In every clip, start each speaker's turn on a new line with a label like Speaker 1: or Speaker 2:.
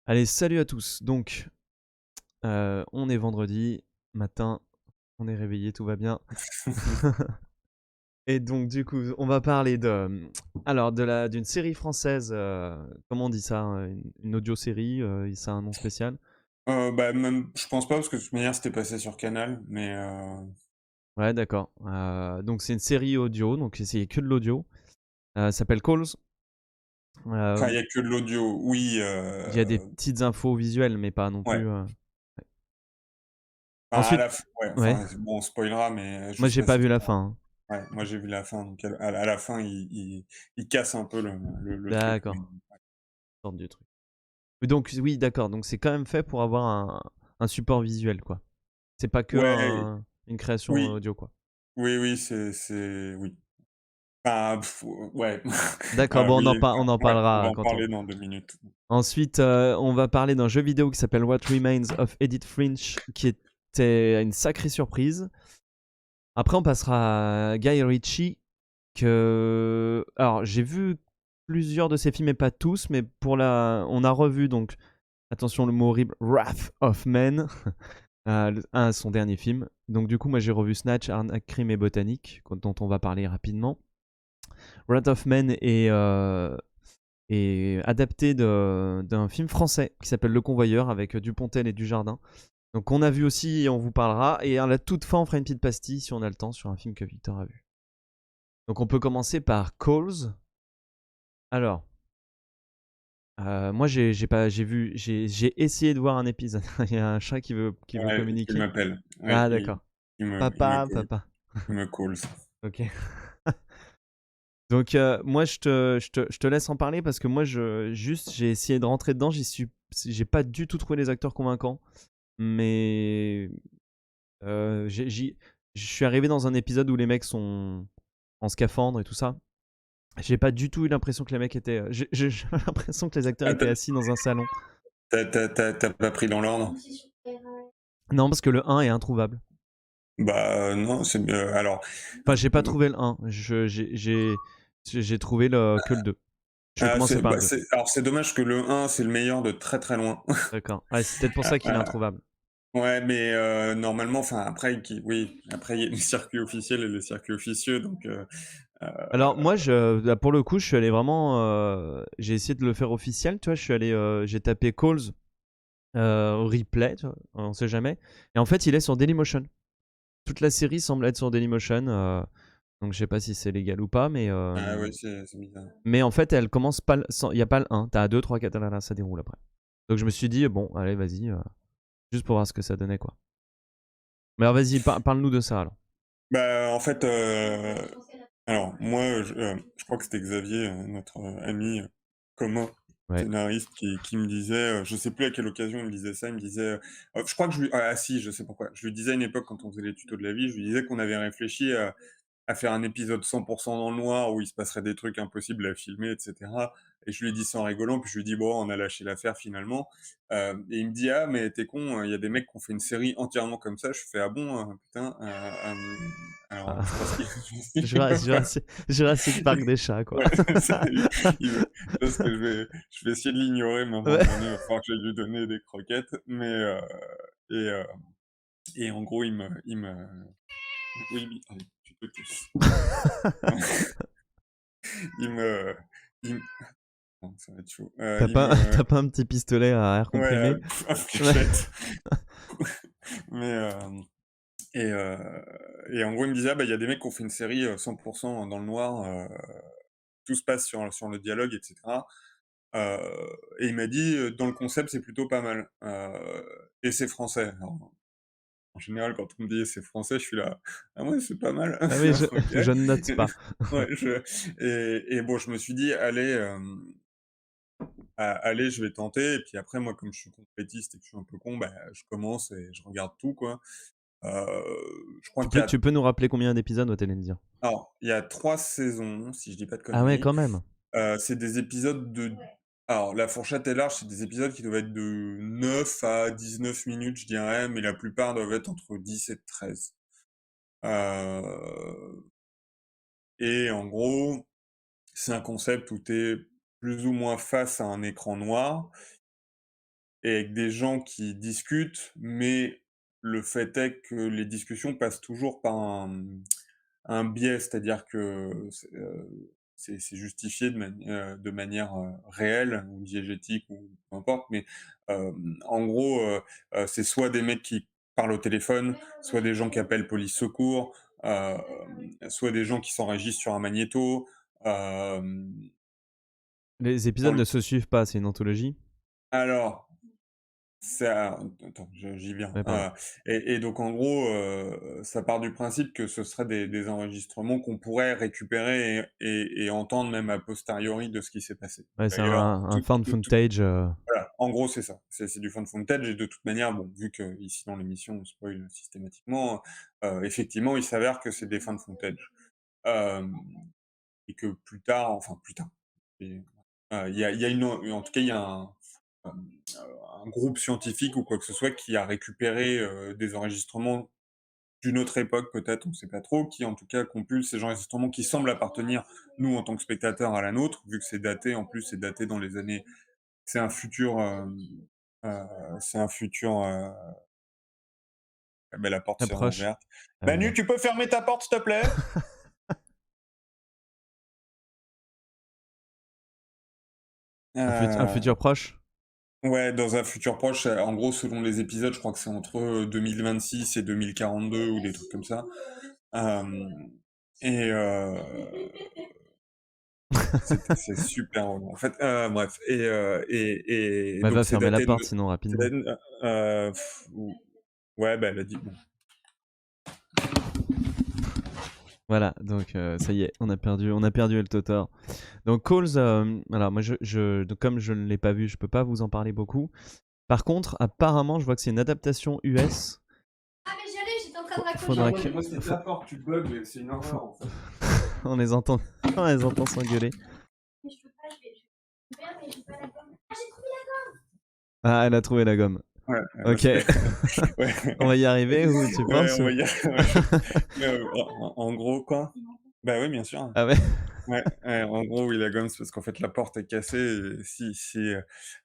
Speaker 1: Allez, salut à tous. Donc, on est vendredi matin, on est réveillé, tout va bien. Et donc, du coup, on va parler alors d'une série française. Comment on dit ça, une audio-série. Ça a un nom spécial.
Speaker 2: Bah, même je pense pas parce que de toute manière c'était passé sur Canal, mais
Speaker 1: Ouais, d'accord. Donc, c'est une série audio, donc c'est que de l'audio. Ça s'appelle Calls.
Speaker 2: enfin
Speaker 1: Euh,
Speaker 2: il y a que de l'audio. Oui,
Speaker 1: Il y a des petites infos visuelles, mais pas non
Speaker 2: ouais.
Speaker 1: plus.
Speaker 2: Enfin à
Speaker 1: Ensuite,
Speaker 2: la f ouais,
Speaker 1: ouais.
Speaker 2: enfin bon on spoilera, mais
Speaker 1: Moi, j'ai
Speaker 2: jusqu'à
Speaker 1: pas
Speaker 2: ce
Speaker 1: vu la fin, hein.
Speaker 2: ouais, moi j'ai vu la fin, donc à la fin il casse un peu le truc, mais
Speaker 1: D'accord. Sorte du truc. Mais donc, oui, d'accord. Donc, c'est quand même fait pour avoir un support visuel, quoi. C'est pas que
Speaker 2: ouais,
Speaker 1: une création
Speaker 2: oui,
Speaker 1: audio, quoi.
Speaker 2: oui, c'est oui. Enfin ouais.
Speaker 1: D'accord, bon,
Speaker 2: Oui,
Speaker 1: on en
Speaker 2: ouais, on va
Speaker 1: parlera
Speaker 2: en
Speaker 1: quand on.
Speaker 2: parler dans 2 minutes.
Speaker 1: Ensuite, on va parler d'un jeu vidéo qui s'appelle What Remains of Edith Finch, qui était une sacrée surprise. Après, on passera à Guy Ritchie, que. Alors, j'ai vu plusieurs de ses films, mais pas tous, mais on a revu, donc, attention, le mot horrible, Wrath of Man, son dernier film. Donc, du coup, moi, j'ai revu Snatch, Arnaque, Crime et Botanique, dont on va parler rapidement. Wrath of Man est adapté d'un film français qui s'appelle Le Convoyeur avec Dupontel et Dujardin. Donc on a vu aussi et on vous parlera. Et à la toute fin, on fera une petite pastille si on a le temps sur un film que Victor a vu. Donc on peut commencer par Calls. Alors, moi j'ai essayé de voir un épisode. Il y a un chat qui veut
Speaker 2: Ouais, il
Speaker 1: communiquer.
Speaker 2: m'appelle. Ouais,
Speaker 1: Ah d'accord.
Speaker 2: il me
Speaker 1: Papa,
Speaker 2: call.
Speaker 1: papa.
Speaker 2: Il me calls.
Speaker 1: Ok. Donc moi je te laisse en parler parce que moi j'ai essayé de rentrer dedans, j'ai pas du tout trouvé les acteurs convaincants, mais je suis arrivé dans un épisode où les mecs sont en scaphandre et tout ça. J'ai pas du tout eu l'impression que les mecs étaient, j'ai l'impression que les acteurs
Speaker 2: Ah,
Speaker 1: étaient assis dans un salon.
Speaker 2: tu pas pris dans l'ordre?
Speaker 1: Non, parce que le 1 est introuvable.
Speaker 2: Bah, non, c'est alors,
Speaker 1: Enfin, j'ai pas
Speaker 2: heu,
Speaker 1: trouvé le 1, j'ai trouvé que le 2. Je vais commencer par le 2.
Speaker 2: c'est dommage que le un c'est le meilleur de très, très loin.
Speaker 1: D'accord. Ouais, c'est peut-être pour
Speaker 2: Ah,
Speaker 1: ça qu'il est introuvable.
Speaker 2: ouais, mais normalement, enfin, après oui, après il y a les circuits officiels et les circuits officieux, donc heu,
Speaker 1: Alors moi, là, pour le coup, je suis allé vraiment, j'ai essayé de le faire officiel, tu vois. J'ai tapé calls replay, tu vois, on sait jamais. Et en fait, il est sur Dailymotion. Toute la série semble être sur Dailymotion, donc je sais pas si c'est légal ou pas,
Speaker 2: ah ouais, c'est bizarre.
Speaker 1: mais en fait, elle commence pas, il y a pas le 1. T'as 2, 3, 4, là, ça déroule après. Donc je me suis dit bon, allez, vas-y, juste pour voir ce que ça donnait, quoi. Mais alors vas-y, parle-nous de ça alors.
Speaker 2: Bah, en fait, alors moi, je crois que c'était Xavier, notre ami commun
Speaker 1: Ouais.
Speaker 2: scénariste qui me disait, je sais plus à quelle occasion il me disait ça, il me disait, je crois que je lui ah si, je sais pourquoi. Je lui disais à une époque quand on faisait les tutos de la vie, je lui disais qu'on avait réfléchi à faire un épisode 100% dans le noir où il se passerait des trucs impossibles à filmer, et cetera. Et je lui ai dit ça en rigolant, puis je lui ai dit: «Bon, on a lâché l'affaire finalement». Et il me dit: «Ah mais tu con, il y a des mecs qui ont fait une série entièrement comme ça». Je fais: «Ah bon? Putain?» alors je pense
Speaker 1: Ah.
Speaker 2: qu'il
Speaker 1: Jurassic Park des chats, quoi.
Speaker 2: ouais, ça il veut je pense que je vais essayer de l'ignorer, mais à un moment
Speaker 1: Ouais.
Speaker 2: donné, il va falloir que j'aille lui donner des croquettes, mais et heu et en gros, il me oui, oui, allez, tu peux tous. Il me il Non, ça va être chaud.
Speaker 1: T'as pas un petit pistolet à air
Speaker 2: Ouais,
Speaker 1: comprimé?
Speaker 2: à
Speaker 1: Ouais.
Speaker 2: fléchette. Mais, et heu et en gros, il me disait: «Ah bah, il y a des mecs qui ont fait une série, 100 dans le noir, tout se passe sur le dialogue et cetera». Heu et il m'a dit: «Dans le concept, c'est plutôt pas mal, et c'est français». Alors, en général, quand on me dit: «C'est français», je suis là: «Ah ouais, c'est pas mal».
Speaker 1: Ah oui,
Speaker 2: OK.
Speaker 1: je ne note pas.
Speaker 2: Ouais, et bon, je me suis dit: «Allez, allez, je vais tenter». Et puis après, moi, comme je suis complétiste et que je suis un peu con, bah, je commence et je regarde tout, quoi. Je crois qu'il y a
Speaker 1: Tu peux nous rappeler combien d'épisodes, ouais, t'allais me dire?
Speaker 2: alors, il y a 3 saisons, si je dis pas de
Speaker 1: Ah ouais,
Speaker 2: conneries.
Speaker 1: quand même.
Speaker 2: C'est des épisodes de alors la fourchette est large, c'est des épisodes qui doivent être de 9 à 19 minutes, je dirais, mais la plupart doivent être entre 10 et 13. Heu et en gros, c'est un concept où tu es plus ou moins face à un écran noir et avec des gens qui discutent, mais le fait est que les discussions passent toujours par un biais, c'est-à-dire que c'est justifié de manière, réelle ou diégétique ou peu importe, mais en gros, c'est soit des mecs qui parlent au téléphone, soit des gens qui appellent police secours, soit des gens qui s'enregistrent sur un magnéto, hem,
Speaker 1: Les
Speaker 2: pour
Speaker 1: épisodes
Speaker 2: le
Speaker 1: ne se suivent pas, c'est une anthologie?
Speaker 2: alors ça attends, j'y viens,
Speaker 1: Ouais, pardon.
Speaker 2: et donc en gros, ça part du principe que ce seraient des enregistrements qu'on pourrait récupérer et entendre même a posteriori de ce qui s'est passé.
Speaker 1: Ouais, c'est
Speaker 2: D'ailleurs,
Speaker 1: un found footage,
Speaker 2: voilà, en gros, c'est ça. C'est du fan footage et de toute manière, bon, vu qu'ici dans l'émission, on spoil systématiquement, effectivement, il s'avère que c'est des fan footage. Hem Et que plus tard, enfin plus tard, et il y a une en tout cas, il y a hem, un groupe scientifique ou quoi que ce soit qui a récupéré, des enregistrements d'une autre époque peut-être, on ne sait pas trop, qui en tout cas compulsent ces enregistrements qui semblent appartenir, nous en tant que spectateurs, à la nôtre, vu que c'est daté, en plus c'est daté dans les années c'est un futur, heu, c'est un futur, beh, la porte
Speaker 1: très
Speaker 2: s'est
Speaker 1: proche.
Speaker 2: rouverte.
Speaker 1: Ah oui,
Speaker 2: Manu,
Speaker 1: d'accord.
Speaker 2: tu peux fermer ta porte, s'il te plaît?
Speaker 1: Un futur proche?
Speaker 2: Ouais, dans un futur proche, en gros, selon les épisodes, je crois que c'est entre, 2026 et 2042 ou des trucs comme ça. Hem et c'est super relou. En fait, bref et
Speaker 1: Bah,
Speaker 2: donc
Speaker 1: va
Speaker 2: c'est
Speaker 1: fermer la
Speaker 2: daté de
Speaker 1: porte sinon
Speaker 2: c'est
Speaker 1: rapidement.
Speaker 2: daté ou ouais, bah, elle a dit bon.
Speaker 1: Voilà, donc ça y est, on a perdu El Totor. Donc Calls, alors moi donc comme je ne l'ai pas vu, je peux pas vous en parler beaucoup. Par contre, apparemment, je vois que c'est une adaptation US.
Speaker 3: Ah mais j'y allais, j'étais en train de raccrocher.
Speaker 1: Faudra
Speaker 2: Ouais,
Speaker 1: que
Speaker 2: mais moi, c'est
Speaker 1: faut-
Speaker 2: ta porte, tu bugs, mais c'est une
Speaker 1: faut-
Speaker 2: horreur, en fait.
Speaker 1: on les entend, on les entend s'engueuler.
Speaker 3: Mais je peux pas, je vais faire, mais j'ai pas la gomme. Ah j'ai trouvé
Speaker 1: Ah, elle a trouvé la gomme.
Speaker 2: Ouais, bah,
Speaker 1: Ok,
Speaker 2: ouais.
Speaker 1: on va y arriver ou tu
Speaker 2: Ouais,
Speaker 1: penses
Speaker 2: on
Speaker 1: ou-
Speaker 2: va y ouais. En gros, quoi? Bah, oui, bien sûr.
Speaker 1: Ah ouais.
Speaker 2: Ouais, ouais, en gros, oui, la gomme, c'est parce qu'en fait, la porte est cassée et si,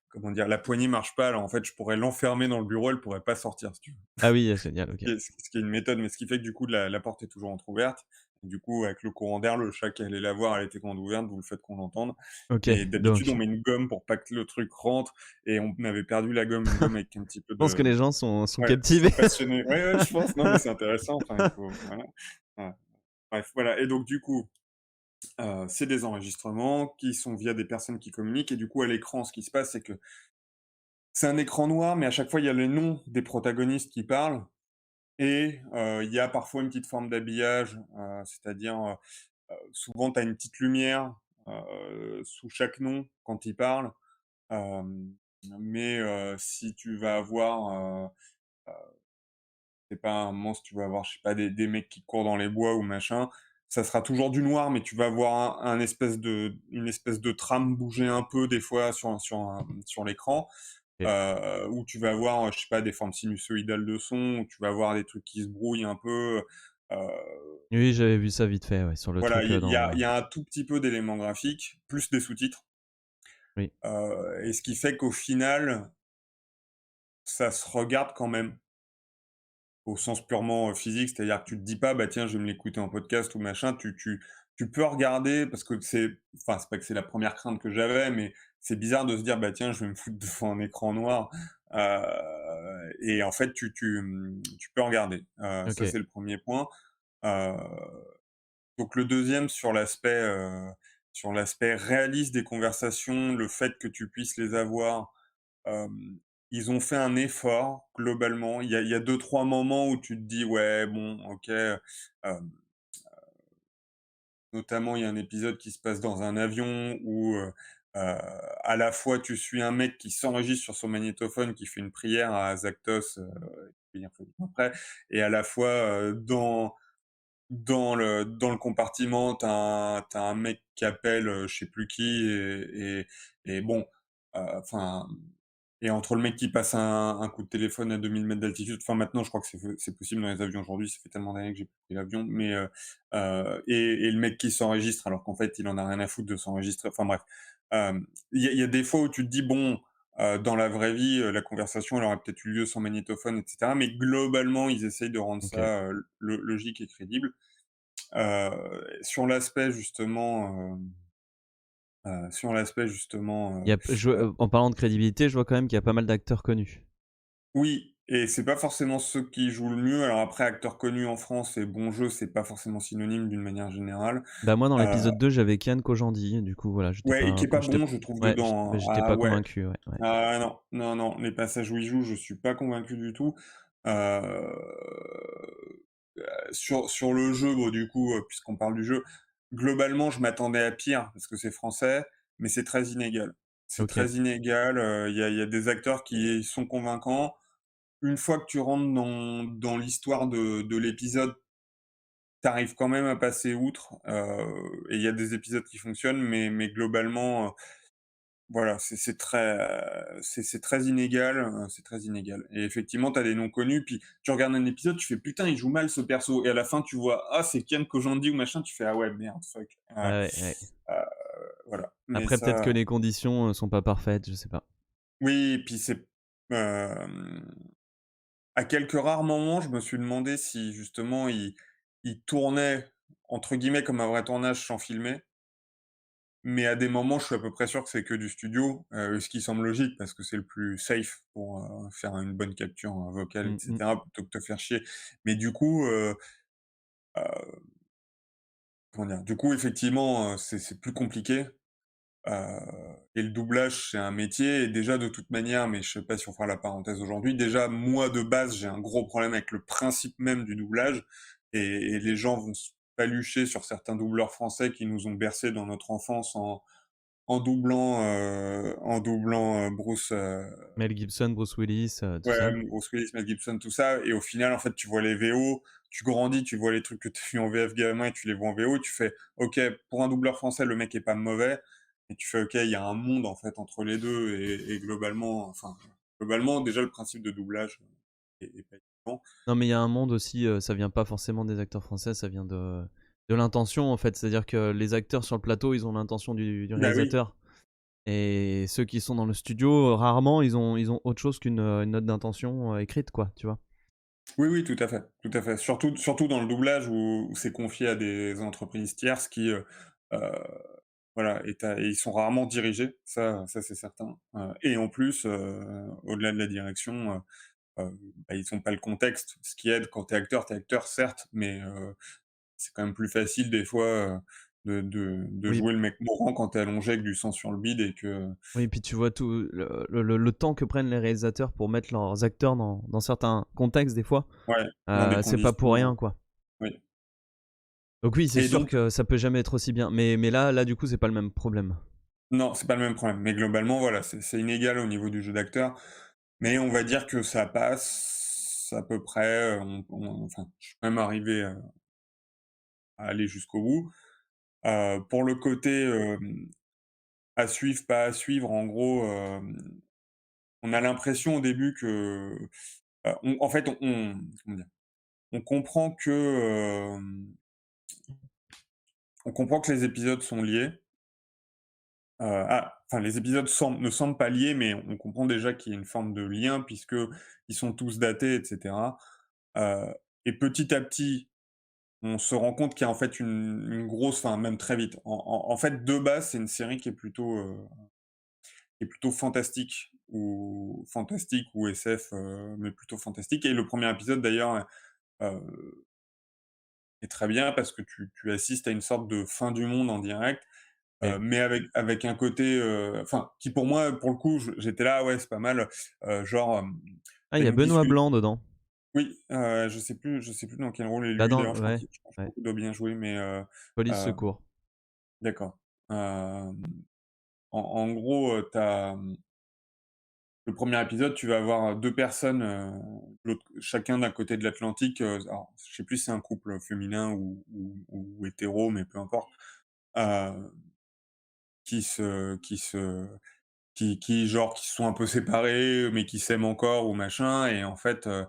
Speaker 2: comment dire? La poignée marche pas, alors en fait, je pourrais l'enfermer dans le bureau, elle pourrait pas sortir, si tu veux.
Speaker 1: Ah oui, génial, ok.
Speaker 2: Ce qui est une méthode, mais ce qui fait que du coup, la porte est toujours entrouverte. Et du coup, avec le courant d'air, le chat qui allait la voir, elle était grande ouverte, vous le faites qu'on l'entende.
Speaker 1: Ok,
Speaker 2: Et d'habitude, on
Speaker 1: donc
Speaker 2: met une gomme pour pas que le truc rentre et on avait perdu la gomme, une gomme avec un petit peu
Speaker 1: je pense que
Speaker 2: de
Speaker 1: les gens sont
Speaker 2: ouais, sont
Speaker 1: captivés.
Speaker 2: passionnés. Ouais, ouais, je pense, non, mais c'est intéressant, enfin, il faut voilà. Ouais. Bref, voilà et donc du coup, c'est des enregistrements qui sont via des personnes qui communiquent et du coup, à l'écran, ce qui se passe, c'est que c'est un écran noir, mais à chaque fois, il y a les noms des protagonistes qui parlent et il y a parfois une petite forme d'habillage, c'est-à-dire, souvent, tu as une petite lumière, sous chaque nom quand ils parlent, hem, mais si tu vas avoir, c'est pas un monstre, tu vas avoir, je sais pas, des mecs qui courent dans les bois ou machin, ça sera toujours du noir, mais tu vas avoir une espèce de trame bouger un peu des fois sur l'écran,
Speaker 1: Ok.
Speaker 2: où tu vas avoir, je sais pas, des formes sinusoïdales de son, où tu vas avoir des trucs qui se brouillent un peu, heu,
Speaker 1: Oui, j'avais vu ça vite fait, ouais, sur le
Speaker 2: voilà,
Speaker 1: truc
Speaker 2: il y a un tout petit peu d'éléments graphiques, plus des sous-titres,
Speaker 1: Oui.
Speaker 2: et ce qui fait qu'au final, ça se regarde quand même. Au sens purement, physique, c'est-à-dire que tu te dis pas: «Bah, tiens, je vais me l'écouter en podcast ou machin». Tu peux regarder parce que c'est pas que c'est la première crainte que j'avais, mais c'est bizarre de se dire: «Bah, tiens, je vais me foutre devant un écran noir», et en fait, tu peux regarder.
Speaker 1: Ok.
Speaker 2: Ça, c'est le premier point. Heu, donc le deuxième sur l'aspect réaliste des conversations, le fait que tu puisses les avoir. Hem, Ils ont fait un effort globalement. Il y a 2-3 moments où tu te dis: «Ouais, bon, OK», notamment, il y a un épisode qui se passe dans un avion où, à la fois tu suis un mec qui s'enregistre sur son magnétophone, qui fait une prière à Zaktos, qui revient après et à la fois, dans le compartiment, t'as un mec qui appelle, je sais plus qui et bon, enfin et entre le mec qui passe un coup de téléphone à 2000 mètres d'altitude, enfin maintenant je crois que c'est possible dans les avions aujourd'hui, ça fait tellement d'années que j'ai plus pris l'avion, mais et le mec qui s'enregistre alors qu'en fait il en a rien à foutre de s'enregistrer, enfin bref. Il y a des fois où tu te dis: «Bon, Dans la vraie vie, la conversation, elle aurait peut-être eu lieu sans magnétophone et cetera, mais globalement, ils essayent de rendre
Speaker 1: OK.
Speaker 2: ça, logique et crédible. Sur l'aspect justement, sur l'aspect justement,
Speaker 1: Il y a p je En parlant de crédibilité, je vois quand même qu'il y a pas mal d'acteurs connus.
Speaker 2: oui, et c'est pas forcément ceux qui jouent le mieux. Alors après, acteur connu en France et bon jeu, c'est pas forcément synonyme d'une manière générale.
Speaker 1: Bah, moi, dans
Speaker 2: Heu,
Speaker 1: l'épisode 2, j'avais Kian Kojandi, du coup, voilà,
Speaker 2: ouais, et qui est pas bon, je trouve, dedans, hein.
Speaker 1: j'étais
Speaker 2: Ah
Speaker 1: pas
Speaker 2: ouais,
Speaker 1: convaincu, ouais, ouais.
Speaker 2: ah non, non, non, les passages où il joue, je suis pas convaincu du tout. Heu, sur le jeu, bon, du coup, puisqu'on parle du jeu, globalement, je m'attendais à pire parce que c'est français, mais c'est très inégal. C'est
Speaker 1: OK.
Speaker 2: très inégal, il y a des acteurs qui sont convaincants. Une fois que tu rentres dans l'histoire de l'épisode, t'arrives quand même à passer outre, et il y a des épisodes qui fonctionnent, mais globalement, voilà, c'est très inégal, c'est très inégal, et effectivement, t'as des noms connus, puis tu regardes un épisode, tu fais: «Putain, il joue mal ce perso», et à la fin, tu vois: «Ah, c'est Ken Kojandi ou machin», tu fais: «Ah ouais, merde, fuck».
Speaker 1: Ouais,
Speaker 2: Ouais,
Speaker 1: ouais, ouais.
Speaker 2: heu, voilà, mais
Speaker 1: Après, peut-être que
Speaker 2: ça
Speaker 1: les conditions, sont pas parfaites, je sais pas.
Speaker 2: oui, et puis hem, à quelques rares moments, je me suis demandé si justement il tournait entre guillemets «comme un vrai tournage» sans filmer, mais à des moments, je suis à peu près sûr que c'est que du studio, ce qui semble logique parce que c'est le plus safe pour, faire une bonne capture, vocale et
Speaker 1: Mmh mh.
Speaker 2: cetera, plutôt que te faire chier. Mais du coup, heu, comment dire? Du coup, effectivement, c'est plus compliqué, heu et le doublage, c'est un métier, et déjà, de toute manière, mais je sais pas si on fera la parenthèse aujourd'hui, déjà, moi, de base, j'ai un gros problème avec le principe même du doublage, et les gens vont se palucher sur certains doubleurs français qui nous ont bercés dans notre enfance en doublant, Bruce,
Speaker 1: Mel Gibson, Bruce Willis, tout ça.
Speaker 2: ouais, Bruce Willis, Mel Gibson, tout ça, et au final, en fait, tu vois les VO, tu grandis, tu vois les trucs que tu as vus en VF gamin et tu les vois en VO, et tu fais: «OK, pour un doubleur français, le mec est pas mauvais», et tu fais: «OK, il y a un monde, en fait, entre les 2», et globalement, enfin, globalement, déjà, le principe de doublage est pas évident.
Speaker 1: Non, mais il y a un monde aussi, ça vient pas forcément des acteurs français, ça vient de l'intention, en fait. C'est-à-dire que les acteurs sur le plateau, ils ont l'intention du
Speaker 2: Bah oui.
Speaker 1: réalisateur, et ceux qui sont dans le studio, rarement, ils ont autre chose qu'une, une note d'intention, écrite, quoi, tu vois?
Speaker 2: Oui, oui, tout à fait, tout à fait. Surtout dans le doublage où c'est confié à des entreprises tierces qui, heu, voilà, et ils sont rarement dirigés, ça c'est certain, et en plus, au-delà de la direction, bah, ils ont pas le contexte, ce qui aide. Quand tu es acteur certes, mais c'est quand même plus facile des fois, de
Speaker 1: Oui,
Speaker 2: jouer le mec mourant quand tu es allongé avec du sang sur le bide et que
Speaker 1: oui, puis tu vois tout le temps que prennent les réalisateurs pour mettre leurs acteurs dans certains contextes, des fois,
Speaker 2: ouais, dans des
Speaker 1: c'est pas pour
Speaker 2: conditions,
Speaker 1: rien, quoi.
Speaker 2: oui,
Speaker 1: Donc oui, c'est
Speaker 2: et
Speaker 1: sûr
Speaker 2: donc
Speaker 1: que ça peut jamais être aussi bien, mais là, du coup, c'est pas le même problème.
Speaker 2: non, c'est pas le même problème, mais globalement, voilà, c'est inégal au niveau du jeu d'acteur, mais on va dire que ça passe à peu près, enfin, je suis quand même arrivé, à aller jusqu'au bout. Pour le côté, à suivre, pas à suivre, en gros, on a l'impression au début que, en fait, comment dire? On comprend que, on comprend que les épisodes sont liés. Enfin, les épisodes ne semblent pas liés, mais on comprend déjà qu'il y a une forme de lien puisque ils sont tous datés et cetera. Heu et petit à petit, on se rend compte qu'il y a en fait une grosse, enfin même très vite. En fait, de base, c'est une série qui est plutôt fantastique ou SF, mais plutôt fantastique, et le premier épisode d'ailleurs, heu, est très bien parce que tu assistes à une sorte de fin du monde en direct.
Speaker 1: Et
Speaker 2: Mais avec un côté, enfin, qui pour moi, pour le coup, j'étais là: «Ouais, c'est pas mal», genre,
Speaker 1: ah, il
Speaker 2: tu
Speaker 1: y a
Speaker 2: une
Speaker 1: Benoît
Speaker 2: discu
Speaker 1: Blanc dedans.
Speaker 2: oui, je sais plus dans quel rôle est
Speaker 1: Bah,
Speaker 2: lui
Speaker 1: dans
Speaker 2: d'ailleurs,
Speaker 1: ouais,
Speaker 2: je pense
Speaker 1: ouais,
Speaker 2: qu'il doit bien jouer, mais
Speaker 1: police
Speaker 2: heu,
Speaker 1: secours.
Speaker 2: d'accord. Hem, en gros, le premier épisode, tu vas avoir 2 personnes, chacun d'un côté de l'Atlantique, alors je sais plus si c'est un couple féminin ou hétéro, mais peu importe, heu, qui se sont un peu séparés, mais qui s'aiment encore ou machin, et en fait, heu,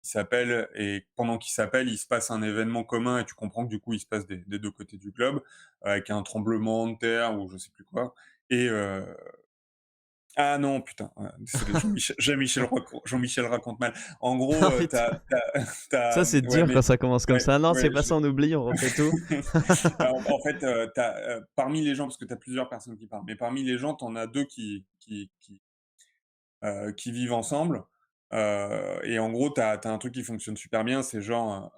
Speaker 2: ils s'appellent, et pendant qu'ils s'appellent, il se passe un événement commun, et tu comprends que du coup, il se passe des 2 côtés du globe, avec un tremblement de terre ou je sais plus quoi, et Ah non, putain, ouais, désolé, Jean-Michel raconte mal. En gros,
Speaker 1: Ah putain, ça c'est
Speaker 2: ouais,
Speaker 1: dur
Speaker 2: mais
Speaker 1: quand ça commence comme
Speaker 2: ouais,
Speaker 1: ça. Non,
Speaker 2: ouais,
Speaker 1: c'est pas ça, on oublie, on refait tout.
Speaker 2: en fait, tu parmi les gens, parce que tu as plusieurs personnes qui parlent, mais parmi les gens, tu en as 2 qui vivent ensemble, et en gros, tu as un truc qui fonctionne super bien, c'est genre,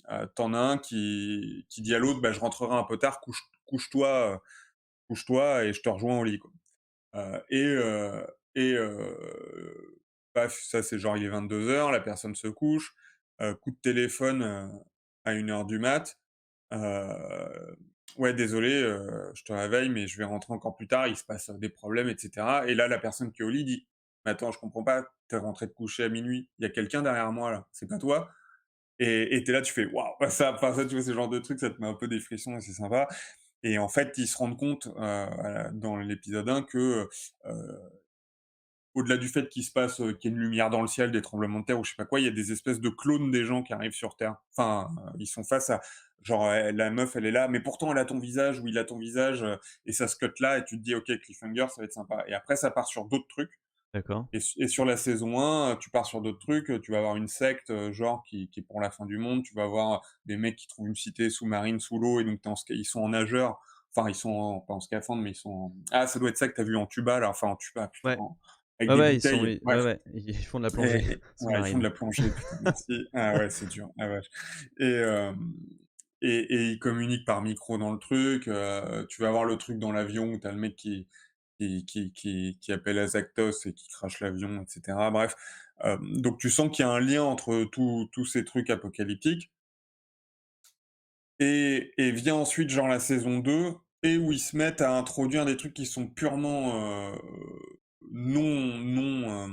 Speaker 2: tu en as un qui dit à l'autre: «Bah, je rentrerai un peu tard, couche-toi, couche-toi et je te rejoins au lit, quoi». Heu et heu et paf, ça, c'est genre il est 22 heures, la personne se couche, coup de téléphone, à 1 heure du mat. «Ouais, désolé, je te réveille, mais je vais rentrer encore plus tard, il se passe, des problèmes et cetera», et là, la personne qui est au lit dit: «Mais attends, je comprends pas, tu es rentré te coucher à minuit, il y a quelqu'un derrière moi là, c'est pas toi?» Et tu es là, tu fais: «Waouh!» Ça, enfin, ça, tu vois, ce genre de truc, ça te met un peu des frissons et c'est sympa, et en fait, ils se rendent compte, dans l'épisode 1 que, au-delà du fait qu'il se passe, qu'il y ait une lumière dans le ciel, des tremblements de terre ou je sais pas quoi, il y a des espèces de clones des gens qui arrivent sur Terre. Enfin, ils sont face à genre, la meuf, elle est là: «Mais pourtant elle a ton visage» ou «Il a ton visage», et ça se cut là et tu te dis: «OK, cliffhanger, ça va être sympa», et après ça part sur d'autres trucs,
Speaker 1: D'accord.
Speaker 2: et sur la saison 1, tu pars sur d'autres trucs, tu vas avoir une secte, genre qui est pour la fin du monde, tu vas avoir des mecs qui trouvent une cité sous-marine sous l'eau et donc tu en ska ils sont en nageur, enfin ils sont pas en scaphandre, mais ils sont en ça doit être ça que tu as vu en tuba là, enfin en tuba, putain,
Speaker 1: Ouais.
Speaker 2: avec
Speaker 1: Ouais,
Speaker 2: des
Speaker 1: ouais, ils sont
Speaker 2: bouteilles,
Speaker 1: ouais,
Speaker 2: bref.
Speaker 1: ouais, ils font de la plongée
Speaker 2: Ouais, ils font de
Speaker 1: sous-marine.
Speaker 2: la plongée, putain, merci. Ah ouais, c'est dur, ah vache, et et ils communiquent par micro dans le truc, tu vas avoir le truc dans l'avion où tu as le mec qui appelle Azaktos et qui crache l'avion et cetera. Bref, donc tu sens qu'il y a un lien entre tous ces trucs apocalyptiques, et vient ensuite genre la saison 2 et où ils se mettent à introduire des trucs qui sont purement, non,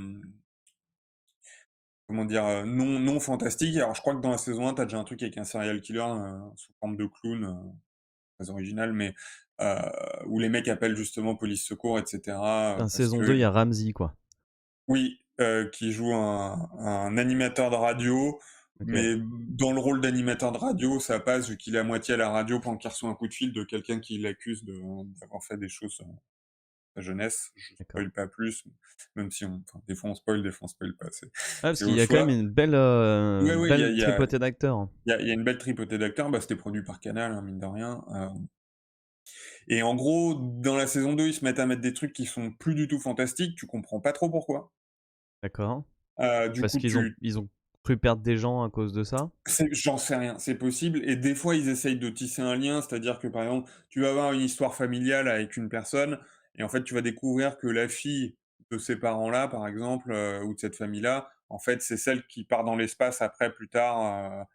Speaker 2: comment dire? Non fantastiques. Alors je crois que dans la saison 1, tu as déjà un truc avec un serial killer, sous forme de clown, très original, mais heu, où les mecs appellent justement police secours et cetera,
Speaker 1: Putain,
Speaker 2: parce
Speaker 1: saison 2,
Speaker 2: que
Speaker 1: il y a Ramsey, quoi.
Speaker 2: oui, qui joue un animateur de radio,
Speaker 1: OK.
Speaker 2: mais dans le rôle d'animateur de radio, ça passe vu qu'il est à moitié à la radio pendant qu'il reçoit un coup de fil de quelqu'un qui l'accuse d'avoir fait des choses, sa jeunesse. Je
Speaker 1: D'accord.
Speaker 2: spoil pas plus, même si des fois on spoil, des fois on spoil pas,
Speaker 1: Ah, parce
Speaker 2: c'est
Speaker 1: qu'il
Speaker 2: au
Speaker 1: y a quand même
Speaker 2: choix.
Speaker 1: une
Speaker 2: Oui, oui,
Speaker 1: belle tripotée d'acteurs, hein.
Speaker 2: il y a une belle tripotée d'acteurs, bah, c'était produit par Canal, hein, mine de rien, et en gros, dans la saison 2, ils se mettent à mettre des trucs qui sont plus du tout fantastiques, tu comprends pas trop pourquoi.
Speaker 1: D'accord.
Speaker 2: Du
Speaker 1: Parce
Speaker 2: coup,
Speaker 1: qu'ils ont cru perdre des gens à cause de ça?
Speaker 2: j'en sais rien, c'est possible, et des fois, ils essayent de tisser un lien, c'est-à-dire que, par exemple, tu vas avoir une histoire familiale avec une personne et en fait, tu vas découvrir que la fille de ces parents-là, par exemple, ou de cette famille-là, en fait, c'est celle qui part dans l'espace après, plus tard,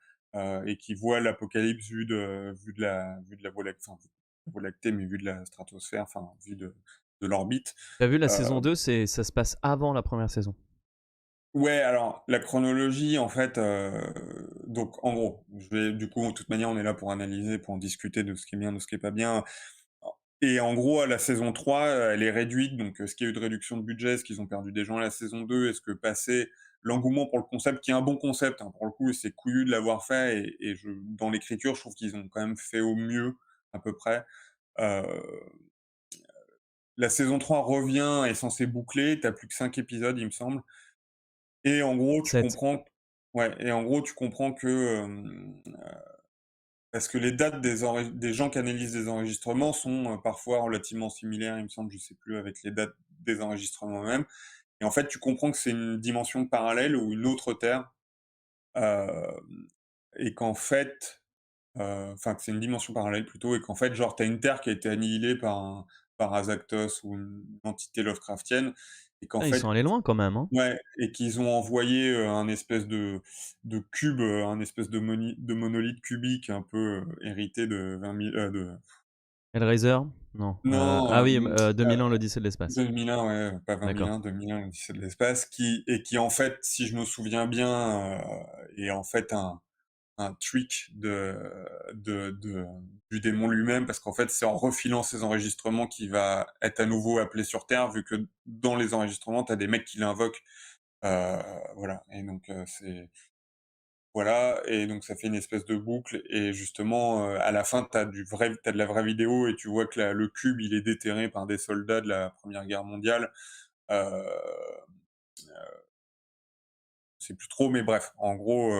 Speaker 2: et qui voit l'apocalypse vue de la Voie lactée, mais vue de la stratosphère, enfin, vue de l'orbite.
Speaker 1: Tu as vu la
Speaker 2: Heu
Speaker 1: saison 2, ça se passe avant la première saison?
Speaker 2: Ouais, alors la chronologie, en fait, donc en gros, je vais du coup, de toute manière, on est là pour analyser, pour en discuter de ce qui est bien, de ce qui est pas bien. Et en gros, à la saison 3, elle est réduite, donc est-ce qu'il y a eu de réduction de budget? Est-ce qu'ils ont perdu des gens à la saison 2? Est-ce que passé l'engouement pour le concept, qui est un bon concept, hein, pour le coup, et c'est couillu de l'avoir fait, et dans l'écriture, je trouve qu'ils ont quand même fait au mieux, à peu près. Heu, la saison 3 revient, est censée boucler, tu plus que 5 épisodes, il me semble. Et en gros, tu
Speaker 1: 7.
Speaker 2: comprends Ouais, et en gros, tu comprends que, parce que les dates des gens qui analysent des enregistrements sont, parfois relativement similaires, il me semble, je sais plus, avec les dates des enregistrements eux-mêmes, et en fait, tu comprends que c'est une dimension parallèle ou une autre Terre, hem et qu'en fait, enfin, que c'est une dimension parallèle plutôt, et qu'en fait, genre, tu as une Terre qui a été annihilée par Azaktos ou une entité Lovecraftienne, et qu'en
Speaker 1: Ah, ils sont
Speaker 2: fait,
Speaker 1: allés loin quand même, hein?
Speaker 2: ouais, et qu'ils ont envoyé, un espèce de cube, un espèce de monolithe cubique un peu, hérité de 20 000, de
Speaker 1: Hellraiser? Non,
Speaker 2: non,
Speaker 1: ah oui, 2001 l'Odyssée de l'espace.
Speaker 2: 2001, ouais, pas 20
Speaker 1: D'accord.
Speaker 2: 001, 2001, l'Odyssée de l'espace, qui en fait, si je me souviens bien, est en fait un trick du démon lui-même, parce qu'en fait, c'est en refilant ses enregistrements qu'il va être à nouveau appelé sur Terre, vu que dans les enregistrements, tu as des mecs qui l'invoquent, heu, voilà, et donc c'est voilà, et donc ça fait une espèce de boucle, et justement, à la fin, t'as de la vraie vidéo, et tu vois que le cube, il est déterré par des soldats de la Première Guerre mondiale, Heu, je sais plus trop, mais bref, en gros,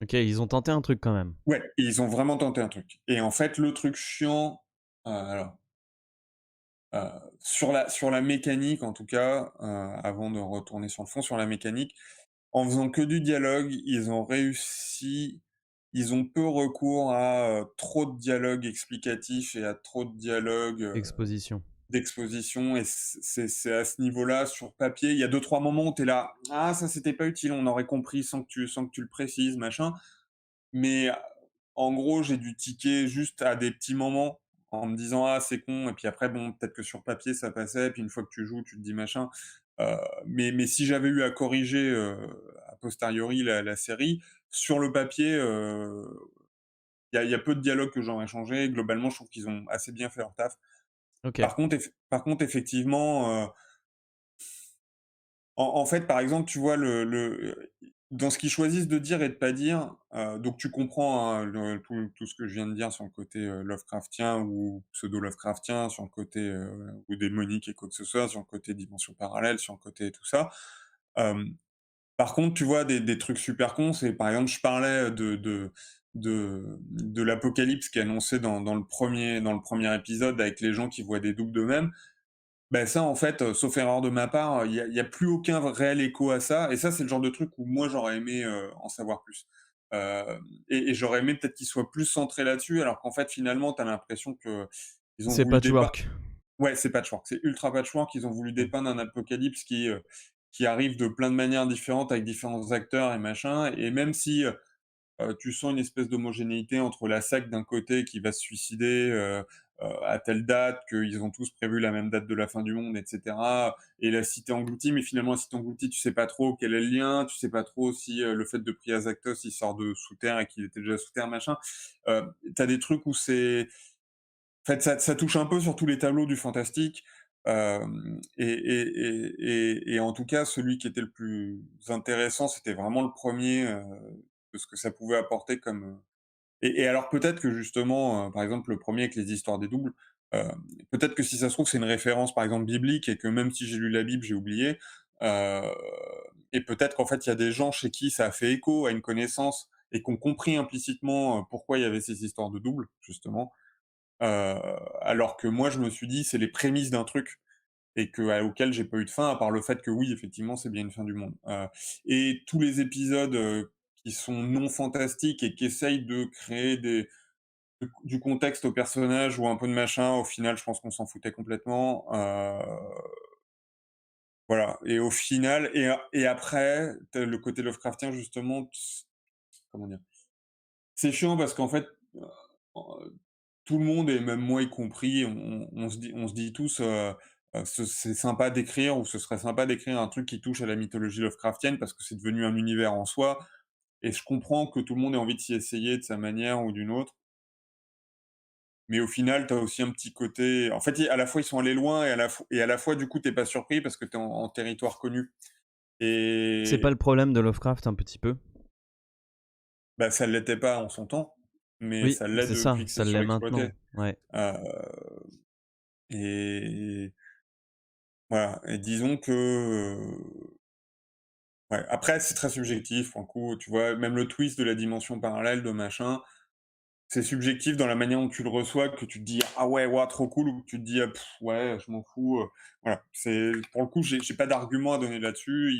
Speaker 1: Ok, ils ont tenté un truc quand même.
Speaker 2: ouais, ils ont vraiment tenté un truc et en fait, le truc chiant, alors, sur la mécanique en tout cas, avant de retourner sur le fond, sur la mécanique, en faisant que du dialogue, ils ont peu recours à, trop de dialogue explicatif et à trop de dialogue,
Speaker 1: Exposition.
Speaker 2: d'exposition et c'est à ce niveau-là, sur papier, il y a deux trois moments où tu es là: «Ah ça c'était pas utile, on aurait compris sans que tu le précises, machin». Mais, en gros, j'ai dû tiquer juste à des petits moments en me disant: «Ah c'est con» et puis après bon, peut-être que sur papier ça passait, puis une fois que tu joues, tu te dis machin. Mais si j'avais eu à corriger, a posteriori la série, sur le papier, il y a peu de dialogues que j'aurais changé. Globalement, je trouve qu'ils ont assez bien fait leur taf.
Speaker 1: Ok.
Speaker 2: Par contre effectivement, en fait, par exemple, tu vois dans ce qu'ils choisissent de dire et de pas dire, donc tu comprends, hein, tout ce que je viens de dire sur le côté, Lovecraftien ou pseudo-Lovecraftien, sur le côté, ou démonique et quoi que ce soit, sur le côté dimension parallèle, sur le côté tout ça. Hem, Par contre, tu vois des trucs super cons, c'est par exemple, je parlais de l'apocalypse qui est annoncé dans le premier épisode avec les gens qui voient des doubles d'eux-mêmes. Ben ça, en fait, sauf erreur de ma part, il y a plus aucun réel écho à ça et ça, c'est le genre de truc où moi, j'aurais aimé, en savoir plus. Et j'aurais aimé peut-être qu'il soit plus centré là-dessus, alors qu'en fait, finalement, tu as l'impression qu'ils ont
Speaker 1: C'est
Speaker 2: voulu dépeindre.
Speaker 1: patchwork.
Speaker 2: Ouais, c'est patchwork, c'est ultra patchwork. Ils ont voulu dépeindre un apocalypse qui arrive de plein de manières différentes avec différents acteurs et machin et même si, tu sens une espèce d'homogénéité entre la secte d'un côté qui va se suicider, à telle date, qu'ils ont tous prévu la même date de la fin du monde et cetera et la cité engloutie, mais finalement la cité engloutie, tu sais pas trop quel est le lien, tu sais pas trop si, le fait de Priazaktos, il sort de sous terre et qu'il était déjà sous terre, machin. Tu des trucs où c'est en fait, ça touche un peu sur tous les tableaux du fantastique, et en tout cas, celui qui était le plus intéressant, c'était vraiment le premier er de ce que ça pouvait apporter comme, et alors peut-être que justement, par exemple, le premier avec les histoires des doubles, heu, peut-être que si ça se trouve, c'est une référence, par exemple, biblique et que même si j'ai lu la Bible, j'ai oublié, heu et peut-être qu'en fait, il y a des gens chez qui ça a fait écho à une connaissance et qui ont compris implicitement, pourquoi il y avait ces histoires de doubles, justement. Heu, Alors que moi, je me suis dit: «C'est les prémices d'un truc» et auquel j'ai pas eu de fin, à part le fait que oui, effectivement, c'est bien une fin du monde. Et tous les épisodes, qui sont non fantastiques et qui essayent de créer du contexte aux personnages ou un peu de machin, au final, je pense qu'on s'en foutait complètement. Voilà et au final et après, tu le côté Lovecraftien justement, comment dire? C'est chiant parce qu'en fait, tout le monde et même moi y compris, on se dit tous, c'est sympa d'écrire ou ce serait sympa d'écrire un truc qui touche à la mythologie Lovecraftienne parce que c'est devenu un univers en soi et je comprends que tout le monde ait envie de s'y essayer de sa manière ou d'une autre. Mais au final, tu as aussi un petit côté en fait, à la fois ils sont allés loin et à la fois du coup, tu pas surpris parce que tu es en territoire connu
Speaker 1: C'est pas
Speaker 2: et
Speaker 1: le problème de Lovecraft un petit peu?
Speaker 2: bah, ça ne l'était pas en son temps, mais
Speaker 1: Oui,
Speaker 2: ça l'est
Speaker 1: c'est ça,
Speaker 2: depuis que c'est
Speaker 1: ça l'est
Speaker 2: surexploité.
Speaker 1: maintenant. Ouais.
Speaker 2: Heu et voilà et disons que, ouais, après c'est très subjectif pour le coup, tu vois? Même le twist de la dimension parallèle, de machin, c'est subjectif dans la manière dont tu le reçois, que tu te dis: «Ah ouais, waouh, trop cool» ou que tu te dis: ouais, je m'en fous», voilà. C'est pour le coup, j'ai pas d'argument à donner là-dessus.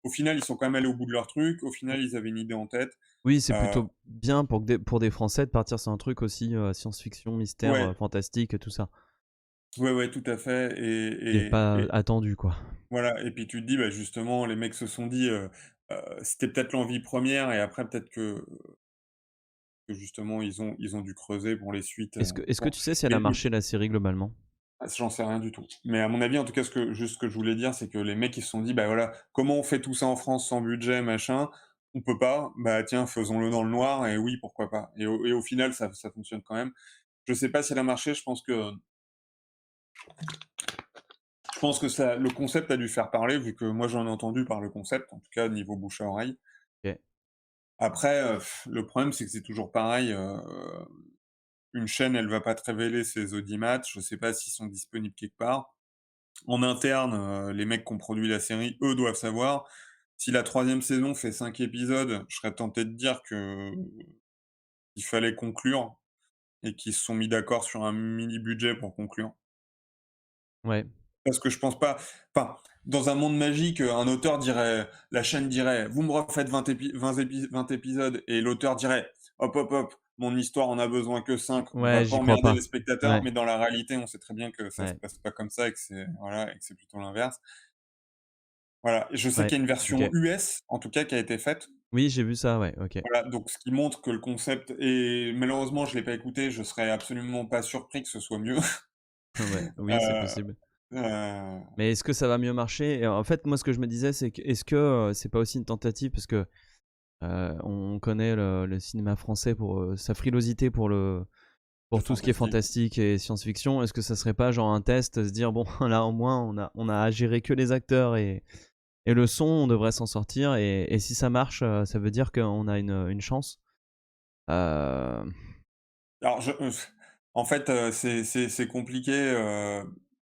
Speaker 2: Au final, ils sont quand même allés au bout de leur truc. Au final, ils avaient une idée en tête.
Speaker 1: Oui, c'est
Speaker 2: Heu,
Speaker 1: plutôt bien pour des Français de partir sur un truc aussi, science-fiction, mystère,
Speaker 2: ouais,
Speaker 1: fantastique et tout ça.
Speaker 2: ouais, ouais, tout à fait
Speaker 1: Qui est pas
Speaker 2: et
Speaker 1: attendu, quoi.
Speaker 2: voilà et puis tu te dis, bah, justement, les mecs se sont dit, c'était peut-être l'envie première et après peut-être que justement ils ont dû creuser pour les suites,
Speaker 1: Est-ce que
Speaker 2: bon
Speaker 1: tu sais si elle a
Speaker 2: mais
Speaker 1: marché la série globalement?
Speaker 2: j'en sais rien du tout. Mais à mon avis, en tout cas, ce que je voulais dire, c'est que les mecs, ils se sont dit: «Bah, voilà, comment on fait tout ça en France sans budget, machin? On peut pas. Bah, tiens, faisons-le dans le noir et oui, pourquoi pas?» Et au final, ça fonctionne quand même. Je sais pas si elle a marché, je pense que ça le concept a dû faire parler vu que moi, j'en ai entendu par le concept, en tout cas niveau bouche à oreille.
Speaker 1: OK.
Speaker 2: Après, le problème, c'est que c'est toujours pareil, une chaîne, elle va pas te révéler ses audimat. Je sais pas s'ils sont disponibles quelque part. en interne, les mecs qui ont produit la série, eux, doivent savoir. Si la troisième saison fait 5 épisodes, je serais tenté de dire que il fallait conclure et qu'ils se sont mis d'accord sur un mini budget pour conclure.
Speaker 1: Ouais,
Speaker 2: Parce que je pense pas, enfin, dans un monde magique, un auteur dirait, la chaîne dirait: «Vous me refaites 20 épisodes», et l'auteur dirait: «Hop, hop, hop, mon histoire en a besoin que 5, on va
Speaker 1: ouais,
Speaker 2: pas
Speaker 1: j'y crois
Speaker 2: emmerder
Speaker 1: pas.
Speaker 2: les spectateurs».
Speaker 1: Ouais,
Speaker 2: Mais dans la réalité, on sait très bien que ça se
Speaker 1: ouais,
Speaker 2: passe pas comme ça et que c'est voilà et que c'est plutôt l'inverse. Voilà, et je sais
Speaker 1: ouais,
Speaker 2: qu'il y a une
Speaker 1: OK.
Speaker 2: version US, en tout cas, qui a été faite.
Speaker 1: Oui, j'ai vu ça, ouais, OK.
Speaker 2: Voilà, donc ce qui montre que le concept, et malheureusement, je l'ai pas écouté, je serais absolument pas surpris que ce soit mieux.
Speaker 1: Ouais, oui, c'est
Speaker 2: Heu,
Speaker 1: possible.
Speaker 2: heu,
Speaker 1: Mais est-ce que ça va mieux marcher? Et en fait, moi, ce que je me disais, c'est que est-ce que, c'est pas aussi une tentative parce que, on connaît le cinéma français pour, sa frilosité
Speaker 2: le
Speaker 1: pour tout ce qui est
Speaker 2: fantastique.
Speaker 1: fantastique et science-fiction. Est-ce que ça serait pas genre un test, se dire: «Bon, là, au moins, on a à gérer que les acteurs et le son, on devrait s'en sortir et si ça marche, ça veut dire qu'on a une chance?» Heu,
Speaker 2: Alors en fait, c'est compliqué,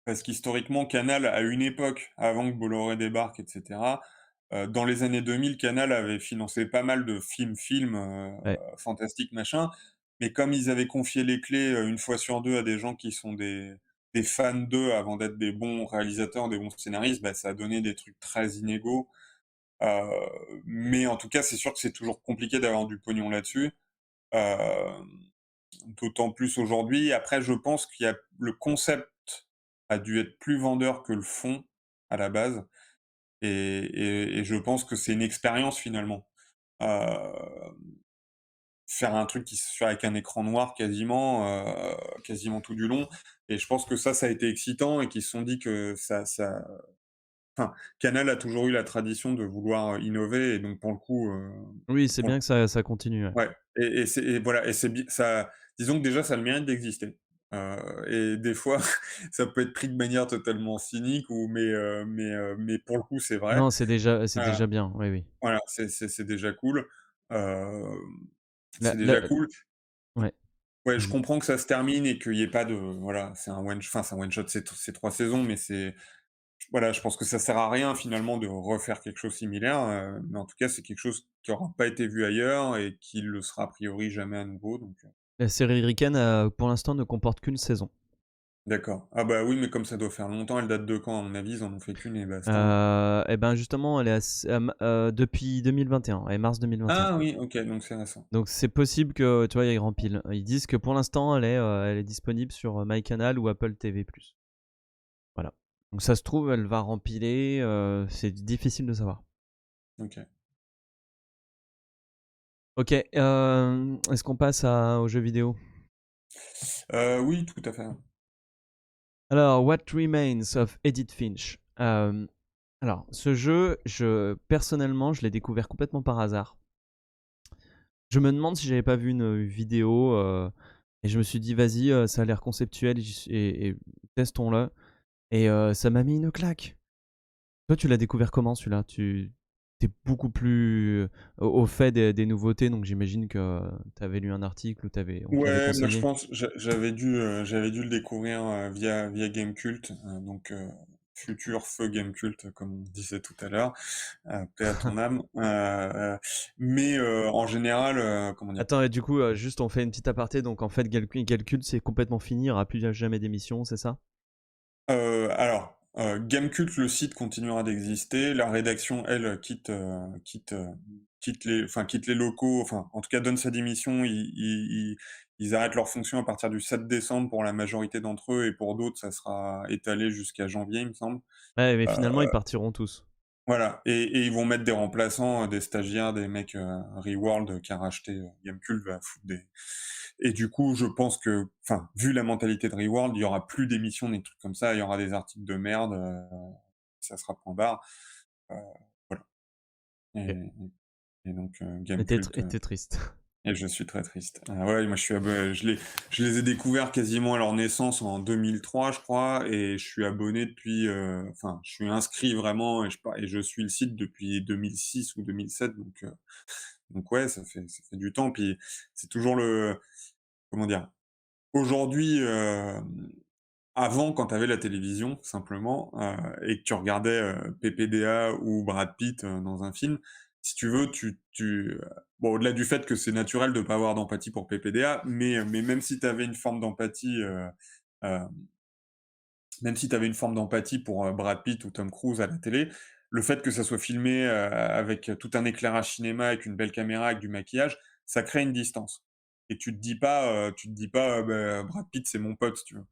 Speaker 2: parce qu'historiquement Canal, à une époque, avant que Bolloré débarque et cetera, dans les années 2000, Canal avait financé pas mal de films,
Speaker 1: ouais,
Speaker 2: fantastiques, machin, mais comme ils avaient confié les clés, 1 fois sur 2 à des gens qui sont des fans d'eux avant d'être des bons réalisateurs, des bons scénaristes, bah, ça a donné des trucs très inégaux. Heu, mais en tout cas, c'est sûr que c'est toujours compliqué d'avoir du pognon là-dessus. Hem D'autant plus aujourd'hui. Après, je pense qu'il y a le concept a dû être plus vendeur que le fond, à la base, et je pense que c'est une expérience finalement. Hem, Faire un truc qui se fait avec un écran noir quasiment tout du long, et je pense que ça a été excitant et qu'ils se sont dit que ça enfin, Canal a toujours eu la tradition de vouloir, innover, et donc
Speaker 1: oui, c'est
Speaker 2: pour le
Speaker 1: bien que ça continue, ouais.
Speaker 2: Ouais, et voilà, et c'est bi ça, disons que déjà ça a le mérite d'exister. Et des fois, ça peut être pris de manière totalement cynique, mais pour le coup, c'est vrai.
Speaker 1: Non, c'est
Speaker 2: Heu,
Speaker 1: déjà bien, oui, oui.
Speaker 2: voilà, c'est déjà cool. Hem,
Speaker 1: La
Speaker 2: c'est déjà
Speaker 1: la
Speaker 2: cool.
Speaker 1: Ouais,
Speaker 2: Ouais, je
Speaker 1: vas-y.
Speaker 2: comprends que ça se termine et qu'il y ait pas de voilà, c'est un one shot, c'est 3 saisons, mais voilà, je pense que ça sert à rien finalement de refaire quelque chose similaire, mais en tout cas, c'est quelque chose qui aura pas été vu ailleurs et qui le sera a priori jamais à nouveau, donc
Speaker 1: La série Rick and, pour l'instant, ne comporte qu'une saison.
Speaker 2: d'accord. Ah bah, oui, mais comme ça doit faire longtemps, elle date de quand? À mon avis, ils en ont fait qu'1 et basta, hein.
Speaker 1: Et ben, justement, elle est depuis 2021 et mars 2021.
Speaker 2: Ah oui, OK, donc c'est récent.
Speaker 1: Donc c'est possible que, tu vois, il y ait rempile. Ils disent que pour l'instant, elle est disponible sur, MyCanal ou Apple TV+. Voilà. Donc ça se trouve, elle va rempiler, c'est difficile de savoir.
Speaker 2: OK.
Speaker 1: OK, est-ce qu'on passe aux jeux vidéo?
Speaker 2: Oui, tout à fait.
Speaker 1: Alors, What Remains of Edith Finch. Alors, ce jeu, personnellement, je l'ai découvert complètement par hasard. Je me demande si j'avais pas vu une vidéo, et je me suis dit: «Vas-y, ça a l'air conceptuel et testons-le», et ça m'a mis une claque. Toi, tu l'as découvert comment celui-là? Tu es beaucoup plus, au fait des nouveautés, donc j'imagine que tu avais lu un article ou on te l'avait
Speaker 2: Ouais, moi je
Speaker 1: conseillé?
Speaker 2: pense j'avais dû le découvrir, via Gamecult, donc futur feu Gamecult, comme on disait tout à l'heure, paix à ton âme. Mais en général, comment dire?
Speaker 1: Attends, et du coup, juste on fait une petite aparté, donc en fait, Galcult, c'est complètement fini, il y aura plus jamais d'émission, c'est ça?
Speaker 2: Alors, Gamecult, le site continuera d'exister. La rédaction, elle, quitte les locaux, enfin, en tout cas, donne sa démission. Ils arrêtent leur fonction à partir du 7 décembre pour la majorité d'entre eux, et pour d'autres, ça sera étalé jusqu'à janvier, il me semble.
Speaker 1: Ouais, mais
Speaker 2: Heu,
Speaker 1: finalement, ils partiront tous.
Speaker 2: voilà, et ils vont mettre des remplaçants, des stagiaires, des mecs, Reworld, qui a racheté, Gamecult, va foutre des et du coup, je pense que, enfin, vu la mentalité de Reworld, il y aura plus d'émissions, des trucs comme ça, il y aura des articles de merde, ça sera point barre, heu, voilà,
Speaker 1: OK.
Speaker 2: et donc
Speaker 1: Et
Speaker 2: Gamecult,
Speaker 1: t'es triste.
Speaker 2: et je suis très triste. Ouais, moi, je les ai découverts quasiment à leur naissance en 2003, je crois, et je suis abonné depuis, enfin, je suis inscrit vraiment, et je suis le site depuis 2006 ou 2007, donc ouais, ça fait du temps. Puis c'est toujours le comment dire? Aujourd'hui, avant, quand tu avais la télévision, simplement, et que tu regardais, PPDA ou Brad Pitt, dans un film, si tu veux, bon, au-delà du fait que c'est naturel de pas avoir d'empathie pour PPDA, mais même si tu avais une forme d'empathie, hem, même si tu avais une forme d'empathie pour, Brad Pitt ou Tom Cruise à la télé, le fait que ça soit filmé, avec tout un éclairage cinéma, avec une belle caméra, avec du maquillage, ça crée une distance et tu te dis pas: «Bah, Brad Pitt, c'est mon pote», si tu veux.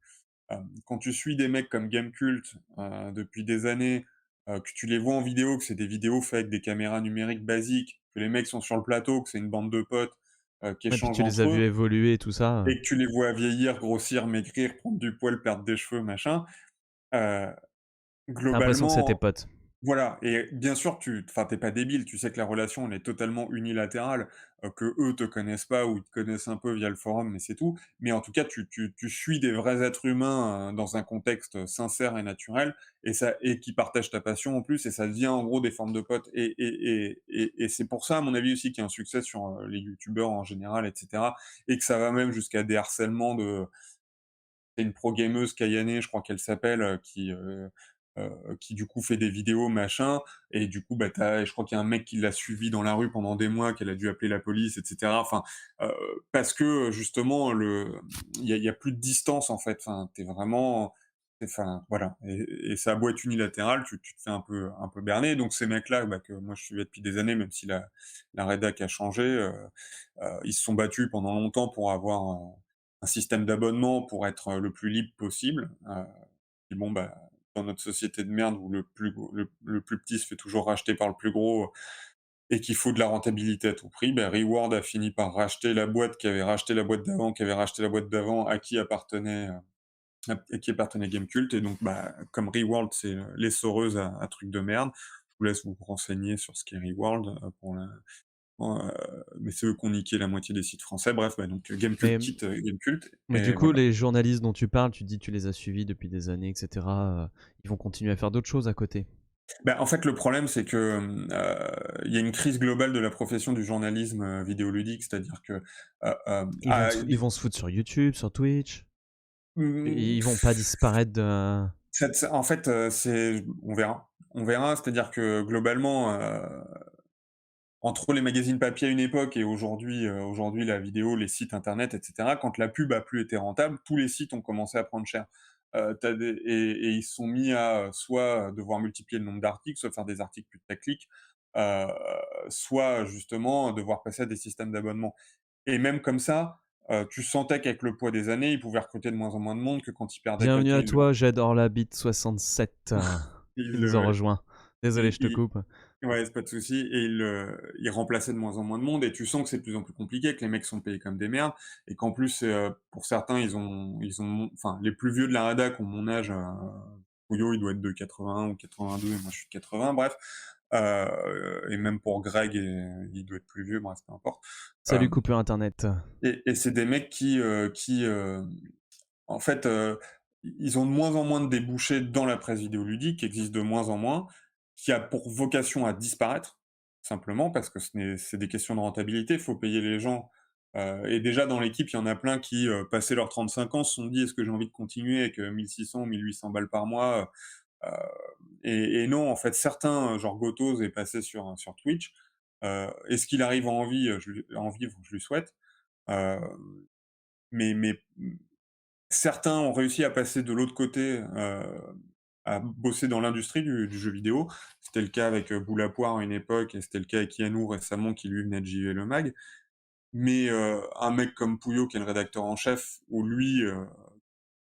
Speaker 2: Quand tu suis des mecs comme Gamecult, depuis des années, que tu les vois en vidéo, que c'est des vidéos faites avec des caméras numériques basiques, que les mecs sont sur le plateau, que c'est une bande de potes, qui
Speaker 1: Et puis
Speaker 2: échangent
Speaker 1: tu les
Speaker 2: entre
Speaker 1: as vus
Speaker 2: eux
Speaker 1: évoluer, tout ça.
Speaker 2: et que tu les vois vieillir, grossir, maigrir, prendre du poil, perdre des cheveux, machin, heu,
Speaker 1: T'as l'impression que c'est tes
Speaker 2: globalement
Speaker 1: potes.
Speaker 2: voilà et bien sûr, enfin, tu pas débile, tu sais que la relation, elle est totalement unilatérale, qu'eux te connaissent pas ou ils te connaissent un peu via le forum, mais c'est tout. Mais en tout cas, tu suis des vrais êtres humains, dans un contexte, sincère et naturel et qui partagent ta passion en plus et ça devient en gros des formes de potes et c'est pour ça, à mon avis aussi, qu'il y a un succès sur, les youtubeurs en général et cetera et que ça va même jusqu'à des harcèlements de c'est une pro gameuse Kayane, je crois qu'elle s'appelle, qui du coup fait des vidéos machin et du coup, bah, je crois qu'il y a un mec qui l'a suivie dans la rue pendant des mois, qu'elle a dû appeler la police et cetera. Enfin, heu, parce que, justement il y a plus de distance en fait. Enfin, tu vraiment enfin voilà et ça a beau être unilatéral, tu te fais un peu berner. Donc ces mecs-là, bah, que moi je suivais depuis des années, même si la rédac a changé, ils se sont battus pendant longtemps pour avoir, un système d'abonnement pour être, le plus libre possible. Et bon, bah, dans notre société de merde où le plus petit se fait toujours racheter par le plus gros et qu'il faut de la rentabilité à tout prix, bah, Reward a fini par racheter la boîte qui avait racheté la boîte d'avant, qui avait racheté la boîte d'avant, à qui appartenait Gamecult et donc, bah, comme Reward, c'est, l'essoreuse à trucs de merde. Je vous laisse vous renseigner sur ce qu'est Reward, mais c'est eux qui ont niqué la moitié des sites français. Bref, bah, donc Gamecult
Speaker 1: Mais,
Speaker 2: quitte, Gamecult
Speaker 1: mais du
Speaker 2: et
Speaker 1: coup,
Speaker 2: voilà.
Speaker 1: les journalistes dont tu parles, tu dis que tu les as suivis depuis des années, etc. Ils vont continuer à faire d'autres choses à côté.
Speaker 2: Bah, en fait, le problème, c'est que, il y a une crise globale de la profession du journalisme, vidéoludique. C'est-à-dire que,
Speaker 1: Ils vont se foutre sur YouTube, sur Twitch.
Speaker 2: mmh,
Speaker 1: Ils vont pas disparaître de.
Speaker 2: en fait, on verra. On verra, c'est-à-dire que globalement, entre les magazines papier à une époque et aujourd'hui la vidéo, les sites internet et cetera, quand la pub a plus été rentable, tous les sites ont commencé à prendre cher. Tu des et ils se sont mis à, soit devoir multiplier le nombre d'articles, soit faire des articles putaclic, heu, soit justement devoir passer à des systèmes d'abonnement et même comme ça, tu sentais qu'avec le poids des années, ils pouvaient recruter de moins en moins de monde, que quand ils perdaient
Speaker 1: Bienvenue
Speaker 2: quelqu'un,
Speaker 1: à toi, j'adore la bite 67
Speaker 2: ils
Speaker 1: qui nous ont
Speaker 2: le
Speaker 1: rejoint. Désolé, je te
Speaker 2: ils
Speaker 1: coupe.
Speaker 2: ouais, c'est pas de souci et il remplaçait de moins en moins de monde et tu sens que c'est de plus en plus compliqué, que les mecs sont payés comme des merdes et qu'en plus, pour certains, enfin, les plus vieux de la rédac ont mon âge, Pouillot, il doit être de 81 ou 82 et moi je suis de 80, bref, et même pour Greg il doit être plus vieux, bref, peu importe.
Speaker 1: Salut,
Speaker 2: Hem
Speaker 1: coupure internet.
Speaker 2: et c'est des mecs qui, en fait, ils ont de moins en moins de débouchés dans la presse vidéoludique, qui existe de moins en moins, qui a pour vocation à disparaître, simplement parce que c'est des questions de rentabilité, il faut payer les gens, et déjà dans l'équipe, il y en a plein qui, passé leurs 35 ans, se sont dit: «Est-ce que j'ai envie de continuer avec, 1 600 ou 1 800 balles par mois?» Et non, en fait, certains, genre Gotos est passé sur Twitch, est-ce qu'il arrive à en vivre? Je lui souhaite, heu, mais certains ont réussi à passer de l'autre côté, à bosser dans l'industrie du jeu vidéo. C'était le cas avec, Boulapoire à une époque et c'était le cas avec Yannou récemment qui lui venait de JV Le Mag. Mais, un mec comme Pouillot qui est le rédacteur en chef, où lui,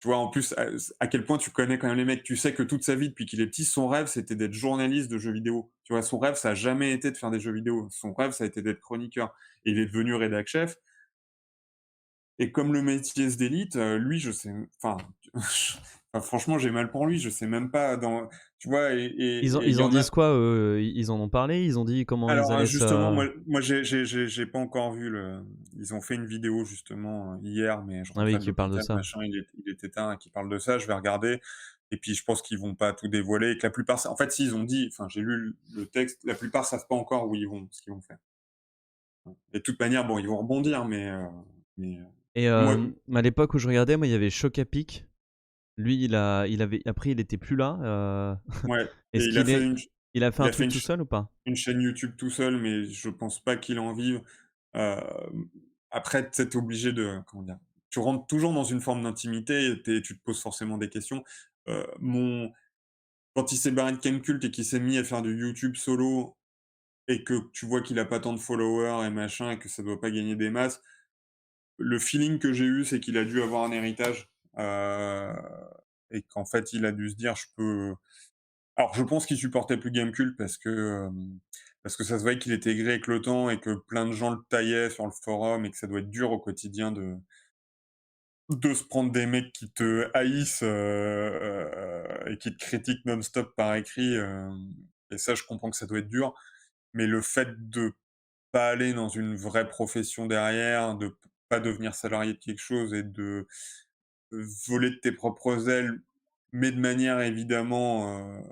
Speaker 2: tu vois en plus à quel point tu connais quand même les mecs. Tu sais que toute sa vie depuis qu'il est petit, son rêve c'était d'être journaliste de jeux vidéo. Tu vois? Son rêve ça a jamais été de faire des jeux vidéo. Son rêve ça a été d'être chroniqueur et il est devenu rédac chef et comme le métier se délite, lui, je sais enfin, enfin, franchement, j'ai mal pour lui. Je sais même pas tu vois? Et il y
Speaker 1: Ils en
Speaker 2: en a
Speaker 1: disent quoi, eux? Ils en ont parlé? Ils ont dit comment ils
Speaker 2: alors,
Speaker 1: allaient
Speaker 2: justement,
Speaker 1: se.
Speaker 2: moi, j'ai pas encore vu ils ont fait une vidéo justement, hier, mais je
Speaker 1: Ah oui,
Speaker 2: rentrais de
Speaker 1: qui parle de
Speaker 2: l'hôpital,
Speaker 1: ça.
Speaker 2: machin, il était tard et qui parle de ça. Je vais regarder et puis je pense qu'ils vont pas tout dévoiler et que la plupart en fait, si, ils ont dit enfin, j'ai lu le texte, la plupart savent pas encore où ils vont ce qu'ils vont faire. Et de toute manière, bon, ils vont rebondir, mais
Speaker 1: Et
Speaker 2: moi
Speaker 1: à l'époque où je regardais, moi, il y avait Chocapic. Lui, après, il était plus là.
Speaker 2: Ouais, et
Speaker 1: Est-ce qu'il est, il a fait
Speaker 2: il
Speaker 1: un
Speaker 2: a fait
Speaker 1: truc tout seul ou pas?
Speaker 2: une chaîne YouTube tout seul, mais je pense pas qu'il en vive. Hem, Après, tu sais, obligé de comment dire? Tu rentres toujours dans une forme d'intimité et tu te poses forcément des questions. Mon Quand il s'est barré de Gamecult et qu'il s'est mis à faire du YouTube solo et que tu vois qu'il a pas tant de followers et machin et que ça doit pas gagner des masses, le feeling que j'ai eu, c'est qu'il a dû avoir un héritage, et qu'en fait, il a dû se dire: «Je peux». Alors, je pense qu'il supportait plus Gamecult parce que ça se voyait qu'il était aigri avec le temps et que plein de gens le taillaient sur le forum et que ça doit être dur au quotidien de se prendre des mecs qui te haïssent, et qui te critiquent non-stop par écrit, et ça, je comprends que ça doit être dur. Mais le fait de pas aller dans une vraie profession derrière, de pas devenir salarié de quelque chose et de voler de tes propres ailes, mais de manière évidemment,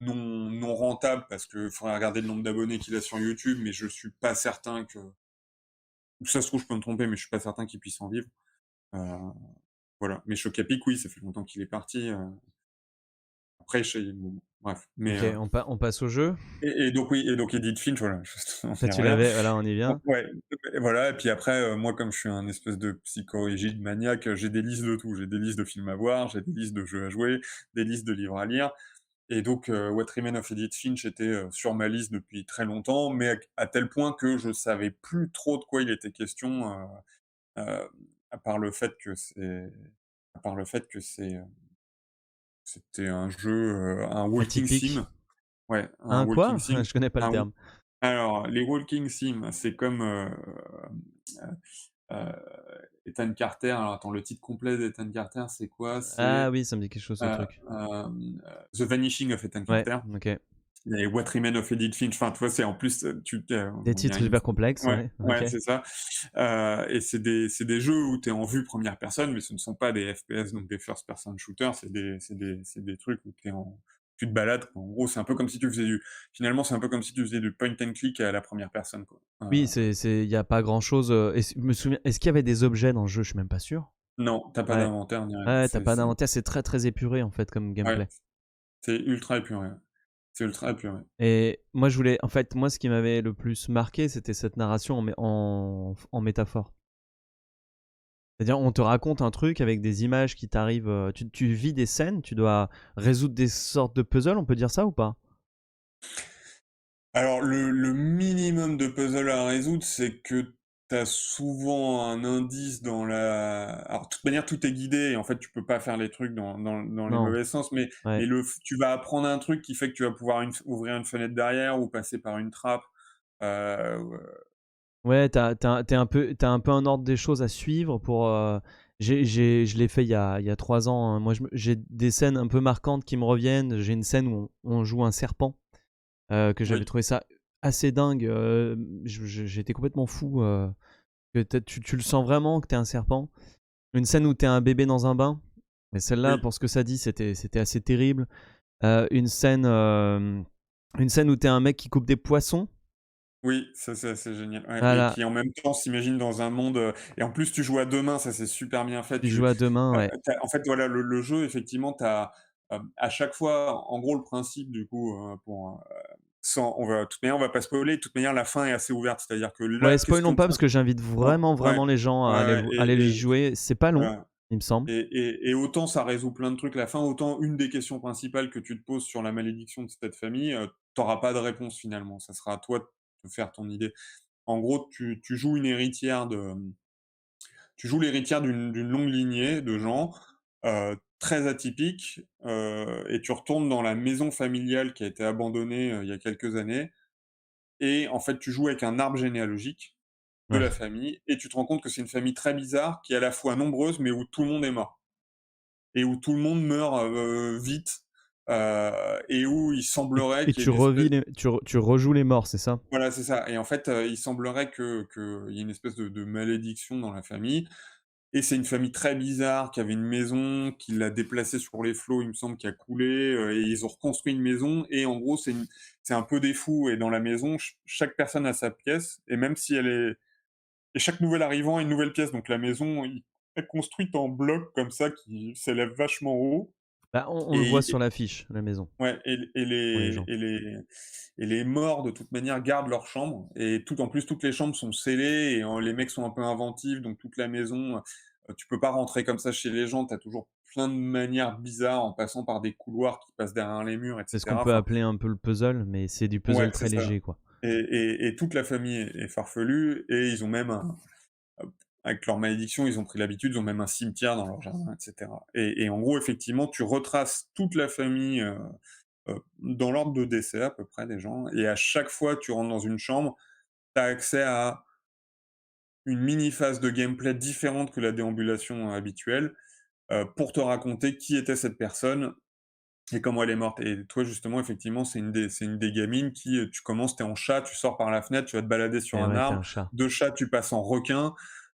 Speaker 2: non rentable parce qu'il faudrait regarder le nombre d'abonnés qu'il a sur YouTube, mais je suis pas certain que ça se trouve, je peux me tromper, mais je suis pas certain qu'il puisse en vivre. Heu, voilà. Mais Chocapic, oui, ça fait longtemps qu'il est parti, après chez bon, bref, mais
Speaker 1: Ok, on passe au jeu.
Speaker 2: et donc oui et donc Edith Finch, voilà, justement,
Speaker 1: Toi,
Speaker 2: y
Speaker 1: tu
Speaker 2: revient.
Speaker 1: l'avais, voilà, on y vient.
Speaker 2: Ouais, et voilà et puis après, moi, comme je suis un espèce de psychorigide maniaque, j'ai des listes de tout. J'ai des listes de films à voir, j'ai des listes de jeux à jouer, des listes de livres à lire et donc What Remains of Edith Finch était, sur ma liste depuis très longtemps, mais à tel point que je savais plus trop de quoi il était question, heu, à part le fait que c'était un jeu, un walking
Speaker 1: Atypique.
Speaker 2: sim. Ouais, un
Speaker 1: Un
Speaker 2: walking
Speaker 1: quoi?
Speaker 2: sim.
Speaker 1: Je connais pas le
Speaker 2: Un
Speaker 1: terme.
Speaker 2: Alors les walking sim, c'est comme, heu, Ethan Carter. Alors attends, le titre complet d'Ethan Carter, c'est quoi?
Speaker 1: Ah
Speaker 2: C'est,
Speaker 1: oui, ça me dit quelque chose, ce truc.
Speaker 2: The Vanishing of Ethan
Speaker 1: Ouais,
Speaker 2: Carter
Speaker 1: ok.
Speaker 2: et What Remains of Edith Finch. Enfin, tu vois, c'est en plus,
Speaker 1: Des
Speaker 2: on dirait
Speaker 1: titres
Speaker 2: une
Speaker 1: hyper complexes,
Speaker 2: ouais,
Speaker 1: ouais,
Speaker 2: ouais,
Speaker 1: ok.
Speaker 2: c'est ça, et c'est des jeux où tu es en vue première personne, mais ce ne sont pas des FPS, donc des first person shooters, c'est des trucs où tu te balades, quoi. En gros, c'est un peu comme si tu faisais du finalement, c'est un peu comme si tu faisais du point and click à la première personne, quoi.
Speaker 1: Oui, il y a pas grand chose. Je me souviens, est-ce qu'il y avait des objets dans le jeu? Je suis même pas sûr.
Speaker 2: Non, tu as pas
Speaker 1: Ouais,
Speaker 2: d'inventaire ni rien.
Speaker 1: ouais, t'as pas d'inventaire, c'est très très épuré en fait comme
Speaker 2: Ouais,
Speaker 1: gameplay.
Speaker 2: c'est ultra épuré, ouais. C'est ultra épuré.
Speaker 1: Et moi, en fait, moi, ce qui m'avait le plus marqué, c'était cette narration en métaphore. C'est-à-dire, on te raconte un truc avec des images qui t'arrivent. Tu vis des scènes, tu dois résoudre des sortes de puzzles, on peut dire ça ou pas?
Speaker 2: Alors le minimum de puzzle à résoudre, c'est que tu as souvent un indice dans la alors de toute manière tout est guidé et en fait tu peux pas faire les trucs dans les
Speaker 1: Non.
Speaker 2: mauvais sens, mais
Speaker 1: Ouais.
Speaker 2: tu vas apprendre un truc qui fait que tu vas pouvoir ouvrir une fenêtre derrière ou passer par une trappe, heu,
Speaker 1: Ouais, t'as un peu un ordre des choses à suivre pour. Je l'ai fait il y a 3 ans, hein. Moi, j'ai des scènes un peu marquantes qui me reviennent. J'ai une scène où on joue un serpent, que j'avais
Speaker 2: oui,
Speaker 1: trouvé ça assez dingue. J'étais complètement fou. Que tu le sens vraiment que t'es un serpent. Une scène où t'es un bébé dans un bain. Mais celle-là,
Speaker 2: oui,
Speaker 1: pour ce que ça dit, c'était assez terrible. Euh, une scène, euh, une scène où t'es un mec qui coupe des poissons.
Speaker 2: oui, ça c'est assez génial, ouais et
Speaker 1: Voilà,
Speaker 2: qui en même temps s'imagine dans un monde, et en plus tu joues à 2 mains, ça c'est super bien fait.
Speaker 1: tu joues à deux mains, ouais.
Speaker 2: Tu en fait, voilà, le jeu effectivement, tu as, à chaque fois en gros le principe du coup, sans on va de toute manière on va pas spoiler, de toute manière la fin est assez ouverte. C'est-à-dire que la
Speaker 1: Ouais, spoilons
Speaker 2: question
Speaker 1: pas
Speaker 2: de fin
Speaker 1: parce que j'invite
Speaker 2: non,
Speaker 1: vraiment,
Speaker 2: ouais,
Speaker 1: vraiment les gens à
Speaker 2: ouais,
Speaker 1: aller
Speaker 2: et
Speaker 1: y jouer. C'est pas long,
Speaker 2: voilà
Speaker 1: il me semble.
Speaker 2: et autant ça résout plein de trucs la fin, autant une des questions principales que tu te poses sur la malédiction de cette famille, tu pas de réponse finalement. Ça sera à toi de te faire ton idée. En gros, tu joues une héritière tu joues l'héritière d'une longue lignée de gens, très atypiques, et tu retournes dans la maison familiale qui a été abandonnée, il y a quelques années et en fait, tu joues avec un arbre généalogique de
Speaker 1: Ouais.
Speaker 2: la famille et tu te rends compte que c'est une famille très bizarre qui est à la fois nombreuse, mais où tout le monde est mort et où tout le monde meurt, vite, et où il semblerait
Speaker 1: Et
Speaker 2: qu'il y ait une espèce
Speaker 1: tu rejoues les morts, c'est ça?
Speaker 2: voilà, c'est ça et en fait, il semblerait qu'il y ait une espèce de malédiction dans la famille. Et c'est une famille très bizarre qui avait une maison, qui l'a déplacée sur les flots, il me semble, qui a coulé, et ils ont reconstruit une maison et en gros, c'est un peu des fous et dans la maison, chaque personne a sa pièce et même si elle est et chaque nouvel arrivant a une nouvelle pièce donc la maison, construite en blocs comme ça qui s'élève vachement haut
Speaker 1: Bah, on le voit
Speaker 2: et
Speaker 1: sur l'affiche, la maison,
Speaker 2: ouais
Speaker 1: pour les gens.
Speaker 2: et les morts de toute manière gardent leur chambre et en plus toutes les chambres sont scellées et les mecs sont un peu inventifs donc toute la maison, tu peux pas rentrer comme ça chez les gens, tu as toujours plein de manières bizarres en passant par des couloirs qui passent derrière les murs et
Speaker 1: C'est ce qu'on
Speaker 2: cetera.
Speaker 1: peut
Speaker 2: Enfin
Speaker 1: appeler un peu le puzzle, mais c'est du
Speaker 2: ouais,
Speaker 1: puzzle
Speaker 2: c'est
Speaker 1: très
Speaker 2: ça
Speaker 1: léger, quoi.
Speaker 2: et toute la famille est farfelue et ils ont même avec leur malédiction, ils ont pris l'habitude, ils ont même un cimetière dans leur jardin et cetera et en gros effectivement, tu retraces toute la famille, dans l'ordre de décès à peu près des gens et à chaque fois tu rentres dans une chambre, tu as accès à une mini phase de gameplay différente que la déambulation habituelle, pour te raconter qui était cette personne et comment elle est morte et toi justement effectivement c'est une des gamines qui, tu commences, tu es en chat, tu sors par la fenêtre, tu vas te balader sur
Speaker 1: Et
Speaker 2: un
Speaker 1: ouais, tu
Speaker 2: arbre,
Speaker 1: un chat.
Speaker 2: de chat tu passes en requin,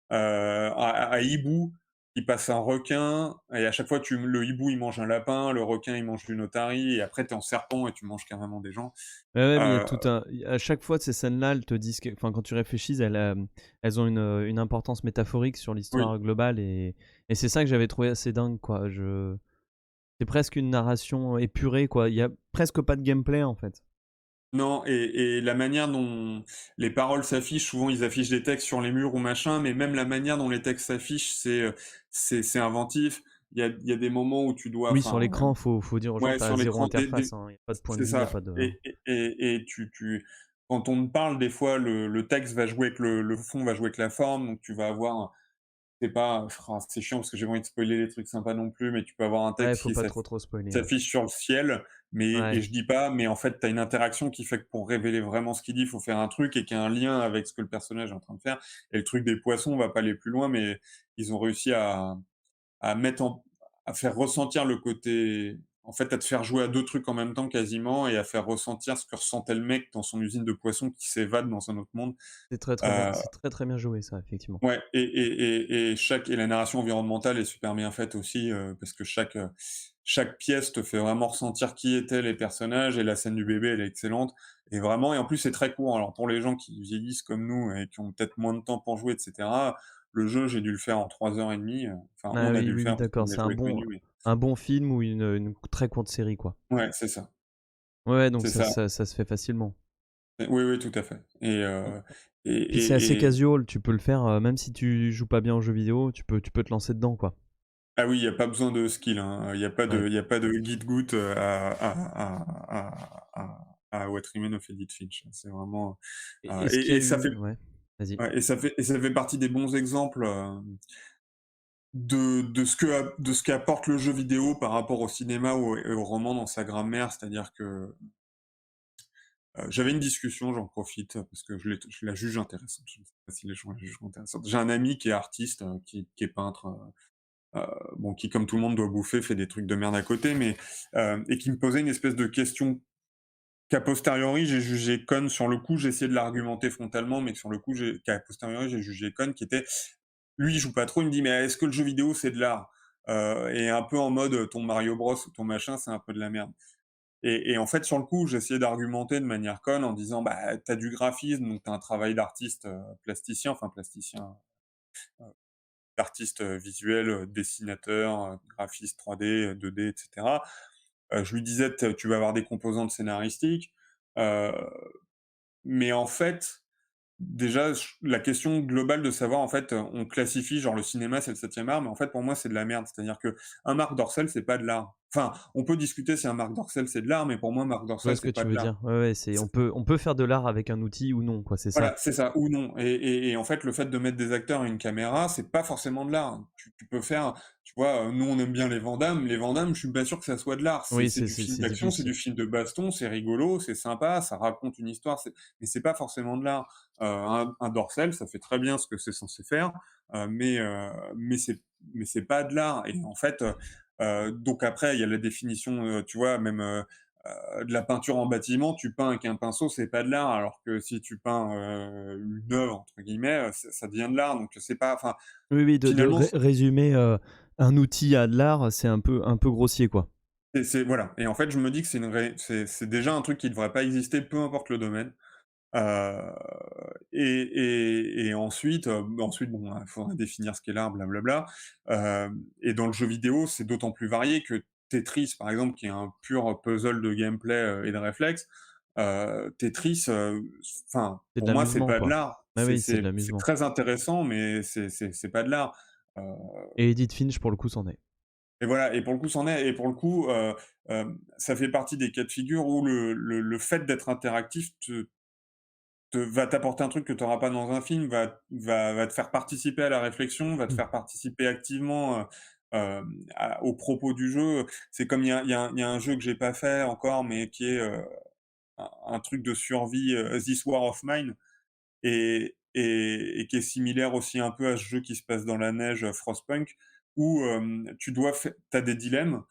Speaker 2: à hibou, il passe un requin et à chaque fois le hibou il mange un lapin, le requin il mange une otarie et après tu es en serpent et tu manges carrément des gens.
Speaker 1: Ouais, ouais, mais il y a
Speaker 2: Heu,
Speaker 1: tout un à chaque fois, ces scènes-là, elles te disent que enfin, quand tu réfléchis, elles ont une importance métaphorique sur
Speaker 2: oui.
Speaker 1: l'histoire globale et c'est ça que j'avais trouvé assez dingue, quoi. C'est presque une narration épurée, quoi. Il y a presque pas de gameplay, en fait.
Speaker 2: Non et la manière dont les paroles s'affichent, souvent ils affichent des textes sur les murs ou machin, mais même la manière dont les textes s'affichent, c'est inventif. Il y a des moments où tu dois
Speaker 1: Oui, sur
Speaker 2: enfin,
Speaker 1: l'écran, faut dire aux gens,
Speaker 2: ouais,
Speaker 1: tu as
Speaker 2: sur
Speaker 1: 0
Speaker 2: l'écran
Speaker 1: interface, hein. Il y a pas de point de
Speaker 2: c'est
Speaker 1: vue, il y a
Speaker 2: ça
Speaker 1: pas de
Speaker 2: et tu quand on te parle, des fois, le texte va jouer avec le fond va jouer avec la forme, donc tu vas avoir c'est pas c'est chiant parce que j'ai pas envie de spoiler les trucs sympas non plus, mais tu peux avoir un
Speaker 1: ouais,
Speaker 2: texte
Speaker 1: faut
Speaker 2: qui
Speaker 1: pas trop spoiler, ouais.
Speaker 2: s'affiche sur le ciel, mais et
Speaker 1: Ouais.
Speaker 2: je dis pas, mais en fait, tu as une interaction qui fait que pour révéler vraiment ce qu'il dit, il faut faire un truc et qu'il y a un lien avec ce que le personnage est en train de faire. Et le truc des poissons, on va pas aller plus loin, mais ils ont réussi à mettre en à faire ressentir le côté en fait, à te faire jouer à 2 trucs en même temps quasiment et à faire ressentir ce que ressentait le mec dans son usine de poissons qui s'évade dans un autre monde.
Speaker 1: C'est très, très bien.
Speaker 2: Heu
Speaker 1: C'est très, très bien joué, ça, effectivement.
Speaker 2: Ouais et la narration environnementale est super bien faite aussi, parce que chaque pièce te fait vraiment ressentir qui étaient les personnages et la scène du bébé, elle est excellente et vraiment et en plus c'est très court. Alors pour les gens qui vieillissent comme nous et qui ont peut-être moins de temps pour jouer et cetera, le jeu, j'ai dû le faire en 3 heures et demie, enfin
Speaker 1: Ah
Speaker 2: on a
Speaker 1: oui,
Speaker 2: dû le
Speaker 1: oui, oui,
Speaker 2: faire parce
Speaker 1: d'accord.
Speaker 2: qu'on a
Speaker 1: C'est
Speaker 2: joué avec Manu mais
Speaker 1: un bon film ou une très courte série, quoi.
Speaker 2: ouais, c'est ça,
Speaker 1: Ouais, ouais, donc
Speaker 2: c'est ça.
Speaker 1: ça se fait facilement.
Speaker 2: Oui, oui, tout à fait
Speaker 1: Puis c'est assez
Speaker 2: et
Speaker 1: casual, tu peux le faire, même si tu joues pas bien aux jeux vidéo, tu peux te lancer dedans, quoi.
Speaker 2: ah oui, il y a pas besoin de skill, hein,
Speaker 1: Ouais.
Speaker 2: il y a pas de guide-goutte, à What Remains of Edith Finch. C'est vraiment,
Speaker 1: Est-ce qu'il y a
Speaker 2: et ça fait
Speaker 1: eu ouais, vas-y.
Speaker 2: ouais et ça fait partie des bons exemples, de ce qu'apporte le jeu vidéo par rapport au cinéma ou et au roman dans sa grammaire. C'est-à-dire que, j'avais une discussion, j'en profite, parce que je la juge intéressante. Je ne sais pas si les gens la jugeront intéressante. J'ai un ami qui est artiste, qui est peintre, bon, qui comme tout le monde doit bouffer, fait des trucs de merde à côté, mais et qui me posait une espèce de question qu'a posteriori j'ai jugé conne. Sur le coup, j'ai essayé de l'argumenter frontalement, mais sur le coup, qu'a posteriori j'ai jugé conne, qui était, lui, il joue pas trop, il me dit: «Mais est-ce que le jeu vidéo c'est de l'art?» Et un peu en mode, ton Mario Bros ou ton machin, c'est un peu de la merde. Et en fait, sur le coup, j'ai essayé d'argumenter de manière conne en disant: «Bah, tu du graphisme, donc tu un travail d'artiste, plasticien, enfin plasticien, d'artiste, visuel, dessinateur, graphiste 3D, 2D et cetera». Je lui disais: Tu vas avoir des composantes scénaristiques», heu, mais en fait, déjà, la question globale de savoir, en fait, on classifie genre le cinéma, c'est le 7e art, mais en fait, pour moi, c'est de la merde. C'est-à-dire que un Marc Dorcel, c'est pas de l'art. Enfin, on peut discuter si un Marc Dorcel, c'est de l'art, mais pour moi, Marc
Speaker 1: Je vois
Speaker 2: Dorcel,
Speaker 1: ce que
Speaker 2: c'est pas
Speaker 1: tu
Speaker 2: de
Speaker 1: veux
Speaker 2: l'art.
Speaker 1: dire. Ouais, ouais, on peut faire de l'art avec un outil ou non, quoi, c'est ça.
Speaker 2: Voilà, c'est ça, ou non. Et en fait, le fait de mettre des acteurs et une caméra, c'est pas forcément de l'art. Tu peux faire, tu vois, nous on aime bien les Van Damme. Les Van Damme, je suis pas sûr que ça soit de l'art.
Speaker 1: Oui,
Speaker 2: C'est du film
Speaker 1: c'est
Speaker 2: d'action, c'est
Speaker 1: difficile.
Speaker 2: du film de baston, c'est rigolo, c'est sympa, ça raconte une histoire, mais c'est pas forcément de l'art. Un Dorcel, ça fait très bien ce que c'est censé faire, mais c'est pas de l'art. Et en fait, donc après, il y a la définition, tu vois, même de la peinture en bâtiment, tu peins avec un pinceau, c'est pas de l'art, alors que si tu peins une œuvre entre guillemets, ça devient de l'art. Donc c'est pas, enfin,
Speaker 1: Oui, oui, de
Speaker 2: finalement,
Speaker 1: résumer, un outil à de l'art, c'est un peu grossier, quoi.
Speaker 2: voilà. Et en fait, je me dis que c'est déjà un truc qui devrait pas exister, peu importe le domaine. Et ensuite, bon, il faudrait définir ce qu'est l'art, blablabla. Et dans le jeu vidéo, c'est d'autant plus varié que Tetris, par exemple, qui est un pur puzzle de gameplay et de réflexe, Tetris, enfin,
Speaker 1: C'est de
Speaker 2: pour moi, c'est
Speaker 1: l'amusement,
Speaker 2: pas de
Speaker 1: quoi.
Speaker 2: l'art.
Speaker 1: Ah oui, c'est de
Speaker 2: C'est
Speaker 1: l'amusement.
Speaker 2: très intéressant, mais c'est pas de l'art. Euh,
Speaker 1: Et Edith Finch, pour le coup, c'en est.
Speaker 2: et voilà, et pour le coup, c'en est. Et pour le coup, ça fait partie des cas de figure où le fait d'être interactif va t'apporter un truc que tu auras pas dans un film, va te faire participer à la réflexion, va te faire participer activement, aux propos du jeu. C'est comme il y a un jeu que j'ai pas fait encore, mais qui est, un truc de survie, This War of Mine, et qui est similaire aussi un peu à ce jeu qui se passe dans la neige, Frostpunk, où, tu as des dilemmes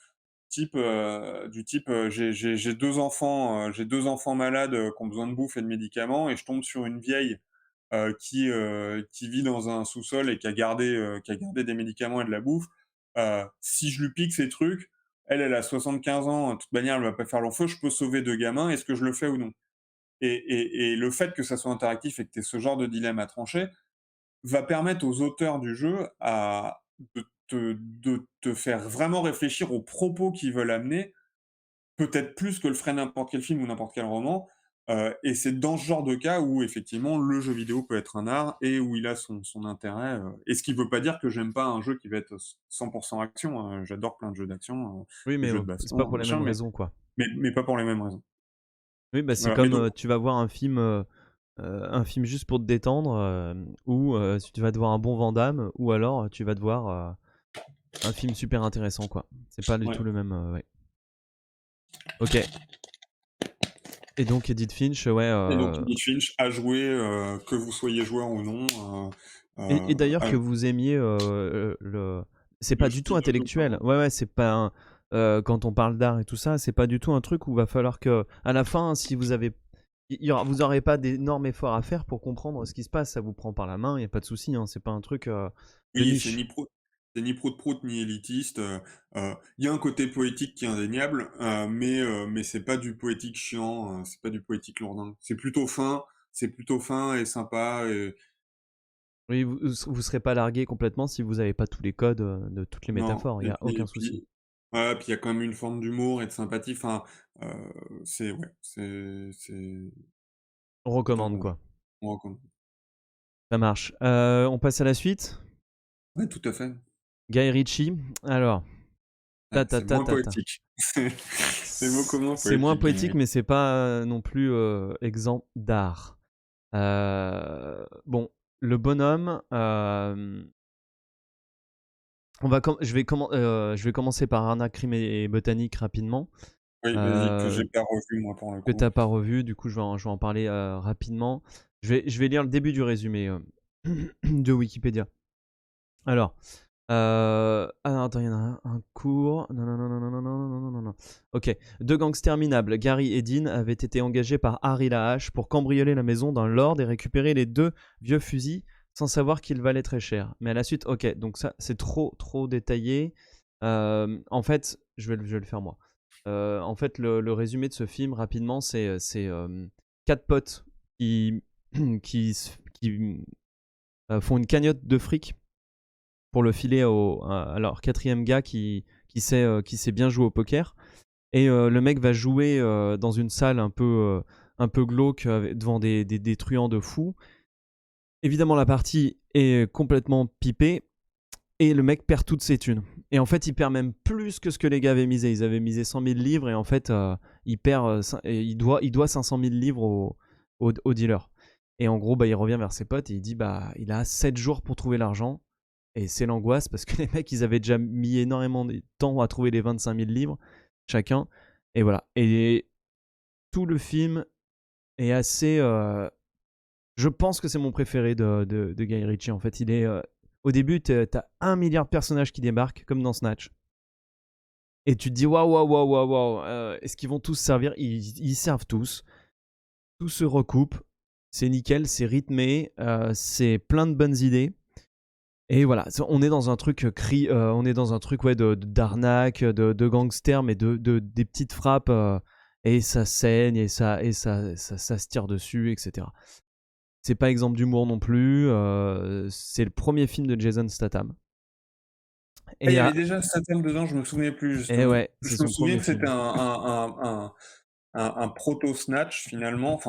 Speaker 2: du type, j'ai 2 enfants, j'ai 2 enfants malades, qui ont besoin de bouffe et de médicaments, et je tombe sur une vieille, qui vit dans un sous-sol et qui a gardé des médicaments et de la bouffe. Si je lui pique ces trucs, elle a 75 ans, de toute manière, elle va pas faire long feu, je peux sauver 2 gamins, est-ce que je le fais ou non? Et le fait que ça soit interactif et que tu aies ce genre de dilemme à trancher, va permettre aux auteurs du jeu de te faire vraiment réfléchir aux propos qu'ils veulent amener, peut-être plus que le ferait n'importe quel film ou n'importe quel roman. Et c'est dans ce genre de cas où effectivement le jeu vidéo peut être un art et où il a son intérêt. Et ce qui ne veut pas dire que j'aime pas un jeu qui va être 100% action, hein. J'adore plein de jeux d'action,
Speaker 1: Oui,
Speaker 2: des
Speaker 1: mais
Speaker 2: jeux de
Speaker 1: c'est pas
Speaker 2: baston,
Speaker 1: pour les mêmes
Speaker 2: machin, mais,
Speaker 1: raisons, quoi.
Speaker 2: mais, mais pas pour les mêmes raisons.
Speaker 1: Oui, bah, c'est
Speaker 2: Voilà. Mais
Speaker 1: comme
Speaker 2: donc,
Speaker 1: tu vas voir un film juste pour te détendre, ou si tu vas te voir un bon Van Damme, ou alors tu vas te voir un film super intéressant, quoi. C'est pas du
Speaker 2: ouais.
Speaker 1: tout le même. Ouais. Ok. Et donc Edith Finch, ouais.
Speaker 2: Et donc Edith Finch a joué, que vous soyez joueur ou non,
Speaker 1: Et d'ailleurs
Speaker 2: à
Speaker 1: que vous aimiez c'est pas
Speaker 2: le
Speaker 1: du tout
Speaker 2: style de jeu,
Speaker 1: intellectuel.
Speaker 2: pardon.
Speaker 1: Ouais, c'est pas quand on parle d'art et tout ça, c'est pas du tout un truc où va falloir que à la fin, si vous avez vous aurez pas d'énormes efforts à faire pour comprendre ce qui se passe, ça vous prend par la main, il y a pas de souci, hein, c'est pas un truc de
Speaker 2: Oui,
Speaker 1: niche.
Speaker 2: c'est ni prout-prout ni élitiste. Il y a un côté poétique qui est indéniable, mais c'est pas du poétique chiant, c'est pas du poétique lourdingue. C'est plutôt fin et sympa.
Speaker 1: Oui, vous serez pas largué complètement si vous avez pas tous les codes de toutes les
Speaker 2: Non,
Speaker 1: métaphores, il y a aucun souci.
Speaker 2: voilà, puis il y a quand même une forme d'humour et de sympathie. Enfin, c'est
Speaker 1: On
Speaker 2: plutôt
Speaker 1: recommande
Speaker 2: pas mal.
Speaker 1: quoi.
Speaker 2: On recommande.
Speaker 1: Ça marche. On passe à la suite.
Speaker 2: Ouais, tout à fait.
Speaker 1: Guy Ritchie. Alors, ta
Speaker 2: Ouais,
Speaker 1: ta
Speaker 2: c'est
Speaker 1: ta
Speaker 2: moins
Speaker 1: ta ta.
Speaker 2: poétique. C'est beaucoup moins
Speaker 1: C'est moins
Speaker 2: poétique,
Speaker 1: poétique, mais c'est pas non plus exempt d'art. Bon, le bonhomme. Je vais commencer par Arnaque, crime et botanique rapidement.
Speaker 2: Oui, vas-y, que
Speaker 1: Euh,
Speaker 2: j'ai pas revu moi pour le
Speaker 1: que
Speaker 2: coup.
Speaker 1: t'as pas revu, du coup je vais en parler rapidement. Je vais lire le début du résumé de Wikipédia. Alors, attends, il y en a un court. Non, non, non, non, non, non, non, non, non, non, non. Ok. Deux gangsters minables, Gary et Dean, avaient été engagés par Harry la hache pour cambrioler la maison d'un lord et récupérer les deux vieux fusils sans savoir qu'ils valaient très cher. Mais à la suite, ok, donc ça c'est trop détaillé. En fait, je vais le faire moi. En fait, le résumé de ce film rapidement, c'est quatre potes qui qui font une cagnotte de fric pour le filer à leur quatrième gars qui sait bien jouer au poker. Et le mec va jouer dans une salle un peu glauque devant des truands de fous. Évidemment, la partie est complètement pipée et le mec perd toutes ses thunes. Et en fait, il perd même plus que ce que les gars avaient misé. Ils avaient misé 100 000 livres et en fait, il doit 500 000 livres au dealer. Et en gros, bah, il revient vers ses potes et il dit bah, il a 7 jours pour trouver l'argent. Et c'est l'angoisse parce que les mecs, ils avaient déjà mis énormément de temps à trouver les 25 000 livres chacun. Et voilà. Et tout le film est assez. Je pense que c'est mon préféré de Guy Ritchie. En fait, il est. Au début, t'as 1 milliard de personnages qui débarquent, comme dans Snatch. Et tu te dis waouh, waouh, waouh, waouh, waouh. Est-ce qu'ils vont tous servir? Ils servent tous. Tout se recoupe. C'est nickel, c'est rythmé. C'est plein de bonnes idées. Et voilà, on est dans un truc on est dans un truc ouais, d'arnaque, de gangster, mais des petites frappes et ça saigne et ça se tire dessus, etc. C'est pas exemple d'humour non plus. C'est le premier film de Jason Statham.
Speaker 2: Ah, il
Speaker 1: Et,
Speaker 2: y avait déjà Statham dedans, je me souvenais plus
Speaker 1: et
Speaker 2: justement.
Speaker 1: ouais, c'est
Speaker 2: Je me
Speaker 1: son
Speaker 2: souviens
Speaker 1: premier
Speaker 2: que c'était
Speaker 1: film.
Speaker 2: un proto-snatch finalement,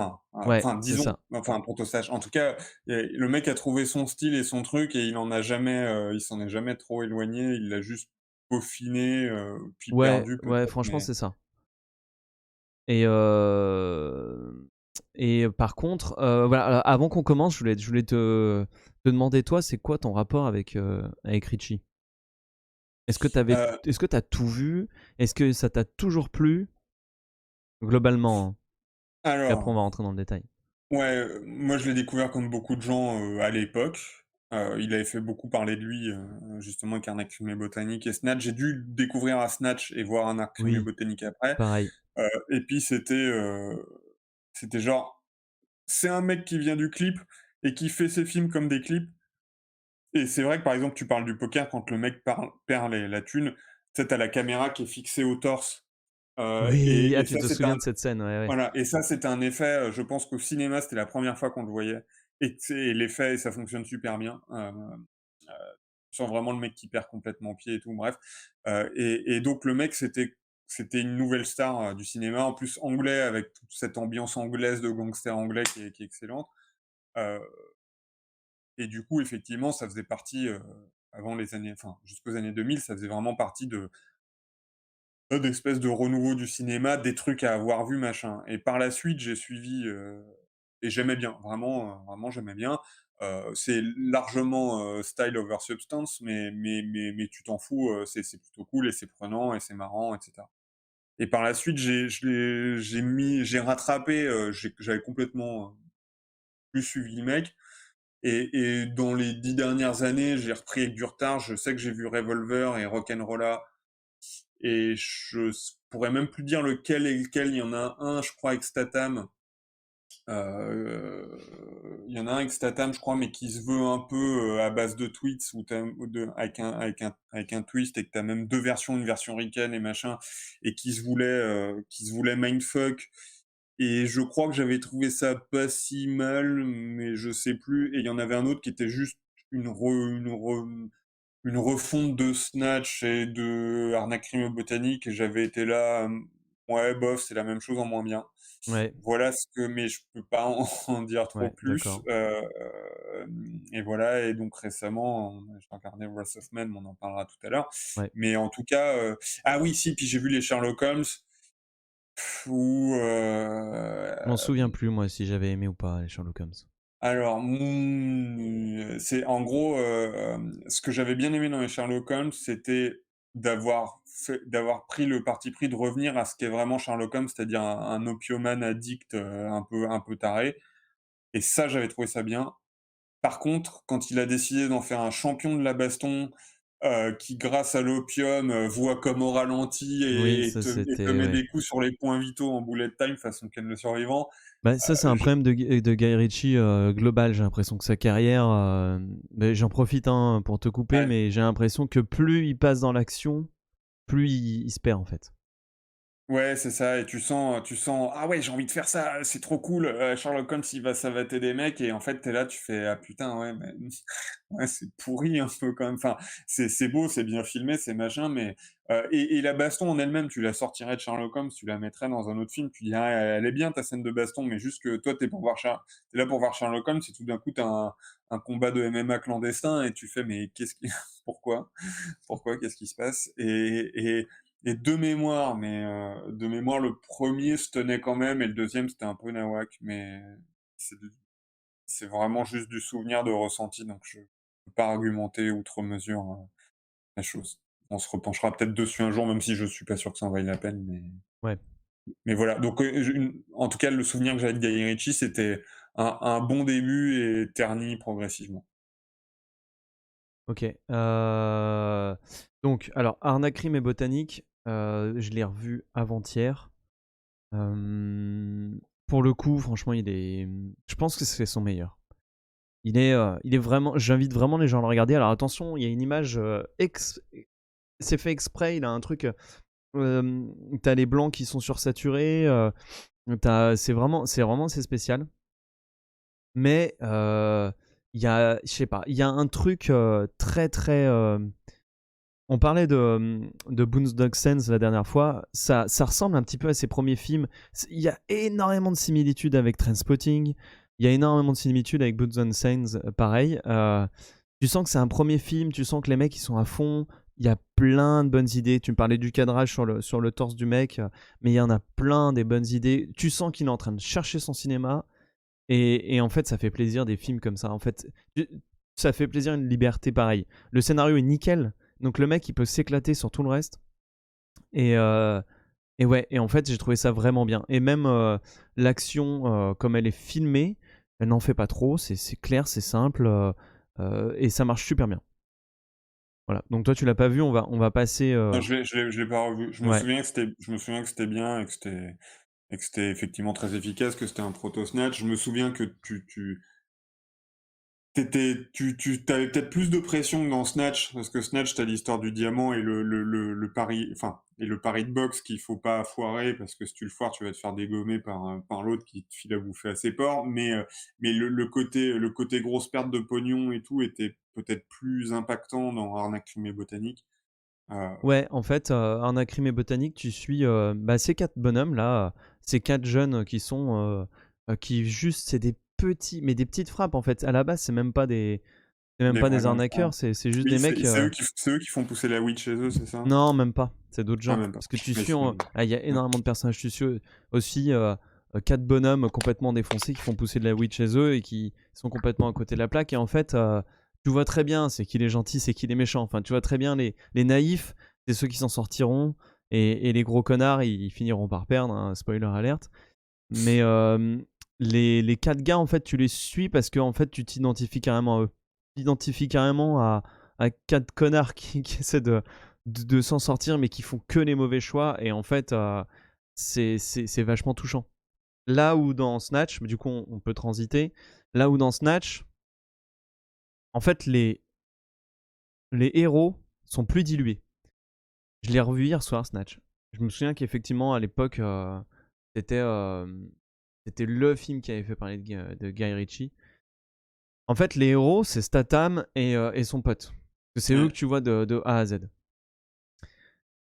Speaker 1: Ouais, c'est
Speaker 2: disons,
Speaker 1: ça.
Speaker 2: enfin un proto-snatch. En tout cas, le mec a trouvé son style et son truc et il s'en est jamais trop éloigné. Il l'a juste peaufiné, puis
Speaker 1: Ouais,
Speaker 2: perdu
Speaker 1: ouais,
Speaker 2: peut-être,
Speaker 1: franchement,
Speaker 2: mais
Speaker 1: c'est ça. Et, par contre, voilà, alors, avant qu'on commence, je voulais te demander, toi, c'est quoi ton rapport avec Richie?
Speaker 2: heu,
Speaker 1: Est-ce que t'as tout vu? Est-ce que ça t'a toujours plu? Globalement, hein. Et après, on
Speaker 2: alors,
Speaker 1: va rentrer dans le détail.
Speaker 2: ouais, moi je l'ai découvert comme beaucoup de gens, à l'époque. Il avait fait beaucoup parler de lui, justement avec Arnaque Crime et Botanique et Snatch. J'ai dû le découvrir à Snatch et voir Arnaque Crime et
Speaker 1: Oui,
Speaker 2: Botanique après.
Speaker 1: pareil.
Speaker 2: Et puis c'était genre, c'est un mec qui vient du clip et qui fait ses films comme des clips. Et c'est vrai que par exemple, tu parles du poker, quand le mec perd la thune, tu sais, tu la caméra qui est fixée au torse.
Speaker 1: Oui, ah,
Speaker 2: Et
Speaker 1: tu
Speaker 2: ça,
Speaker 1: te
Speaker 2: c'est
Speaker 1: souviens
Speaker 2: un
Speaker 1: de cette scène, ouais, ouais.
Speaker 2: voilà, et ça, c'était un effet, je pense qu'au cinéma, c'était la première fois qu'on le voyait. Et tu sais, l'effet, ça fonctionne super bien. Tu sens vraiment le mec qui perd complètement pied et tout, bref. Et donc le mec, c'était une nouvelle star, du cinéma, en plus anglais, avec toute cette ambiance anglaise de gangster anglais qui est excellente. Heu et du coup, effectivement, ça faisait partie, avant les années enfin, jusqu'aux années 2000, ça faisait vraiment partie d'espèces de renouveau du cinéma, des trucs à avoir vu, machin. Et par la suite, j'ai suivi, et j'aimais bien, vraiment, vraiment j'aimais bien. C'est largement, style over substance, mais tu t'en fous, c'est plutôt cool et c'est prenant et c'est marrant, et cetera. Et par la suite, j'ai rattrapé, j'avais complètement, plus suivi le mec. Et dans les 10 dernières années, j'ai repris avec du retard. Je sais que j'ai vu Revolver et Rock'n'Rolla, et pourrais même plus dire lequel est lequel. Il y en a un, je crois, avec Statham. Il y en a un avec Statham, je crois, mais qui se veut un peu, à base de tweets, avec un twist, et que t'as même deux versions, une version ricaine et machin, et qui se voulait mindfuck. Et je crois que j'avais trouvé ça pas si mal, mais je sais plus. Et il y en avait un autre qui était juste une, re- une, re- une refonte de Snatch et de Arnaque Crime Botanique. Et j'avais été là, ouais, bof, c'est la même chose en moins bien.
Speaker 1: Ouais,
Speaker 2: Voilà ce que, mais je peux pas en dire trop
Speaker 1: ouais,
Speaker 2: plus.
Speaker 1: d'accord.
Speaker 2: Et voilà. Et donc récemment, j'ai regardé Wrath of Man, mais on en parlera tout à l'heure.
Speaker 1: Ouais.
Speaker 2: Mais en tout cas, ah oui, si, puis j'ai vu les Sherlock Holmes, où,
Speaker 1: Je m'en souviens plus, moi, si j'avais aimé ou pas les Sherlock Holmes.
Speaker 2: alors, c'est en gros, ce que j'avais bien aimé dans les Sherlock Holmes, c'était d'avoir pris le parti pris de revenir à ce qu'est vraiment Sherlock Holmes, c'est-à-dire un opiomane addict, un peu taré. Et ça, j'avais trouvé ça bien. Par contre, quand il a décidé d'en faire un champion de la baston, qui grâce à l'opium, voit comme au ralenti
Speaker 1: Oui,
Speaker 2: et
Speaker 1: ça
Speaker 2: te
Speaker 1: c'était.
Speaker 2: met
Speaker 1: Ouais.
Speaker 2: des coups sur les points vitaux en bullet time façon Ken le Survivant,
Speaker 1: Bah, ça, c'est un
Speaker 2: je
Speaker 1: problème de Guy Ritchie global. J'ai l'impression que sa carrière. Mais j'en profite hein, pour te couper,
Speaker 2: ouais.
Speaker 1: mais j'ai l'impression que plus il passe dans l'action, plus il se perd en fait.
Speaker 2: Ouais, c'est ça. Et tu sens, ah ouais, j'ai envie de faire ça, c'est trop cool. Sherlock Holmes, il va savater des mecs, et en fait, t'es là, tu fais, ah putain, ouais, mais ouais, c'est pourri un peu quand même. Enfin, c'est beau, c'est bien filmé, c'est machin, mais et la baston en elle-même, tu la sortirais de Sherlock Holmes, tu la mettrais dans un autre film, tu dis, ah, elle est bien ta scène de baston, mais juste que toi, t'es là pour voir Sherlock Holmes, et tout d'un coup, t'as un combat de MMA clandestin, et tu fais, mais pourquoi? Pourquoi? Qu'est-ce qui se passe? Et de mémoire, le premier se tenait quand même, et le deuxième c'était un peu nawak, mais c'est c'est vraiment juste du souvenir de ressenti, donc je peux pas argumenter outre mesure, la chose. On se repenchera peut-être dessus un jour, même si je suis pas sûr que ça en vaille la peine,
Speaker 1: Ouais,
Speaker 2: mais voilà. Donc, en tout cas, le souvenir que j'avais de Guy Ritchie, c'était un bon début et terni progressivement.
Speaker 1: ok. Donc, alors, Arnaque, Crime et Botanique, je l'ai revu avant-hier. Pour le coup, franchement, je pense que c'est son meilleur. Il est vraiment. J'invite vraiment les gens à le regarder. Alors attention, il y a une image. C'est fait exprès. Il a un truc. t'as les blancs qui sont sursaturés. C'est spécial. Mais il y a, je sais pas, il y a un truc très très. On parlait de Boondock Saints la dernière fois. Ça ressemble un petit peu à ses premiers films. Il y a énormément de similitudes avec Trainspotting. Il y a énormément de similitudes avec Boondock Saints, pareil. Tu sens que c'est un premier film. Tu sens que les mecs ils sont à fond. Il y a plein de bonnes idées. Tu me parlais du cadrage sur le torse du mec, mais il y en a plein des bonnes idées. Tu sens qu'il est en train de chercher son cinéma. Et en fait, ça fait plaisir des films comme ça. En fait, ça fait plaisir une liberté pareille. Le scénario est nickel. Donc le mec, il peut s'éclater sur tout le reste. Et ouais, et en fait, j'ai trouvé ça vraiment bien. Et même l'action, comme elle est filmée, elle n'en fait pas trop. C'est clair, c'est simple. Et ça marche super bien. Voilà. Donc toi, tu l'as pas vu, on va passer.
Speaker 2: Non, je l'ai pas revu. Je me
Speaker 1: Ouais.
Speaker 2: souviens que c'était bien et que c'était effectivement très efficace, que c'était un proto-Snatch. Je me souviens que t'avais peut-être plus de pression que dans Snatch, parce que Snatch, t'as l'histoire du diamant et le pari, enfin, et le pari de boxe qu'il faut pas foirer, parce que si tu le foires, tu vas te faire dégommer par l'autre qui te file à bouffer à ses porcs. Mais le côté grosse perte de pognon et tout était peut-être plus impactant dans Arnaque fumée botanique.
Speaker 1: Ouais, en fait, Arnaque Crime et Botanique, tu suis ces 4 bonhommes là, ces 4 jeunes qui sont qui juste c'est des petits mais des petites frappes en fait. À la base, c'est même pas des
Speaker 2: Vrais
Speaker 1: arnaqueurs,
Speaker 2: gangsters.
Speaker 1: c'est juste
Speaker 2: Oui,
Speaker 1: des mecs
Speaker 2: c'est eux qui font pousser la weed chez eux, c'est ça?
Speaker 1: non, même pas, c'est d'autres
Speaker 2: Ah,
Speaker 1: gens
Speaker 2: même pas.
Speaker 1: parce que tu
Speaker 2: Mais
Speaker 1: suis
Speaker 2: c'est
Speaker 1: il y a
Speaker 2: ouais.
Speaker 1: énormément de personnages, tu suis aussi 4 bonhommes complètement défoncés qui font pousser de la weed chez eux et qui sont complètement à côté de la plaque et en fait tu vois très bien c'est qui les gentils, c'est qui les méchants. Enfin, tu vois très bien les naïfs, c'est ceux qui s'en sortiront et les gros connards, ils finiront par perdre, hein, spoiler alerte. Mais les 4 gars, en fait, tu les suis parce que en fait, tu t'identifies carrément à eux. Tu t'identifies carrément à 4 connards qui essaient de s'en sortir mais qui font que les mauvais choix et en fait, c'est vachement touchant. Là où dans Snatch, mais du coup on peut transiter, là où dans Snatch, en fait les héros sont plus dilués. Je l'ai revu hier soir, Snatch. Je me souviens qu'effectivement à l'époque c'était le film qui avait fait parler de Guy Ritchie. En fait les héros c'est Statham et son pote. C'est eux que tu vois de A à Z.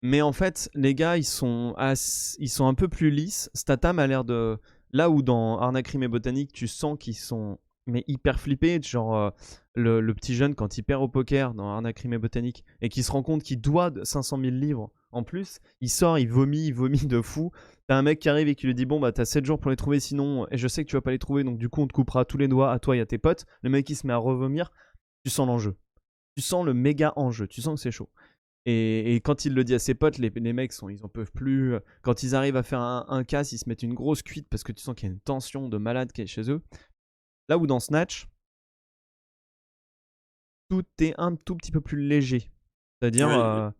Speaker 1: Mais en fait, les gars, ils sont un peu plus lisses. Statham a l'air de... Là où dans Arnaque Crime et Botanique, tu sens qu'ils sont hyper flippés. Genre le petit jeune, quand il perd au poker dans Arnaque Crime et Botanique, et qu'il se rend compte qu'il doit 500 000 livres en plus, il sort, il vomit de fou. T'as un mec qui arrive et qui lui dit bon bah t'as 7 jours pour les trouver sinon, et je sais que tu vas pas les trouver, donc du coup on te coupera tous les doigts à toi et à tes potes. Le mec il se met à revomir. Tu sens l'enjeu. Tu sens le méga enjeu. Tu sens que c'est chaud. Et quand il le dit à ses potes, les mecs ils en peuvent plus. Quand ils arrivent à faire un casse, ils se mettent une grosse cuite parce que tu sens qu'il y a une tension de malade qui est chez eux. Là où dans Snatch, tout est un tout petit peu plus léger. C'est-à-dire...
Speaker 2: Ouais,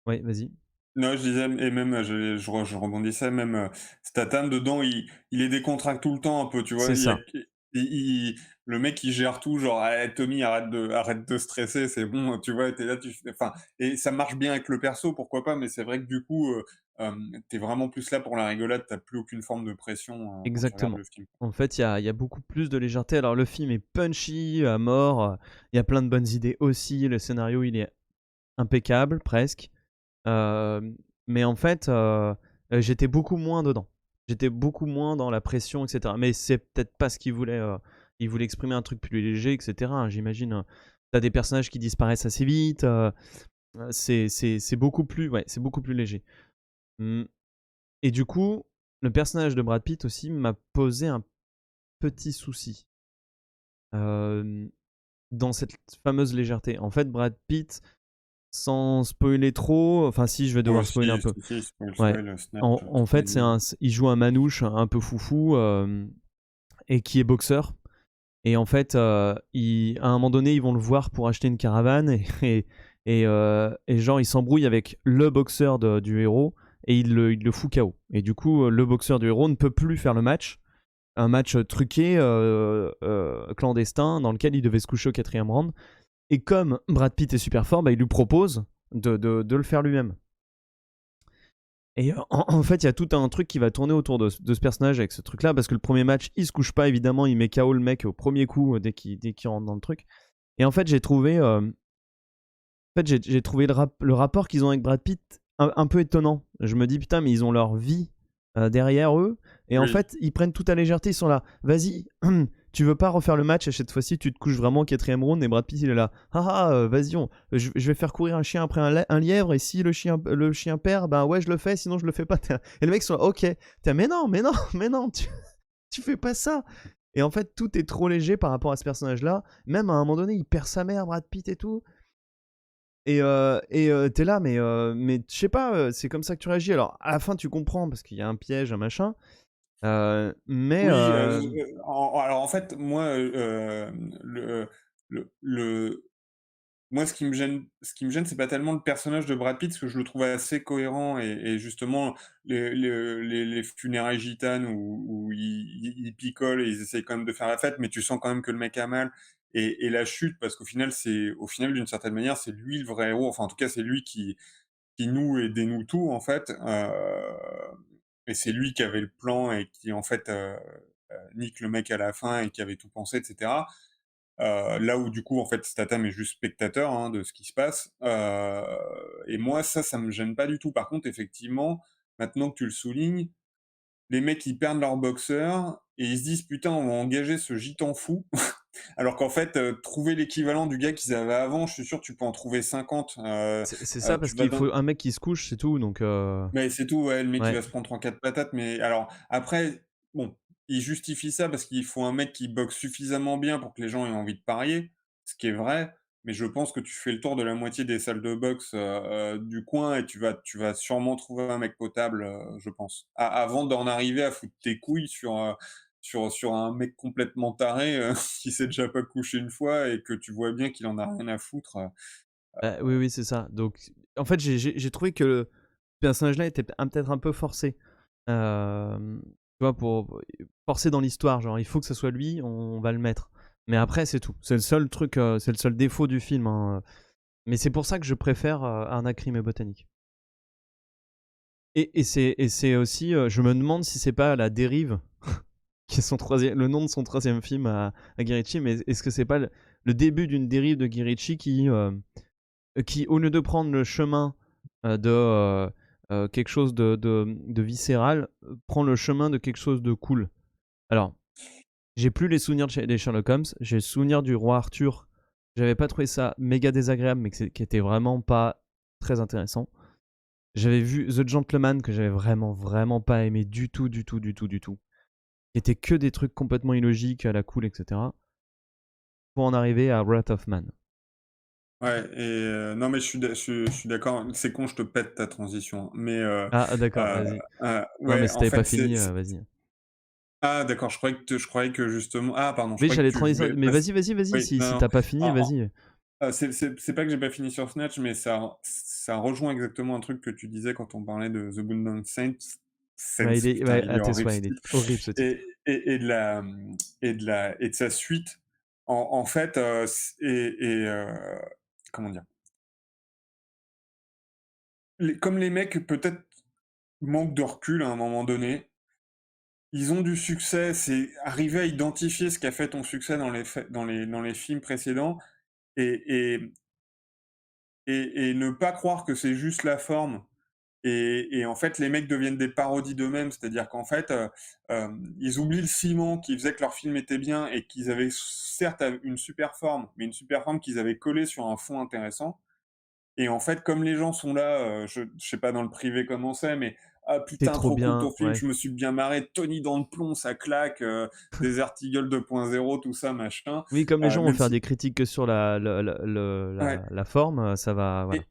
Speaker 1: Ouais, vas-y.
Speaker 2: non, je disais, et même, je rebondissais, même Statham, dedans, il est décontracté tout le temps, un peu, tu vois.
Speaker 1: C'est ça.
Speaker 2: Le mec, il gère tout, genre, hey, Tommy, arrête de stresser, c'est bon, tu vois, t'es là, enfin, et ça marche bien avec le perso, pourquoi pas, mais c'est vrai que du coup, t'es vraiment plus là pour la rigolade, t'as plus aucune forme de pression quand tu regardes
Speaker 1: Exactement.
Speaker 2: le film.
Speaker 1: En fait, il y a beaucoup plus de légèreté. Alors, le film est punchy à mort. Il y a plein de bonnes idées aussi. Le scénario, il est impeccable, presque. Mais en fait, j'étais beaucoup moins dedans. J'étais beaucoup moins dans la pression, etc. Mais c'est peut-être pas ce qu'il voulait. Il voulait exprimer un truc plus léger, etc. J'imagine. T'as des personnages qui disparaissent assez vite. C'est beaucoup plus, ouais, c'est beaucoup plus léger. Et du coup, le personnage de Brad Pitt aussi m'a posé un petit souci dans cette fameuse légèreté. En fait, Brad Pitt, sans spoiler trop, enfin si je vais devoir spoiler un peu. Ouais. En fait, il joue un manouche un peu foufou et qui est boxeur. Et en fait, à un moment donné, ils vont le voir pour acheter une caravane et genre il s'embrouille avec le boxeur du héros et il le fout KO. Et du coup, le boxeur du héros ne peut plus faire le match. Un match truqué, clandestin, dans lequel il devait se coucher au 4e round. Et comme Brad Pitt est super fort, bah, il lui propose de le faire lui-même. Et en fait, il y a tout un truc qui va tourner autour de ce personnage avec ce truc-là, parce que le premier match, il se couche pas, évidemment, il met KO le mec au premier coup dès qu'il rentre dans le truc. Et en fait, j'ai trouvé, j'ai trouvé le rapport qu'ils ont avec Brad Pitt un peu étonnant. Je me dis, putain, mais ils ont leur vie derrière eux. Et en
Speaker 2: Oui.
Speaker 1: fait, ils prennent tout à légèreté. Ils sont là, vas-y, tu veux pas refaire le match et cette fois-ci, tu te couches vraiment au 4ème round. Et Brad Pitt, il est là, vas-y, je vais faire courir un chien après un lièvre. Et si le chien perd, ben ouais, je le fais, sinon je le fais pas. Et le mec sont là, ok. Mais non, tu fais pas ça. Et en fait, tout est trop léger par rapport à ce personnage-là. Même à un moment donné, il perd sa mère, Brad Pitt et tout. Et t'es là, mais je sais pas, c'est comme ça que tu réagis. Alors, à la fin, tu comprends parce qu'il y a un piège, un machin. Mais
Speaker 2: Oui, alors en fait, moi, le moi, ce qui me gêne, c'est pas tellement le personnage de Brad Pitt, parce que je le trouve assez cohérent et justement les funérailles gitanes où ils picolent et ils essayent quand même de faire la fête, mais tu sens quand même que le mec a mal et la chute, parce qu'au final, d'une certaine manière, c'est lui le vrai héros. Enfin, en tout cas, c'est lui qui noue et dénoue tout, en fait, et c'est lui qui avait le plan et qui, en fait, nique le mec à la fin et qui avait tout pensé, et cetera. Là où du coup, en fait, Statham est juste spectateur, hein, de ce qui se passe. Et moi, ça me gêne pas du tout. Par contre, effectivement, maintenant que tu le soulignes, les mecs, ils perdent leur boxeur et ils se disent: «Putain, on va engager ce gitan fou». Alors qu'en fait, trouver l'équivalent du gars qu'ils avaient avant, je suis sûr que tu peux en trouver 50.
Speaker 1: c'est ça, parce
Speaker 2: Tu vas
Speaker 1: qu'il
Speaker 2: dans
Speaker 1: faut un mec qui se couche, c'est tout. Donc,
Speaker 2: Mais c'est tout, ouais, le mec il
Speaker 1: ouais.
Speaker 2: va se prendre 3-4 patates, mais alors après, bon, il justifie ça parce qu'il faut un mec qui boxe suffisamment bien pour que les gens aient envie de parier, ce qui est vrai, mais je pense que tu fais le tour de la moitié des salles de boxe, du coin et tu vas sûrement trouver un mec potable, je pense. Avant d'en arriver à foutre tes couilles sur un mec complètement taré, qui s'est déjà pas couché une fois et que tu vois bien qu'il en a rien à foutre,
Speaker 1: Bah, oui, oui, c'est ça. Donc, en fait, j'ai trouvé que le personnage-là était peut-être un peu forcé. Tu vois, forcé dans l'histoire. Genre, il faut que ce soit lui, on va le mettre. Mais après, c'est tout. C'est le seul truc, c'est le seul défaut du film, hein. Mais c'est pour ça que je préfère Arnaque, Crime et Botanique. Et c'est aussi, je me demande si c'est pas La Dérive, qui est le nom de son 3ème film à Guy Ritchie, mais est-ce que c'est pas le début d'une dérive de Guy Ritchie qui, au lieu de prendre le chemin de quelque chose de viscéral, prend le chemin de quelque chose de cool. Alors, j'ai plus les souvenirs des Sherlock Holmes, j'ai le souvenir du roi Arthur. J'avais pas trouvé ça méga désagréable, mais qui était vraiment pas très intéressant. J'avais vu The Gentleman, que j'avais vraiment, vraiment pas aimé du tout, du tout, du tout, du tout. Qui était que des trucs complètement illogiques, à la cool, etc. Pour en arriver à Wrath of Man.
Speaker 2: ouais. Et non, mais je suis d'accord, c'est con, je te pète ta transition, mais
Speaker 1: Ah, d'accord, vas-y. Non, mais
Speaker 2: ouais,
Speaker 1: si
Speaker 2: en
Speaker 1: t'avais pas
Speaker 2: fait, c'est
Speaker 1: fini, vas-y.
Speaker 2: ah d'accord, je croyais que justement, ah pardon, je
Speaker 1: Oui,
Speaker 2: croyais que
Speaker 1: j'allais
Speaker 2: tu voulais
Speaker 1: mais vas-y, vas-y, vas-y.
Speaker 2: oui,
Speaker 1: Si
Speaker 2: non,
Speaker 1: t'as pas fini,
Speaker 2: non,
Speaker 1: vas-y.
Speaker 2: c'est pas que j'ai pas fini sur Snatch, mais ça rejoint exactement un truc que tu disais quand on parlait de The Boondock
Speaker 1: Ouais,
Speaker 2: Saints, putain,
Speaker 1: ouais,
Speaker 2: il
Speaker 1: à
Speaker 2: est
Speaker 1: tes
Speaker 2: horrible
Speaker 1: souhaits,
Speaker 2: ce
Speaker 1: il est
Speaker 2: titre,
Speaker 1: horrible ce titre.
Speaker 2: et de sa suite. En fait, comment dire? Comme les mecs peut-être manquent de recul à un moment donné, ils ont du succès, c'est arriver à identifier ce qui a fait ton succès dans les films précédents et et et ne pas croire que c'est juste la forme et en fait, les mecs deviennent des parodies d'eux-mêmes. C'est-à-dire qu'en fait, ils oublient le ciment qui faisait que leur film était bien et qu'ils avaient certes une super forme, mais une super forme qu'ils avaient collée sur un fond intéressant. Et en fait, comme les gens sont là, je sais pas dans le privé comment c'est, mais «Ah
Speaker 1: T'es
Speaker 2: putain,
Speaker 1: trop
Speaker 2: trop cool
Speaker 1: bien,
Speaker 2: ton film,
Speaker 1: ouais.
Speaker 2: je me suis bien marré, Tony dans le plomb, ça claque, Desert Eagle 2.0, tout ça, machin».
Speaker 1: Oui, comme les gens vont
Speaker 2: Même
Speaker 1: faire
Speaker 2: si
Speaker 1: des critiques que sur
Speaker 2: ouais,
Speaker 1: la forme, ça va, voilà.
Speaker 2: et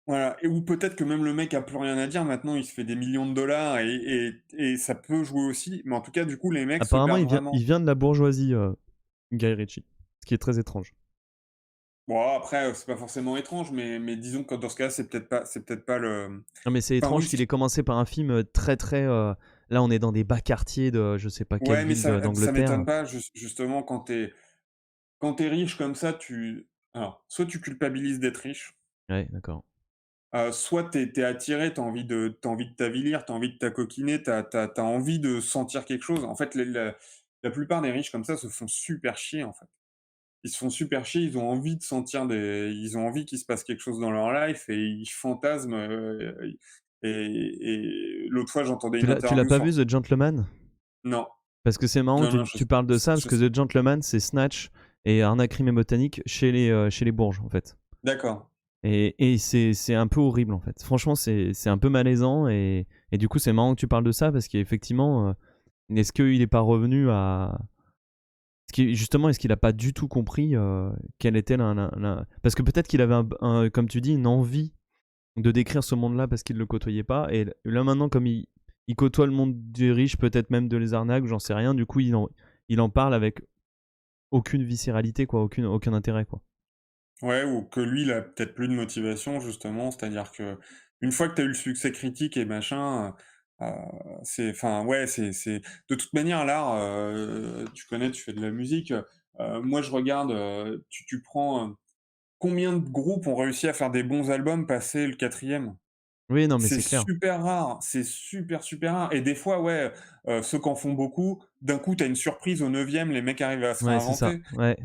Speaker 2: voilà, et ou peut-être que même le mec a plus rien à dire, maintenant il se fait des millions de dollars et ça peut jouer aussi, mais en tout cas, du coup, les mecs se
Speaker 1: Apparemment,
Speaker 2: perdent vraiment.
Speaker 1: il vient de la bourgeoisie, Guy Ritchie. Ce qui est très étrange.
Speaker 2: Bon, après, c'est pas forcément étrange, mais disons que dans ce cas-là, c'est peut-être pas le
Speaker 1: Non, mais c'est
Speaker 2: enfin oui,
Speaker 1: étrange qu'il ait commencé par un film très, très. Là, on est dans des bas quartiers de je sais pas quelle
Speaker 2: ouais, mais
Speaker 1: ville
Speaker 2: ça
Speaker 1: d'Angleterre.
Speaker 2: m'étonne pas justement quand t'es riche comme ça, alors, soit tu culpabilises d'être riche,
Speaker 1: Ouais, d'accord.
Speaker 2: soit t'es attiré, t'as envie de t'avilir, t'as envie de t'acoquiner, t'as envie de sentir quelque chose. En fait, la plupart des riches comme ça se font super chier, en fait. Ils se font super chier, ils ont envie de sentir ils ont envie qu'il se passe quelque chose dans leur life et ils fantasment, et l'autre fois, j'entendais une
Speaker 1: Tu l'as
Speaker 2: interview
Speaker 1: pas
Speaker 2: sur
Speaker 1: vu The Gentleman?
Speaker 2: non,
Speaker 1: Parce que c'est marrant
Speaker 2: non,
Speaker 1: que
Speaker 2: non,
Speaker 1: tu parles de ça, parce
Speaker 2: je
Speaker 1: que
Speaker 2: sais
Speaker 1: The Gentleman, c'est Snatch et Arnaque, Crime et Botanique chez les Bourges, en fait.
Speaker 2: d'accord.
Speaker 1: Et c'est un peu horrible, en fait. Franchement, c'est un peu malaisant, et du coup, c'est marrant que tu parles de ça, parce qu'effectivement, est-ce qu'il est pas revenu à... Justement, est-ce qu'il a pas du tout compris quelle était Parce que peut-être qu'il avait, comme tu dis, une envie de décrire ce monde-là parce qu'il le côtoyait pas. Et là maintenant, comme il côtoie le monde des riches, peut-être même de les arnaques, j'en sais rien. Du coup, il en parle avec aucune viscéralité, quoi, aucun intérêt, quoi.
Speaker 2: Ouais, ou que lui, il a peut-être plus de motivation justement, c'est-à-dire que une fois que tu as eu le succès critique et machin, c'est enfin, ouais, c'est de toute manière l'art, tu connais, tu fais de la musique, moi je regarde, tu prends, combien de groupes ont réussi à faire des bons albums passé le 4e?
Speaker 1: Oui, non, mais
Speaker 2: C'est
Speaker 1: c'est clair.
Speaker 2: super rare, c'est super, super rare et des fois, ouais, ceux qui en font beaucoup, d'un coup, tu as une surprise au 9e, les mecs arrivent à se
Speaker 1: Ouais, c'est ça.
Speaker 2: réinventer.
Speaker 1: Ouais.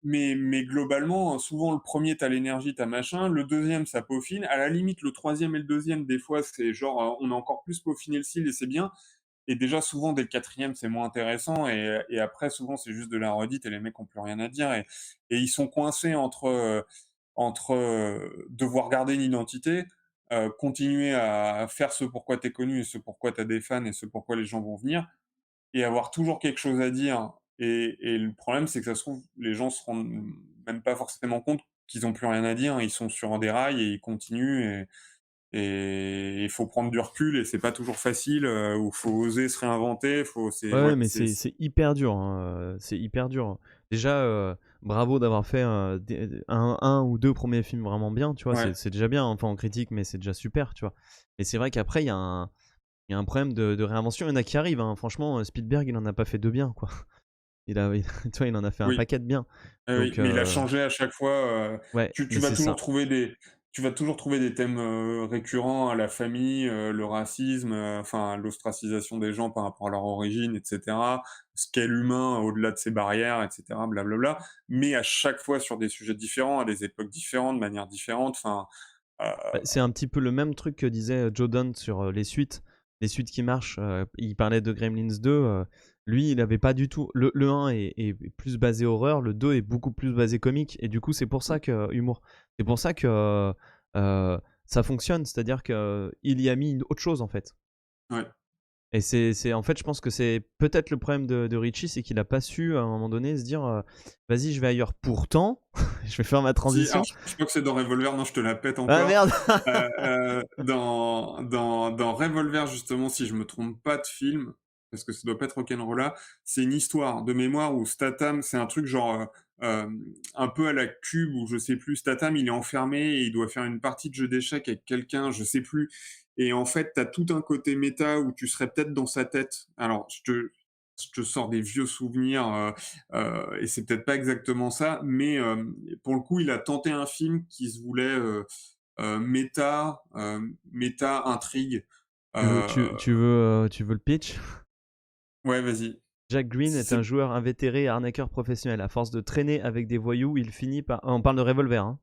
Speaker 2: Mais globalement, souvent le premier t'as l'énergie, t'as machin, le deuxième ça peaufine. À la limite, le troisième et le deuxième des fois, c'est genre, on a encore plus peaufiné le style et c'est bien. Et déjà souvent dès le quatrième c'est moins intéressant et après souvent c'est juste de la redite et les mecs ont plus rien à dire et ils sont coincés entre devoir garder une identité, continuer à faire ce pourquoi tu es connu et ce pourquoi tu as des fans et ce pourquoi les gens vont venir et avoir toujours quelque chose à dire. Et le problème, c'est que ça se trouve, les gens se rendent même pas forcément compte qu'ils ont plus rien à dire. Ils sont sur des rails et ils continuent. Et il faut prendre du recul et c'est pas toujours facile. Ou faut oser se réinventer.
Speaker 1: Ouais, ouais,
Speaker 2: Ouais,
Speaker 1: mais c'est hyper dur, hein, c'est hyper dur. Déjà, bravo d'avoir fait un ou deux premiers films vraiment bien, tu vois,
Speaker 2: ouais,
Speaker 1: c'est déjà bien, enfin en critique, mais c'est déjà super, tu vois. Et c'est vrai qu'après, il y a un problème de réinvention. Il y en a qui arrivent, hein. Franchement, Spielberg, il en a pas fait deux bien, quoi. Tu vois, il en a fait un
Speaker 2: oui.
Speaker 1: paquet de bien.
Speaker 2: Oui,
Speaker 1: Donc,
Speaker 2: mais il a changé à chaque fois,
Speaker 1: ouais,
Speaker 2: tu
Speaker 1: mais
Speaker 2: vas
Speaker 1: c'est
Speaker 2: toujours
Speaker 1: ça.
Speaker 2: trouver des thèmes, récurrents, la famille, le racisme, enfin l'ostracisation des gens par rapport à leur origine et cetera. Ce qu'est l'humain au-delà de ses barrières et cetera, blablabla. Mais à chaque fois sur des sujets différents, à des époques différentes, de manière différente, enfin, heu,
Speaker 1: Bah, c'est un petit peu le même truc que disait Joe Dante sur les suites qui marchent. Il parlait de Gremlins 2. Lui, il avait pas du tout. Le 1 est plus basé horreur, le 2 est beaucoup plus basé comique. Et du coup, c'est pour ça que. Humour. C'est pour ça que ça fonctionne. C'est-à-dire qu'il y a mis une autre chose, en fait.
Speaker 2: ouais.
Speaker 1: Et en fait, je pense que c'est peut-être le problème de Richie, c'est qu'il a pas su à un moment donné se dire vas-y, je vais ailleurs. Pourtant, je vais faire ma
Speaker 2: Si, alors
Speaker 1: transition.
Speaker 2: je crois que c'est dans Revolver, non, je te la pète
Speaker 1: Ah
Speaker 2: encore.
Speaker 1: merde.
Speaker 2: Dans Revolver, justement, si je me trompe pas de film, parce que ça doit pas être Rock'n'Rolla, c'est une histoire de mémoire où Statham, c'est un truc genre un peu à la Cube, où je sais plus, Statham, il est enfermé et il doit faire une partie de jeu d'échecs avec quelqu'un, je sais plus. Et en fait, t'as tout un côté méta où tu serais peut-être dans sa tête. Alors, je te sors des vieux souvenirs, et c'est peut-être pas exactement ça, mais pour le coup, il a tenté un film qui se voulait méta intrigue.
Speaker 1: Tu veux le pitch?
Speaker 2: Ouais, vas-y.
Speaker 1: Jack Green est
Speaker 2: C'est
Speaker 1: un joueur invétéré et arnaqueur professionnel. À force de traîner avec des voyous, il finit par... On parle de Revolver, hein.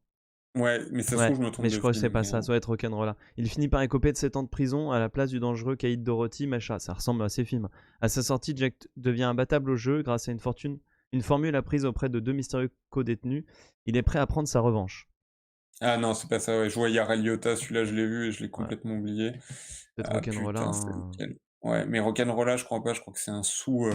Speaker 2: ouais, mais ça se
Speaker 1: Ouais,
Speaker 2: trouve, je me trompe
Speaker 1: mais je
Speaker 2: de
Speaker 1: crois que c'est
Speaker 2: film.
Speaker 1: pas ça, ça doit être Rock'n'Rolla. Il finit par écoper de 7 ans de prison à la place du dangereux Caïd Dorothy Macha. Ça ressemble à ces films. À sa sortie, Jack devient imbattable au jeu grâce à une formule apprise auprès de deux mystérieux co-détenus. Il est prêt à prendre sa revanche.
Speaker 2: Ah non, c'est pas ça, ouais. Je vois, il y a Ray Liotta, celui-là, je l'ai vu et je l'ai
Speaker 1: Ouais,
Speaker 2: complètement oublié.
Speaker 1: peut-être
Speaker 2: Ah
Speaker 1: Rock'n'Rolla,
Speaker 2: putain, c'est
Speaker 1: hein.
Speaker 2: lequel? Ouais, mais Rock'n'Rolla, je crois pas, je crois que c'est un sous,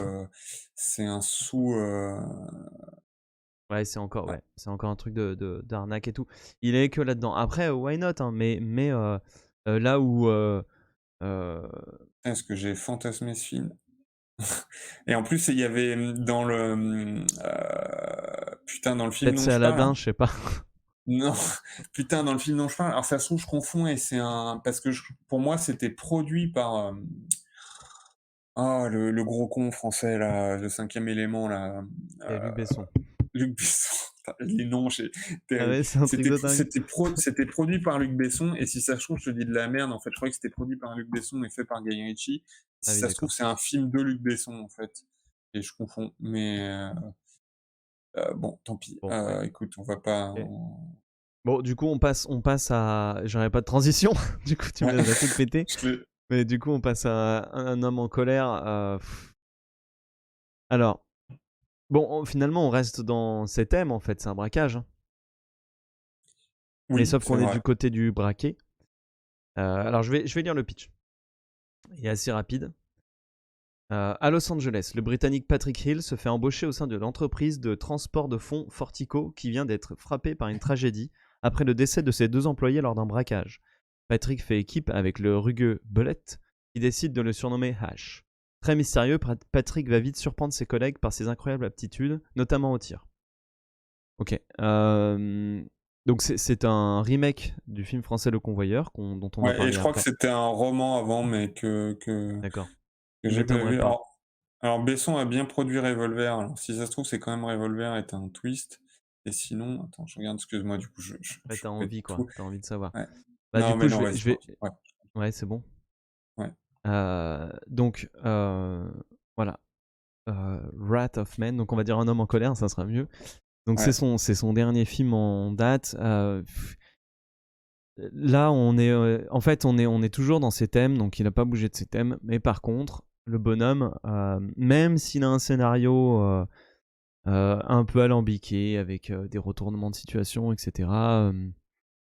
Speaker 1: Ouais, c'est encore,
Speaker 2: ah,
Speaker 1: ouais, c'est encore un truc d'arnaque et tout. Il est que là-dedans. Après, why not, hein, mais là où
Speaker 2: est-ce que j'ai fantasmé ce film? Et en plus, il y avait dans putain, dans le film
Speaker 1: peut-être
Speaker 2: dont
Speaker 1: c'est
Speaker 2: je parle.
Speaker 1: Aladdin, je sais pas.
Speaker 2: Non, putain, dans le film dont je parle. Alors ça se trouve, je confonds et c'est un parce que pour moi, c'était produit par le gros con français là, le cinquième élément là,
Speaker 1: Et Luc Besson.
Speaker 2: Luc Besson. les noms,
Speaker 1: Ah ouais, c'est un truc de dingue.
Speaker 2: c'était produit par Luc Besson, et si ça se trouve, je te dis de la merde, en fait, je croyais que c'était produit par Luc Besson et fait par Guy Ritchie.
Speaker 1: Ah
Speaker 2: Si
Speaker 1: oui,
Speaker 2: ça se trouve,
Speaker 1: d'accord.
Speaker 2: c'est un film de Luc Besson, en fait, et je confonds. Mais bon, tant pis.
Speaker 1: Bon, ouais.
Speaker 2: Écoute, on va pas.
Speaker 1: Ok. Bon, du coup, on passe à. J'aurais pas de transition. Du coup, tu me
Speaker 2: Ouais.
Speaker 1: laisses tout péter.
Speaker 2: Je l'ai-
Speaker 1: Mais du coup, on passe à un homme en colère. Alors, bon, finalement, on reste dans ces thèmes, en fait. C'est un braquage, hein. Mais
Speaker 2: Oui,
Speaker 1: sauf
Speaker 2: c'est
Speaker 1: qu'on est
Speaker 2: vrai.
Speaker 1: du côté du braqué. Alors, je vais lire le pitch. Il est assez rapide. À Los Angeles, le Britannique Patrick Hill se fait embaucher au sein de l'entreprise de transport de fonds Fortico qui vient d'être frappée par une tragédie après le décès de ses 2 employés lors d'un braquage. Patrick fait équipe avec le rugueux Bullet qui décide de le surnommer Hash. Très mystérieux, Patrick va vite surprendre ses collègues par ses incroyables aptitudes, notamment au tir. Ok. Donc c'est un remake du film français Le Convoyeur dont on va
Speaker 2: Ouais, et
Speaker 1: parler
Speaker 2: je crois que
Speaker 1: après.
Speaker 2: c'était un roman avant, mais que
Speaker 1: D'accord.
Speaker 2: que
Speaker 1: Il
Speaker 2: j'ai pas
Speaker 1: m'étonnerait
Speaker 2: vu.
Speaker 1: pas.
Speaker 2: Alors, Besson a bien produit Revolver. Alors, si ça se trouve, c'est quand même Revolver est un twist. Et sinon, attends, je regarde, excuse-moi, du coup,
Speaker 1: Ouais,
Speaker 2: je
Speaker 1: t'as
Speaker 2: pète
Speaker 1: envie, quoi.
Speaker 2: tout.
Speaker 1: T'as envie de savoir.
Speaker 2: Ouais.
Speaker 1: Bah, du
Speaker 2: Non,
Speaker 1: coup,
Speaker 2: mais non, vas-y,
Speaker 1: je vais.
Speaker 2: ouais,
Speaker 1: Ouais, c'est bon.
Speaker 2: ouais.
Speaker 1: Donc, voilà. Wrath of Man, donc on va dire un homme en colère, ça sera mieux. Donc
Speaker 2: Ouais.
Speaker 1: c'est son dernier film en date. Là, en fait, on est toujours dans ces thèmes, donc il n'a pas bougé de ces thèmes. Mais par contre, le bonhomme, même s'il a un scénario un peu alambiqué, avec des retournements de situation, etc.,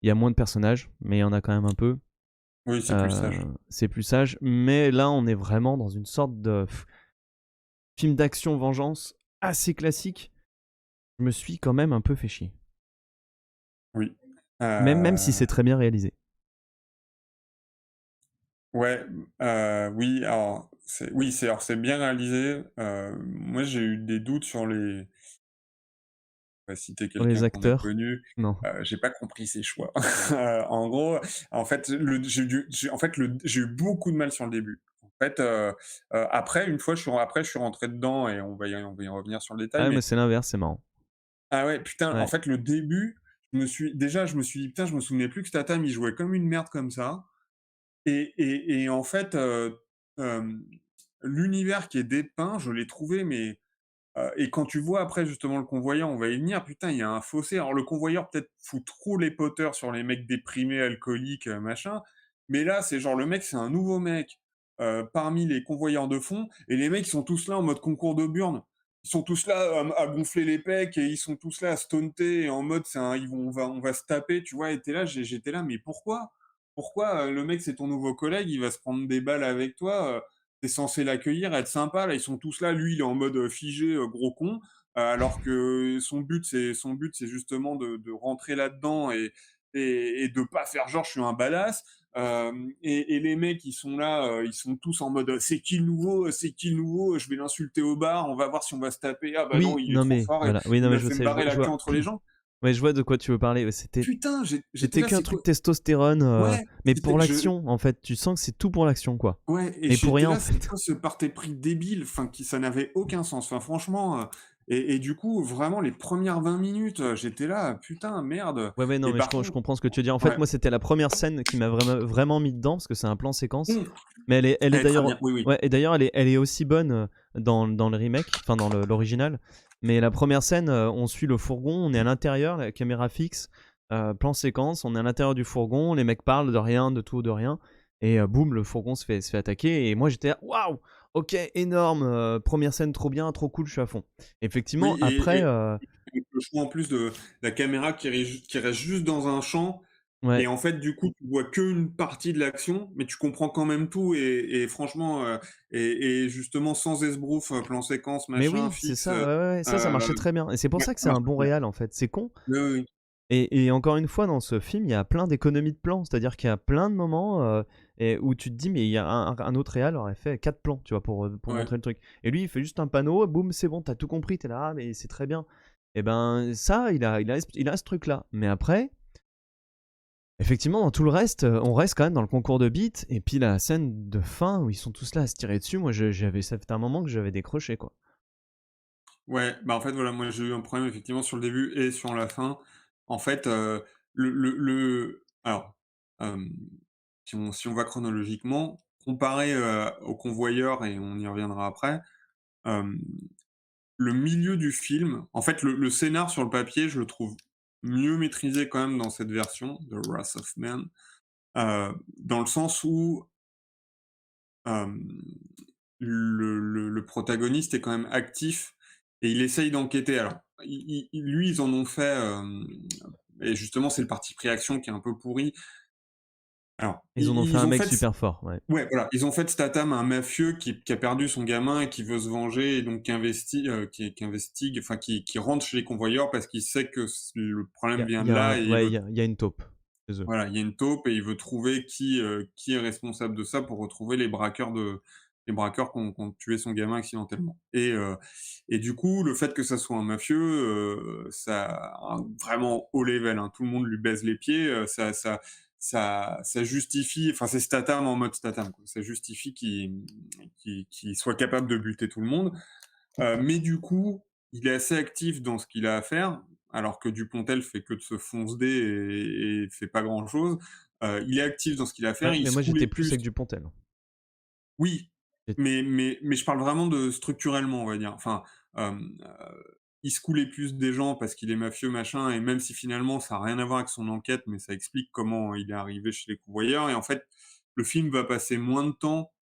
Speaker 1: il y a moins de personnages, mais il y en a quand même un peu.
Speaker 2: Oui, c'est plus sage.
Speaker 1: C'est plus sage. Mais là, on est vraiment dans une sorte de film d'action-vengeance assez classique. Je me suis quand même un peu fait chier.
Speaker 2: Oui.
Speaker 1: Même si c'est très bien réalisé.
Speaker 2: Ouais, oui, alors, c'est bien réalisé. Moi, j'ai eu des doutes sur les. On va citer
Speaker 1: Pour les
Speaker 2: quelqu'un qu'on a
Speaker 1: acteurs,
Speaker 2: connu.
Speaker 1: non.
Speaker 2: J'ai pas compris ses choix. En gros, en fait, j'ai eu beaucoup de mal sur le début. En fait, après, je suis rentré dedans, et on va y revenir sur le détail.
Speaker 1: Ah, mais
Speaker 2: Mais
Speaker 1: c'est l'inverse, c'est marrant.
Speaker 2: ah ouais, putain, en
Speaker 1: Ouais.
Speaker 2: fait, le début, je me suis dit, putain, je me souvenais plus que Statham il jouait comme une merde comme ça. Et en fait, hem, l'univers qui est dépeint, je l'ai trouvé, mais et quand tu vois après justement le convoyeur, on va y venir, putain, il y a un fossé. Alors le convoyeur peut-être fout trop les poteurs sur les mecs déprimés, alcooliques, machin, mais là, c'est genre le mec, c'est un nouveau mec, parmi les convoyeurs de fond, et les mecs, ils sont tous là en mode concours de burn. Ils sont tous là à gonfler les pecs, et ils sont tous là à stunter, et en mode c'est un ils vont on va se taper, tu vois? Et tu là, j'étais là: «Mais pourquoi? Pourquoi, le mec, c'est ton nouveau collègue, il va se prendre des balles avec toi, tu censé l'accueillir, être sympa. Là, ils sont tous là. Lui, il est en mode figé, gros con. Alors que son but, c'est justement de rentrer là-dedans et de pas faire genre je suis un badass. Et les mecs, ils sont là, ils sont tous en mode c'est qui le nouveau, c'est qui le nouveau, je vais l'insulter au bar, on va voir si on va se taper. Ah bah non,
Speaker 1: Oui,
Speaker 2: il est
Speaker 1: non
Speaker 2: trop
Speaker 1: mais
Speaker 2: fort et
Speaker 1: voilà. Oui, non
Speaker 2: il
Speaker 1: mais
Speaker 2: m'a
Speaker 1: je
Speaker 2: fait me
Speaker 1: sais,
Speaker 2: barrer
Speaker 1: je
Speaker 2: la queue
Speaker 1: vois.
Speaker 2: entre les jambes.
Speaker 1: Ouais, je vois de quoi tu veux parler. Ouais,
Speaker 2: Putain, j'étais
Speaker 1: c'était
Speaker 2: là,
Speaker 1: qu'un
Speaker 2: c'est
Speaker 1: truc
Speaker 2: quoi?
Speaker 1: testostérone,
Speaker 2: Ouais,
Speaker 1: mais
Speaker 2: j'étais,
Speaker 1: pour l'action, en fait. Tu sens que c'est tout pour l'action, quoi.
Speaker 2: ouais, et
Speaker 1: Mais pour
Speaker 2: j'étais
Speaker 1: rien, en
Speaker 2: là, c'est
Speaker 1: fait.
Speaker 2: quoi ce parti pris débile, enfin qui ça n'avait aucun sens. Enfin franchement, et du coup, vraiment les premières 20 minutes, j'étais là: «Putain, merde»,
Speaker 1: Ouais, ouais, non,
Speaker 2: et
Speaker 1: mais
Speaker 2: par
Speaker 1: je
Speaker 2: contre
Speaker 1: comprends ce que tu veux dire. En fait,
Speaker 2: ouais.
Speaker 1: moi, c'était la première scène qui m'a vraiment mis dedans, parce que c'est un plan séquence.
Speaker 2: Mmh,
Speaker 1: Mais elle est
Speaker 2: elle est très
Speaker 1: d'ailleurs.
Speaker 2: bien, oui, oui.
Speaker 1: Ouais, et d'ailleurs, elle est aussi bonne dans le remake, enfin dans l'original. Mais la première scène, on suit le fourgon, on est à l'intérieur, la caméra fixe, plan séquence, on est à l'intérieur du fourgon, les mecs parlent de rien, de tout, de rien. Et boum, le fourgon se fait attaquer. Et moi, j'étais là, waouh, ok, énorme, première scène trop bien, trop cool, je suis à fond. Effectivement,
Speaker 2: Oui,
Speaker 1: après,
Speaker 2: avec le choix en plus de la caméra qui reste juste dans un champ,
Speaker 1: ouais.
Speaker 2: et en fait, du coup, tu vois qu'une partie de l'action, mais tu comprends quand même tout, et franchement, et justement sans esbrouf, plan séquence,
Speaker 1: Mais
Speaker 2: machin,
Speaker 1: oui, c'est
Speaker 2: fixe,
Speaker 1: ça, ouais, ouais, ça
Speaker 2: ouais,
Speaker 1: marchait très bien. Et c'est pour ça que
Speaker 2: ça
Speaker 1: c'est un
Speaker 2: marche très
Speaker 1: bon
Speaker 2: bien.
Speaker 1: réal, en fait. C'est con.
Speaker 2: Oui, oui, oui.
Speaker 1: Et encore une fois, dans ce film, il y a plein d'économies de plans. C'est-à-dire qu'il y a plein de moments où tu te dis, mais il y a un autre réal aurait fait 4 plans, tu vois, pour
Speaker 2: Ouais.
Speaker 1: montrer le truc. Et lui, il fait juste un panneau, boum, c'est bon, t'as tout compris, t'es là, ah, mais c'est très bien. Et ben, ça, il a ce truc-là. Mais après, effectivement, dans tout le reste, on reste quand même dans le concours de beats. Et puis la scène de fin où ils sont tous là à se tirer dessus, moi, ça fait un moment que j'avais décroché, quoi.
Speaker 2: Ouais, bah, en fait, voilà, moi, j'ai eu un problème effectivement sur le début et sur la fin. En fait, alors, hem, si on va chronologiquement, comparé, au Convoyeur et on y reviendra après, hem, le milieu du film en fait, le scénar sur le papier, je le trouve mieux maîtrisé quand même dans cette version, The Wrath of Man, dans le sens où, hem, le protagoniste est quand même actif et il essaye d'enquêter. Alors, lui, ils en ont fait, et justement, c'est le parti pris action qui est un peu pourri. Alors,
Speaker 1: Ils en ont fait un
Speaker 2: ils ont
Speaker 1: mec
Speaker 2: fait
Speaker 1: super fort, ouais.
Speaker 2: ouais, voilà, ils ont fait de Statham un mafieux qui a perdu son gamin et qui veut se venger et donc qui investigue, enfin qui rentre chez les convoyeurs parce qu'il sait que le problème vient
Speaker 1: Il y
Speaker 2: de
Speaker 1: a
Speaker 2: là
Speaker 1: un
Speaker 2: et il
Speaker 1: ouais,
Speaker 2: veut
Speaker 1: il y a une taupe chez eux.
Speaker 2: voilà, il y a une taupe et il veut trouver qui est responsable de ça pour retrouver les braqueurs qui ont tué son gamin accidentellement. Et du coup, le fait que ça soit un mafieux, ça vraiment haut level, hein, tout le monde lui baise les pieds, ça justifie enfin, c'est Statham en mode Statham, quoi. Ça justifie qu'il soit capable de buter tout le monde. Mais du coup, il est assez actif dans ce qu'il a à faire, alors que Dupontel fait que de se fonce-dé et fait pas grand-chose. Il est actif dans ce qu'il a à faire,
Speaker 1: Ouais,
Speaker 2: il
Speaker 1: mais moi
Speaker 2: secoue
Speaker 1: j'étais
Speaker 2: les
Speaker 1: plus
Speaker 2: puces.
Speaker 1: avec Dupontel.
Speaker 2: Oui,
Speaker 1: J'ai
Speaker 2: mais je parle vraiment de structurellement, on va dire. Enfin, il secoue les puces des gens parce qu'il est mafieux, machin, et même si finalement ça a rien à voir avec son enquête, mais ça explique comment il est arrivé chez les convoyeurs. Et en fait, le film va passer moins de temps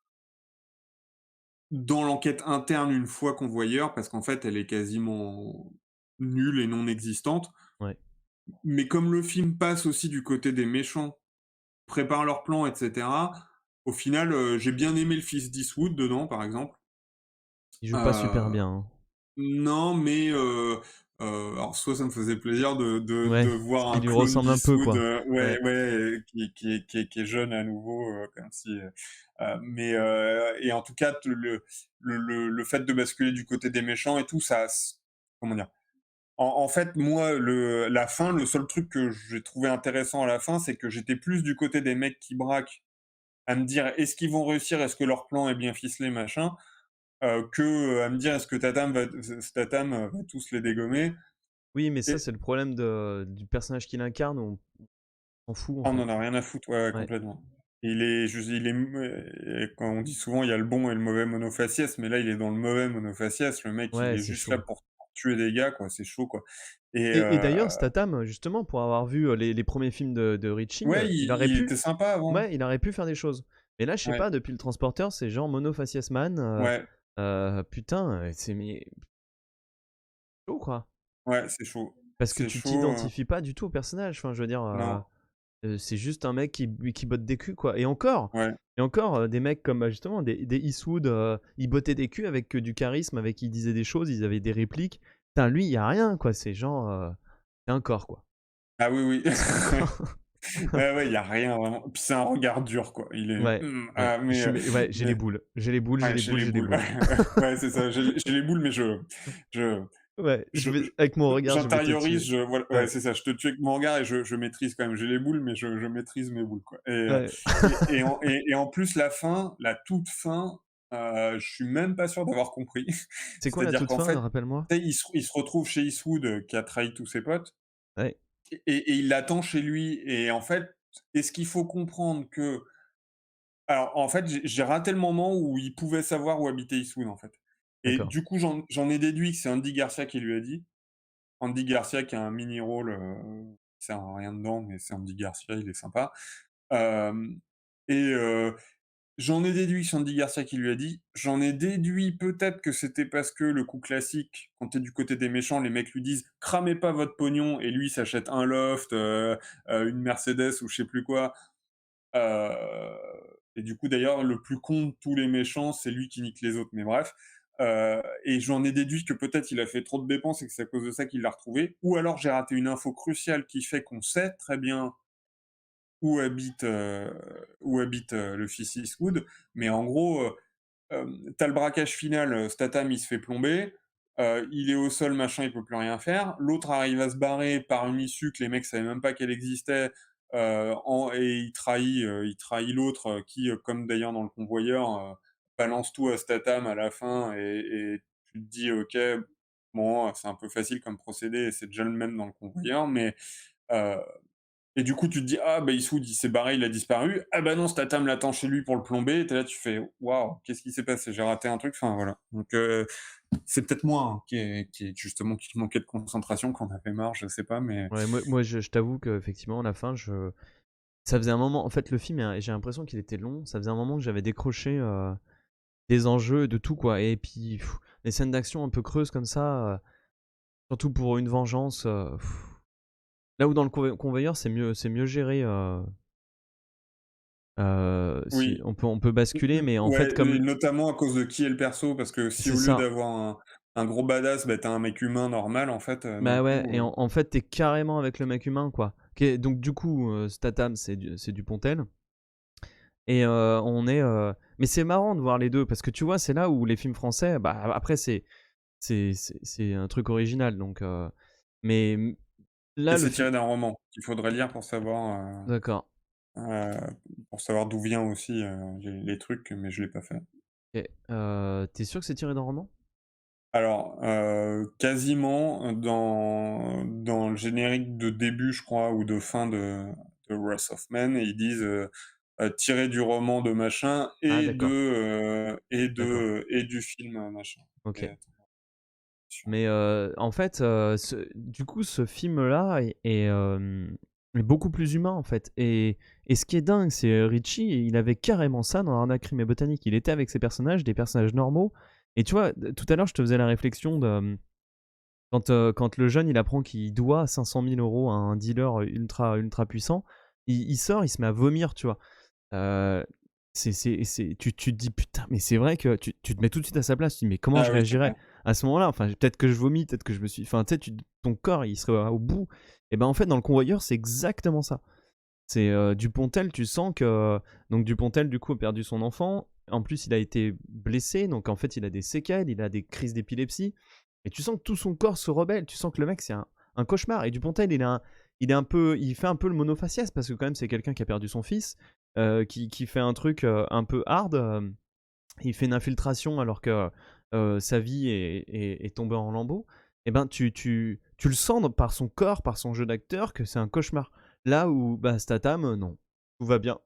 Speaker 2: dans l'enquête interne une fois convoyeur, parce qu'en fait, elle est quasiment nulle et non existante.
Speaker 1: ouais.
Speaker 2: Mais comme le film passe aussi du côté des méchants, prépare leur plan, et cetera, au final, j'ai bien aimé le fils d'Eastwood dedans, par exemple.
Speaker 1: Il joue pas super
Speaker 2: Heu,
Speaker 1: bien, hein.
Speaker 2: non, mais alors soit ça me faisait plaisir de
Speaker 1: Ouais,
Speaker 2: voir un
Speaker 1: il lui
Speaker 2: clone
Speaker 1: ressemble un peu,
Speaker 2: d'Eastwood,
Speaker 1: quoi.
Speaker 2: ouais,
Speaker 1: Ouais.
Speaker 2: ouais, qui est jeune à nouveau, comme si, mais et en tout cas, le fait de basculer du côté des méchants et tout, ça comment dire? En fait, moi, la fin, le seul truc que j'ai trouvé intéressant à la fin, c'est que j'étais plus du côté des mecs qui braquent, à me dire: «Est-ce qu'ils vont réussir? Est-ce que leur plan est bien ficelé?» machin, à me dire: «Est-ce que Statham, va tous les dégommer?»
Speaker 1: Oui, mais ça,
Speaker 2: et
Speaker 1: c'est le problème du personnage qu'il incarne, on s'en fout, en
Speaker 2: on
Speaker 1: fait.
Speaker 2: en a rien à foutre, ouais, ouais,
Speaker 1: Ouais.
Speaker 2: complètement. Il est et quand on dit souvent: «Il y a le bon et le mauvais monofaciès», mais là, il est dans le mauvais monofaciès. Le mec, il
Speaker 1: Ouais,
Speaker 2: est
Speaker 1: c'est
Speaker 2: juste là
Speaker 1: chaud.
Speaker 2: pour tuer des gars, quoi, c'est chaud, quoi. et
Speaker 1: Et
Speaker 2: heu,
Speaker 1: d'ailleurs, Statham, justement, pour avoir vu les premiers films de Ritchie,
Speaker 2: ouais,
Speaker 1: il aurait
Speaker 2: il était
Speaker 1: pu,
Speaker 2: sympa avant.
Speaker 1: ouais, il aurait pu faire des choses. Mais là, je sais
Speaker 2: Ouais,
Speaker 1: pas, depuis le Transporteur, c'est genre Mono Faciès Man.
Speaker 2: ouais,
Speaker 1: Putain, c'est mais chaud, quoi.
Speaker 2: ouais, c'est chaud.
Speaker 1: Parce que
Speaker 2: C'est
Speaker 1: tu
Speaker 2: chaud,
Speaker 1: t'identifies pas du tout au personnage. Enfin, je veux dire,
Speaker 2: non,
Speaker 1: c'est juste un mec qui botte des culs, quoi.
Speaker 2: ouais.
Speaker 1: Et encore, des mecs comme justement des Eastwood, ils bottaient des culs avec du charisme, avec qui disaient des choses, ils avaient des répliques. Putain, lui, il y a rien, quoi. C'est genre, c'est un corps, quoi.
Speaker 2: Ah oui, oui.
Speaker 1: C'est un corps.
Speaker 2: Ouais, ouais, il y a rien vraiment. Puis c'est un regard dur, quoi. Il est,
Speaker 1: Ouais, ouais.
Speaker 2: mais
Speaker 1: Ouais, j'ai les
Speaker 2: mais
Speaker 1: boules. J'ai les boules, j'ai
Speaker 2: ouais,
Speaker 1: les
Speaker 2: j'ai
Speaker 1: boules,
Speaker 2: les
Speaker 1: j'ai les
Speaker 2: boules.
Speaker 1: boules.
Speaker 2: Ouais, c'est ça. J'ai les boules, mais je
Speaker 1: Ouais,
Speaker 2: je je
Speaker 1: avec mon regard, je vais te
Speaker 2: j'intériorise,
Speaker 1: tuer.
Speaker 2: voilà, ouais,
Speaker 1: Ouais,
Speaker 2: c'est ça. Je te tue avec mon regard et je maîtrise quand même. J'ai les boules, mais je maîtrise mes boules, quoi.
Speaker 1: ouais.
Speaker 2: Et en plus, la fin, la toute fin, je suis même pas sûr d'avoir compris.
Speaker 1: C'est quoi la
Speaker 2: C'est-à-dire
Speaker 1: toute
Speaker 2: qu'en
Speaker 1: fin?
Speaker 2: fait,
Speaker 1: Rappelle-moi.
Speaker 2: tu sais, il se retrouve chez Eastwood, qui a trahi tous ses potes.
Speaker 1: Ouais,
Speaker 2: Et il l'attend chez lui et en fait, est-ce qu'il faut comprendre que alors, en fait, j'ai raté le moment où il pouvait savoir où habitait Eastwood, en fait. Et
Speaker 1: d'accord.
Speaker 2: du coup, j'en ai déduit que c'est Andy Garcia qui lui a dit. Andy Garcia qui a un mini rôle, qui sert à rien dedans, mais c'est Andy Garcia, il est sympa. Hem et j'en ai déduit que c'est Andy Garcia qui lui a dit. J'en ai déduit peut-être que c'était parce que le coup classique, quand tu es du côté des méchants, les mecs lui disent: «Cramez pas votre pognon» et lui s'achète un loft, une Mercedes ou je sais plus quoi. Heu et du coup, d'ailleurs, le plus con de tous les méchants, c'est lui qui nique les autres, mais bref. Et j'en ai déduit que peut-être il a fait trop de dépenses et que c'est à cause de ça qu'il l'a retrouvé. Ou alors j'ai raté une info cruciale qui fait qu'on sait très bien où habite, le fils Eastwood. Mais en gros, tu le braquage final, Statham, il se fait plomber, il est au sol, machin, il peut plus rien faire. L'autre arrive à se barrer par une issue que les mecs savaient même pas qu'elle existait, et il trahit l'autre, qui, comme d'ailleurs dans Le Convoyeur, balance tout à Statham à la fin et tu te dis: «OK, bon, c'est un peu facile comme procédé et c'est déjà le même dans Le Convoyeur, mais heu et du coup, tu te dis: «Ah bah, Issoud, il s'est barré, il a disparu. Ah bah non, Statham l'attend chez lui pour le plomber». Tu là, tu fais: «Waouh, qu'est-ce qui s'est passé? J'ai raté un truc?» Enfin voilà, donc c'est peut-être moi, hein, qui justement qui manquait de concentration, qu'on avait marre, je sais pas, mais
Speaker 1: Ouais, moi je t'avoue qu'effectivement, à la fin, ça faisait un moment. En fait, le film, j'ai l'impression qu'il était long. Ça faisait un moment que j'avais décroché des enjeux, de tout, quoi. Et puis, les scènes d'action un peu creuses comme ça, surtout pour une vengeance. Là où dans le Convoyeur, c'est mieux géré. Si
Speaker 2: oui.
Speaker 1: on peut basculer, mais en
Speaker 2: Ouais,
Speaker 1: fait,
Speaker 2: et
Speaker 1: comme
Speaker 2: notamment à cause de qui est le perso, parce que si
Speaker 1: c'est
Speaker 2: au lieu
Speaker 1: ça.
Speaker 2: d'avoir un gros badass, bah, tu un mec humain normal, en fait, d'un
Speaker 1: Bah ouais,
Speaker 2: coup,
Speaker 1: et en fait, t'es carrément avec le mec humain, quoi. Donc du coup, Statham, c'est du Pontel. Et mais c'est marrant de voir les deux, parce que tu vois, c'est là où les films français, bah après, c'est un truc original, donc. Mais
Speaker 2: et
Speaker 1: là, le
Speaker 2: c'est
Speaker 1: film.
Speaker 2: tiré d'un roman qu'il faudrait lire
Speaker 1: D'accord.
Speaker 2: heu, pour savoir d'où vient aussi, les trucs, mais je l'ai pas fait.
Speaker 1: Ok. T'es sûr que c'est tiré d'un roman?
Speaker 2: Alors, quasiment, dans le générique de début, je crois, ou de fin de Wrath of Man, ils disent, tiré du roman de machin
Speaker 1: Ah, d'accord. D'accord.
Speaker 2: et du film, machin.
Speaker 1: Ok.
Speaker 2: Mais attends, sûr.
Speaker 1: Mais en fait, du coup, ce film-là est beaucoup plus humain, en fait. Et ce qui est dingue, c'est Richie, il avait carrément ça dans Arnaque, Crime et Botanique. Il était avec ses personnages, des personnages normaux. Et tu vois, tout à l'heure, je te faisais la réflexion de quand le jeune il apprend qu'il doit 500 000 euros à un dealer ultra puissant, il sort, il se met à vomir, tu vois. Euh, tu te dis putain, mais c'est vrai que tu te mets tout de suite à sa place. Tu te dis, mais comment
Speaker 2: Ah
Speaker 1: je
Speaker 2: oui, c'est
Speaker 1: réagirais
Speaker 2: clair.
Speaker 1: à ce moment-là? Enfin, peut-être que je vomis, peut-être que je me suis. Enfin, tu sais, ton corps il serait au bout. Et ben en fait, dans le Convoyeur, c'est exactement ça. C'est Dupontel, tu sens que. Donc Dupontel, du coup, a perdu son enfant. En plus, il a été blessé, donc en fait, il a des séquelles, il a des crises d'épilepsie. Et tu sens que tout son corps se rebelle. Tu sens que le mec, c'est un cauchemar. Et Dupontel, il fait un peu le monofaciès parce que quand même, c'est quelqu'un qui a perdu son fils, qui fait un truc un peu hard. Il fait une infiltration alors que sa vie est tombée en lambeaux. Et ben, tu le sens par son corps, par son jeu d'acteur, que c'est un cauchemar. Là où bah, Statham, non, tout va bien.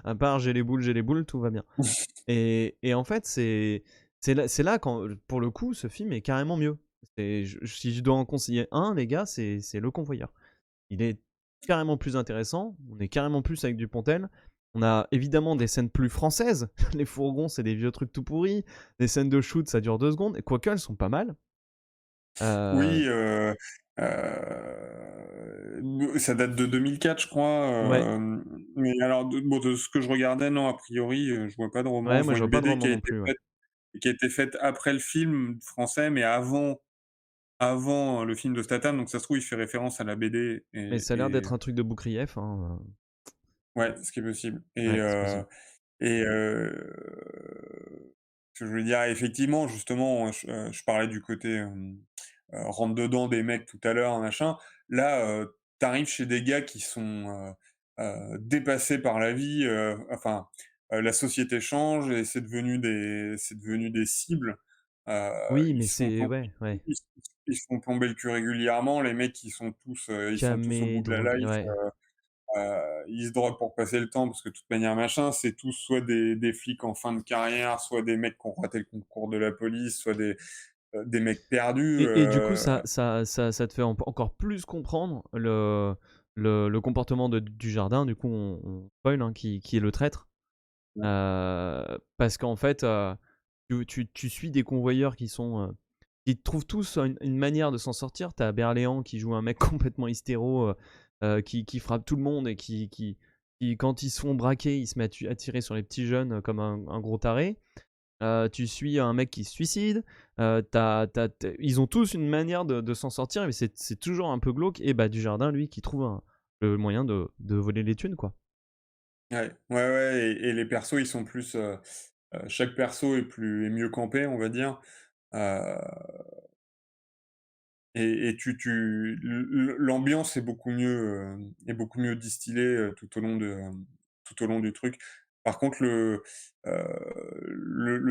Speaker 1: À part j'ai les boules, tout va bien. Et en fait, c'est là quand, pour le coup, ce film est carrément mieux. Si je dois en conseiller un, les gars, c'est Le Convoyeur. Il est carrément plus intéressant. On est carrément plus avec Dupontel. On a évidemment des scènes plus françaises. Les fourgons, c'est des vieux trucs tout pourris. Les scènes de shoot, ça dure 2 secondes. Et quoique, elles sont pas mal. Euh,
Speaker 2: Oui, ça date de 2004, je crois,
Speaker 1: ouais,
Speaker 2: mais alors de ce que je regardais, non, a priori, je vois pas de roman.
Speaker 1: ouais,
Speaker 2: Je
Speaker 1: moi
Speaker 2: vois
Speaker 1: je
Speaker 2: une
Speaker 1: vois pas de
Speaker 2: BD
Speaker 1: roman non plus. Ouais.
Speaker 2: qui a été faite après le film français, mais avant le film de Statham, donc ça se trouve, il fait référence à la BD
Speaker 1: Mais ça a l'air
Speaker 2: et
Speaker 1: d'être un truc de Boukrieff, hein.
Speaker 2: ouais, ce qui est possible
Speaker 1: Ouais, c'est possible.
Speaker 2: et ce que je veux dire, effectivement, justement, je parlais du côté, rentre dedans des mecs tout à l'heure, machin. Là, tu chez des gars qui sont, dépassés par la vie, enfin, la société change et c'est devenu des cibles.
Speaker 1: Oui,
Speaker 2: Ils
Speaker 1: mais
Speaker 2: se font
Speaker 1: c'est.
Speaker 2: plan
Speaker 1: Ouais, ouais.
Speaker 2: ils se font plomber le cul régulièrement. Les mecs, ils sont tous au
Speaker 1: Camé,
Speaker 2: bout de la
Speaker 1: drogue.
Speaker 2: life.
Speaker 1: Ouais.
Speaker 2: Ils se droguent pour passer le temps parce que de toute manière, machin, c'est tous soit des flics en fin de carrière, soit des mecs qui ont raté le concours de la police, soit des mecs perdus.
Speaker 1: Et du coup, ça te fait encore plus comprendre le comportement du jardin. Du coup, on spoil, hein, qui est le traître. Parce qu'en fait, tu suis des convoyeurs qui trouvent tous une manière de s'en sortir. T'as Berléand qui joue un mec complètement hystéro, qui frappe tout le monde et qui, quand ils se font braquer, il se met à tirer sur les petits jeunes comme un gros taré. Tu suis un mec qui se suicide. Ils ont tous une manière de s'en sortir, mais c'est toujours un peu glauque. Et bah, Dujardin, lui, qui trouve le moyen de voler les thunes, quoi.
Speaker 2: Ouais, ouais, ouais, et les persos, ils sont plus, chaque perso est mieux campé, on va dire. Heu et l'ambiance est beaucoup mieux distillée, tout au long du truc. Par contre, le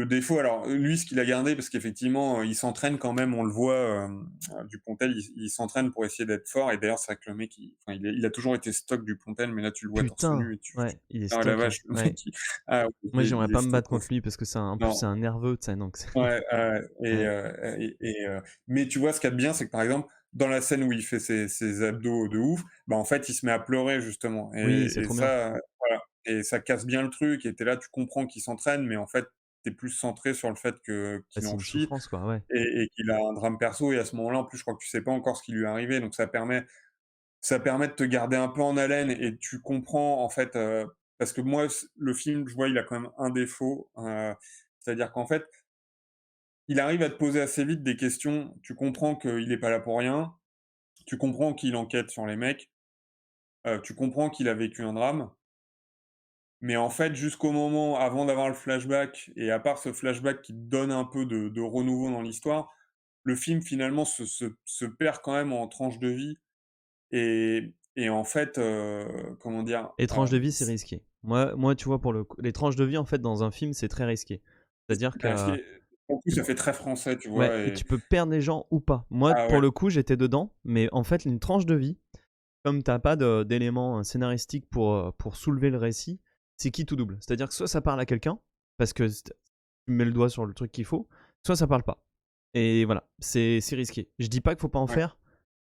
Speaker 2: défaut, alors lui, ce qu'il a gardé, parce qu'effectivement, il s'entraîne quand même, on le voit, Dupontel, il s'entraîne pour essayer d'être fort. Et d'ailleurs, c'est vrai que le mec, enfin, il a toujours été stock Dupontel, mais là, tu le vois torse
Speaker 1: Putain,
Speaker 2: nu et tu
Speaker 1: ouais, il est
Speaker 2: ah la
Speaker 1: stock, hein.
Speaker 2: vache, le
Speaker 1: Ouais.
Speaker 2: mec, ah oui,
Speaker 1: Moi, j'aimerais
Speaker 2: il est
Speaker 1: pas me
Speaker 2: stock
Speaker 1: battre
Speaker 2: au
Speaker 1: contre lui parce que en plus,
Speaker 2: non.
Speaker 1: c'est un nerveux, tu sais, donc
Speaker 2: Ouais,
Speaker 1: ouais.
Speaker 2: mais tu vois, ce qu'il y a de bien, c'est que, par exemple, dans la scène où il fait ses abdos de ouf, bah, en fait, il se met à pleurer justement
Speaker 1: Oui, c'est
Speaker 2: et
Speaker 1: trop bien.
Speaker 2: ça, voilà et ça casse bien le truc et tu es là, tu comprends qu'il s'entraîne, mais en fait, tu es plus centré sur le fait
Speaker 1: Bah,
Speaker 2: qu'il
Speaker 1: c'est
Speaker 2: en
Speaker 1: une
Speaker 2: chie
Speaker 1: souffrance, quoi, ouais.
Speaker 2: et qu'il a un drame perso et à ce moment-là, en plus, je crois que tu sais pas encore ce qui lui est arrivé, donc ça permet de te garder un peu en haleine et tu comprends, en fait, parce que moi, le film, je vois, il a quand même un défaut, c'est-à-dire qu'en fait, il arrive à te poser assez vite des questions. Tu comprends qu'il est pas là pour rien. Tu comprends qu'il enquête sur les mecs. Tu comprends qu'il a vécu un drame. Mais en fait, jusqu'au moment avant d'avoir le flashback et à part ce flashback qui te donne un peu de renouveau dans l'histoire, le film finalement se perd quand même en tranches de vie et en fait, comment dire?
Speaker 1: Les tranches de vie, c'est
Speaker 2: C
Speaker 1: risqué. Moi, tu vois, pour le coup, les tranches de vie, en fait, dans un film, c'est très risqué. C'est-à-dire
Speaker 2: bah, ce qui
Speaker 1: que
Speaker 2: est pour le coup, ça fait très français, tu
Speaker 1: ouais,
Speaker 2: vois?
Speaker 1: et tu peux perdre les gens ou pas. Moi,
Speaker 2: Ah
Speaker 1: pour
Speaker 2: ouais,
Speaker 1: le coup, j'étais dedans, mais en fait, une tranche de vie, comme t'as pas d'éléments scénaristiques pour soulever le récit, c'est qui tout double. C'est-à-dire que soit ça parle à quelqu'un, parce que tu mets le doigt sur le truc qu'il faut, soit ça parle pas. Et voilà, c'est risqué. Je dis pas qu'il faut pas en
Speaker 2: ouais.
Speaker 1: faire,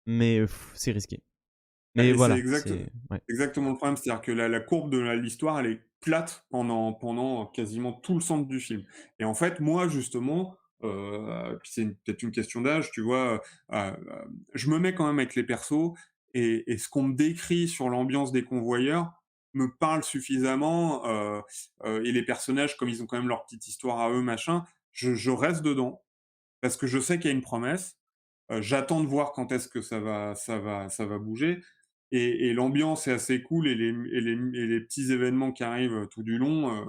Speaker 1: mais c'est risqué.
Speaker 2: Bah
Speaker 1: Mais
Speaker 2: et c'est
Speaker 1: voilà, c'est... Ouais.
Speaker 2: exactement le problème, c'est-à-dire que la courbe de l'histoire, elle est plate pendant quasiment tout le centre du film et en fait, moi, justement, puis c'est peut-être une question d'âge, tu vois? Je me mets quand même avec les persos et ce qu'on me décrit sur l'ambiance des convoyeurs me parle suffisamment, et les personnages, comme ils ont quand même leur petite histoire à eux, machin, je reste dedans parce que je sais qu'il y a une promesse. J'attends de voir quand est-ce que ça va bouger et l'ambiance est assez cool et les petits événements qui arrivent, tout du long,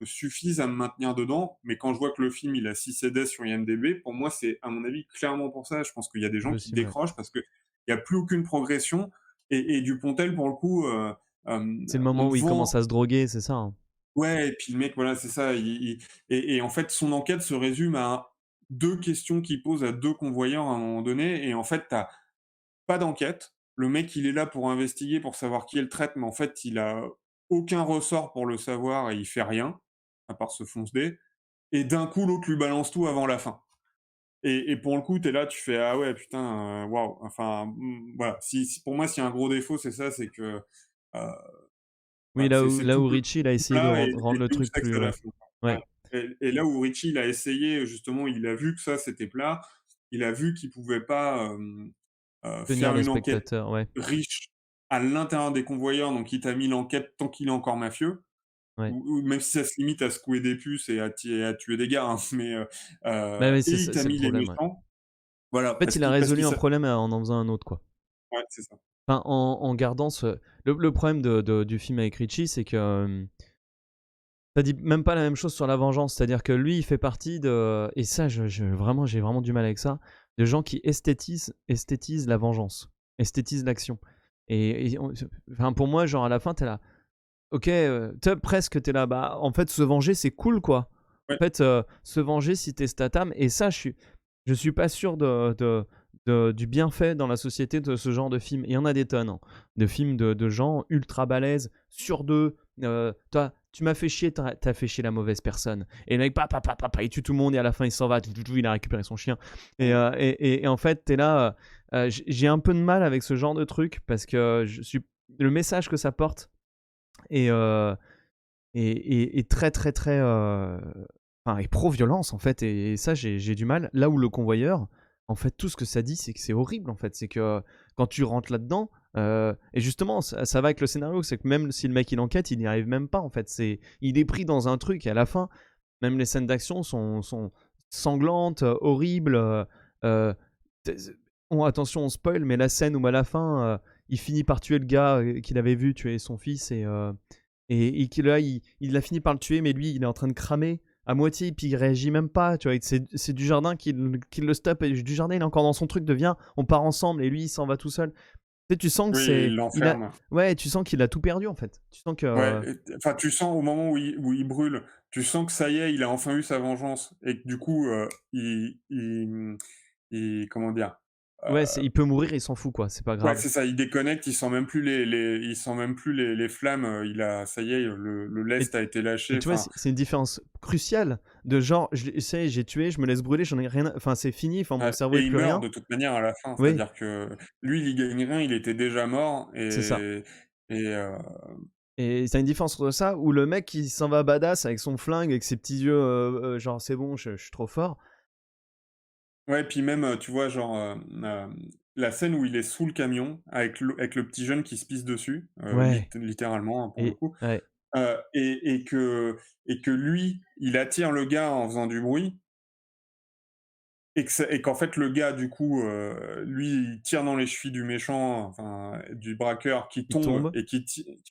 Speaker 2: suffisent à me maintenir dedans. Mais quand je vois que le film, il a 6 CD sur IMDb, pour moi, c'est, à mon avis, clairement pour ça. Je pense qu'il y a des gens qui
Speaker 1: Possible, ouais.
Speaker 2: décrochent parce qu'il y a plus aucune progression et Dupontel, pour le coup,
Speaker 1: C'est le
Speaker 2: on
Speaker 1: moment où
Speaker 2: te
Speaker 1: il
Speaker 2: vend
Speaker 1: commence à se droguer, c'est ça, hein.
Speaker 2: ouais et puis le mec, voilà, c'est ça, et en fait, son enquête se résume à 2 questions qu'il pose à 2 convoyeurs à un moment donné et en fait, tu pas d'enquête. Le mec, il est là pour investiguer, pour savoir qui est le traite, mais en fait, il a aucun ressort pour le savoir et il fait rien, à part se foncer. Et d'un coup, l'autre lui balance tout avant la fin. Et pour le coup, tu es là, tu fais: «Ah ouais, putain, waouh!» enfin, voilà. Si pour moi, s'il y a un gros défaut, c'est ça, c'est que, heu,
Speaker 1: Oui,
Speaker 2: voilà, c'est
Speaker 1: là
Speaker 2: tout
Speaker 1: où Richie, il a essayé de
Speaker 2: plat
Speaker 1: rendre le
Speaker 2: et du
Speaker 1: truc
Speaker 2: sexe
Speaker 1: plus...
Speaker 2: à la
Speaker 1: Ouais.
Speaker 2: fin.
Speaker 1: Ouais.
Speaker 2: Ouais. Et là où Richie, il a essayé, justement, il a vu que ça, c'était plat. Il a vu qu'il pouvait pas,
Speaker 1: Tenir
Speaker 2: faire
Speaker 1: les
Speaker 2: une enquête
Speaker 1: spectateurs, ouais.
Speaker 2: riche à l'intérieur des convoyeurs, donc il t'a mis l'enquête tant qu'il est encore mafieux,
Speaker 1: Ouais.
Speaker 2: ou même si ça se limite à secouer des puces et à tuer des gars, hein, mais
Speaker 1: Bah, oui,
Speaker 2: et
Speaker 1: c'est
Speaker 2: il
Speaker 1: ça,
Speaker 2: t'a
Speaker 1: c'est le
Speaker 2: mis les
Speaker 1: problème, ouais.
Speaker 2: méchants, voilà,
Speaker 1: En fait, il a
Speaker 2: parce
Speaker 1: résolu
Speaker 2: qu'il
Speaker 1: un
Speaker 2: sa
Speaker 1: problème en faisant un autre, quoi.
Speaker 2: ouais, c'est ça.
Speaker 1: Enfin, en gardant ce... Le problème du film avec Richie, c'est que ça dit même pas la même chose sur la vengeance. C'est-à-dire que lui, il fait partie de... Et ça, vraiment, j'ai vraiment du mal avec ça. De gens qui esthétisent la vengeance, esthétisent l'action. Enfin, pour moi, genre, à la fin, t'es là... Ok, presque t'es là, bah en fait se venger c'est cool quoi. En
Speaker 2: Ouais,
Speaker 1: fait se venger si t'es Statham, et ça je suis pas sûr du bienfait dans la société de ce genre de film. Il y en a des tonnes, hein, de films de gens ultra balèzes, sur deux, toi tu m'as fait chier, t'as fait chier la mauvaise personne. Et le mec, il tue tout le monde et à la fin il s'en va, il a récupéré son chien.
Speaker 2: ouais.
Speaker 1: Et en fait t'es là, j'ai un peu de mal avec ce genre de truc parce que le message que ça porte et, très très très enfin, et pro-violence en fait, et ça j'ai du mal. Là où le convoyeur, en fait, tout ce que ça dit, c'est que c'est horrible en fait. C'est que quand tu rentres là-dedans, et justement ça va avec le scénario, c'est que même si le mec il enquête, il n'y arrive même pas en fait. Il est pris dans un truc et à la fin, même les scènes d'action sont sanglantes, horribles. Euh, t- attention, on spoil, mais la scène où à la fin il finit par tuer le gars qu'il avait vu tuer son fils, et que là, il a fini par le tuer, mais lui, il est en train de cramer à moitié, puis il réagit même pas, tu vois. C'est Dujardin qui le stoppe, et Dujardin, il est encore dans son truc de viens, on part ensemble, et lui, il s'en va tout seul. sais, tu sens que
Speaker 2: Oui, il
Speaker 1: c'est.
Speaker 2: l'enferme.
Speaker 1: Ouais, tu sens qu'il a tout perdu en fait. Tu sens
Speaker 2: Ouais,
Speaker 1: que.
Speaker 2: enfin, tu sens au moment où il brûle, tu sens que ça y est, il a enfin eu sa vengeance et que du coup, comment dire? Heu,
Speaker 1: Ouais, il peut mourir, il s'en fout quoi, c'est pas
Speaker 2: ouais,
Speaker 1: grave.
Speaker 2: c'est ça, il déconnecte, il sent même plus il sent même plus les flammes, il a ça y est, le
Speaker 1: Et,
Speaker 2: lest a été lâché,
Speaker 1: et tu vois,
Speaker 2: enfin
Speaker 1: c'est une différence cruciale de genre, j'ai tué, je me laisse brûler, j'en ai rien. Enfin, c'est fini, enfin, mon
Speaker 2: ouais
Speaker 1: cerveau
Speaker 2: et
Speaker 1: est
Speaker 2: il
Speaker 1: plus
Speaker 2: meurt
Speaker 1: rien.
Speaker 2: de toute manière à la fin,
Speaker 1: Oui,
Speaker 2: c'est-à-dire que lui, il y gagne rien, il était déjà mort
Speaker 1: c'est ça.
Speaker 2: et
Speaker 1: Et c'est une différence entre ça, où le mec qui s'en va badass avec son flingue, avec ses petits yeux, genre c'est bon, je suis trop fort.
Speaker 2: ouais, puis même, tu vois, genre, la scène où il est sous le camion avec le petit jeune qui se pisse dessus,
Speaker 1: Ouais,
Speaker 2: littéralement, hein, pour le
Speaker 1: et
Speaker 2: coup,
Speaker 1: ouais,
Speaker 2: heu et et que et que lui, il attire le gars en faisant du bruit et qu'en fait, le gars, du coup, lui, il tire dans les chevilles du méchant, enfin, du braqueur qui
Speaker 1: il
Speaker 2: tombe
Speaker 1: tombe.
Speaker 2: et qui